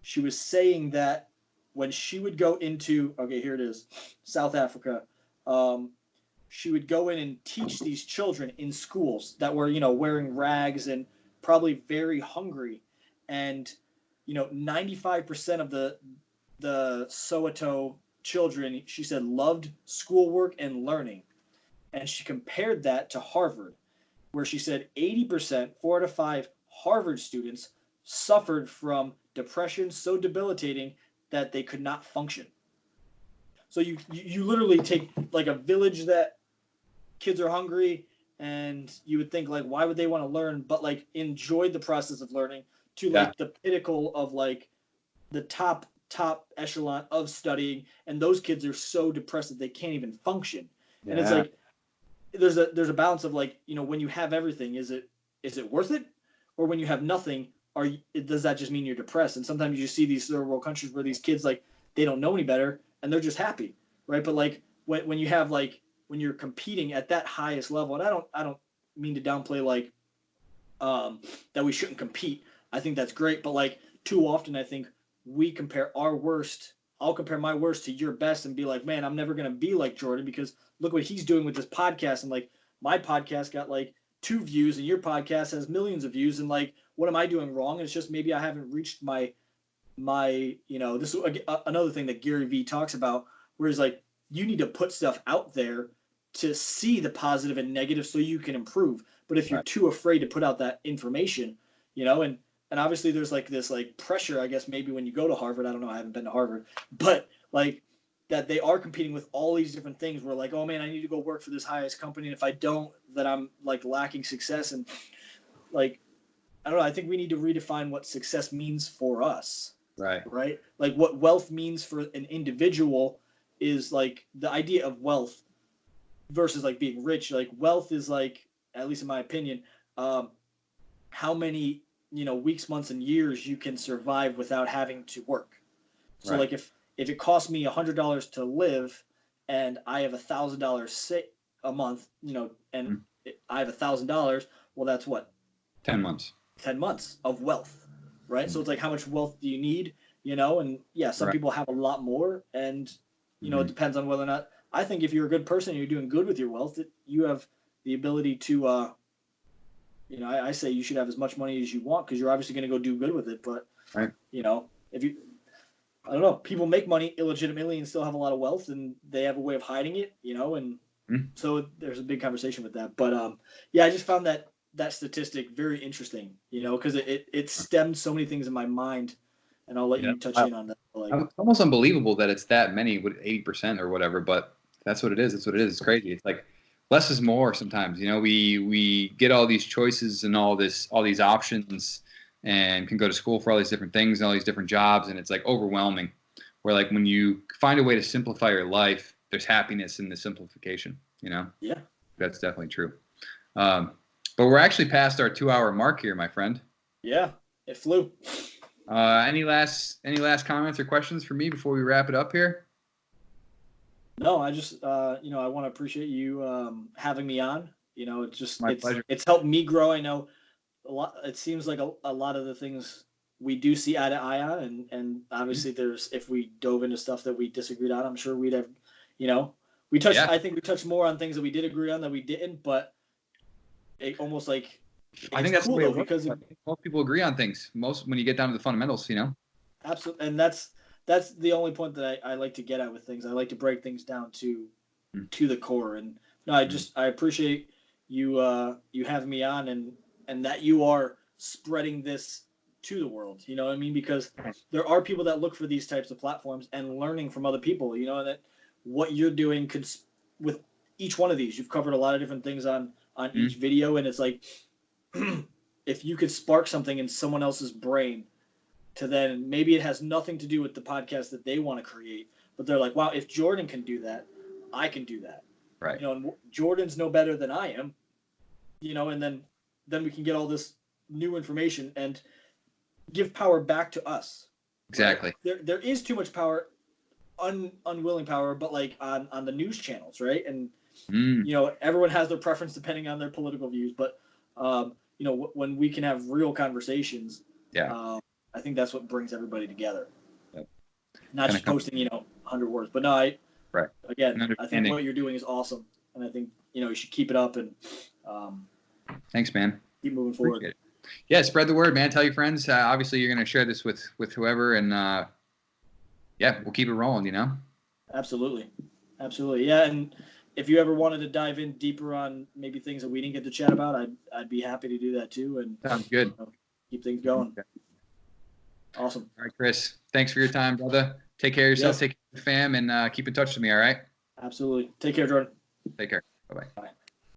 she was saying that when she would go into, okay, here it is, South Africa, she would go in and teach these children in schools that were, wearing rags and probably very hungry. And, 95% of the Soweto children, she said, loved schoolwork and learning. And she compared that to Harvard, where she said 80%, 4 out of 5 Harvard students suffered from depression so debilitating that they could not function. So you literally take like a village that kids are hungry, and you would think like, why would they want to learn, but like enjoyed the process of learning, to Yeah. like the pinnacle of like the top echelon of studying, and those kids are so depressed that they can't even function. And it's Yeah. like there's a balance of like, when you have everything, is it worth it? Or when you have nothing, does that just mean you're depressed? And sometimes you see these third world countries where these kids, like, they don't know any better and they're just happy, right? But like when you have like, when you're competing at that highest level, and I don't mean to downplay like that we shouldn't compete. I think that's great, but like too often I think we compare our worst. I'll compare my worst to your best and be like, man, I'm never gonna be like Jordan because look what he's doing with this podcast. And like my podcast got like 2 views and your podcast has millions of views. And like, what am I doing wrong? And it's just maybe I haven't reached my this is another thing that Gary Vee talks about, where he's like, you need to put stuff out there to see the positive and negative so you can improve. But if you're Right. too afraid to put out that information, and obviously there's like this like pressure, I guess maybe when you go to Harvard, I don't know, I haven't been to Harvard, but like that they are competing with all these different things where like, oh man, I need to go work for this highest company, and if I don't, then I'm like lacking success. And like, I don't know, I think we need to redefine what success means for us. Right. Right? Like what wealth means for an individual is like the idea of wealth versus like being rich. Like wealth is like, at least in my opinion, how many weeks, months, and years you can survive without having to work. So Right. like if it costs me $100 to live, and I have $1,000 a month, and I have $1,000, well, that's what 10 months. 10 months of wealth, right? So it's like, how much wealth do you need, and yeah, some Right. people have a lot more, and it depends on whether or not. I think if you're a good person and you're doing good with your wealth, you have the ability to I say you should have as much money as you want, because you're obviously going to go do good with it. But Right. if you, I don't know, people make money illegitimately and still have a lot of wealth, and they have a way of hiding it, and so there's a big conversation with that. But yeah, I just found that statistic very interesting, because it stemmed so many things in my mind, and I'll let Yeah. you touch in on that. Like, It's almost unbelievable that it's that many, 80% or whatever, but that's what it is. It's what it is. It's crazy. It's like less is more sometimes. We get all these choices and all these options, and can go to school for all these different things and all these different jobs, and it's like overwhelming. Where like when you find a way to simplify your life, there's happiness in the simplification. Yeah. That's definitely true. But we're actually past our 2-hour mark here, my friend. Yeah, it flew. Any last comments or questions for me before we wrap it up here? No, I just I want to appreciate you having me on. It's just My pleasure. It's helped me grow. I know a lot. It seems like a lot of the things we do see eye to eye on, and obviously there's, if we dove into stuff that we disagreed on, I'm sure we'd have, we touched. Yeah. I think we touched more on things that we did agree on that we didn't, but it almost like, I think that's cool the way though, it works. because I think most people agree on things. Most when you get down to the fundamentals, absolutely, and that's the only point that I like to get at with things. I like to break things down to the core. And no, I appreciate you having me on, and that you are spreading this to the world. You know what I mean? Because there are people that look for these types of platforms and learning from other people. And that what you're doing with each one of these, you've covered a lot of different things on each video, and it's like if you could spark something in someone else's brain to then maybe it has nothing to do with the podcast that they want to create, but they're like, wow, if Jordan can do that, I can do that. Right. You know, and Jordan's no better than I am, you know, and then we can get all this new information and give power back to us. Exactly. Right? There is too much power, unwilling power, but like on the news channels, right? And you know, everyone has their preference depending on their political views, but you know, when we can have real conversations, I think that's what brings everybody together. Yep. Not just posting, you know, 100 words, but no, I think what you're doing is awesome, and I think, you know, you should keep it up and thanks, man. Keep moving forward. Yeah, spread the word, man. Tell your friends. Obviously, you're going to share this with whoever, and yeah, we'll keep it rolling, you know? Absolutely. Yeah, and if you ever wanted to dive in deeper on maybe things that we didn't get to chat about, I'd be happy to do that too. And sounds good. You know, keep things going. Okay. Awesome. All right, Chris. Thanks for your time, brother. Take care of yourself. Yes. Take care of the fam, and keep in touch with me. All right. Absolutely. Take care, Jordan. Take care. Bye-bye. Bye.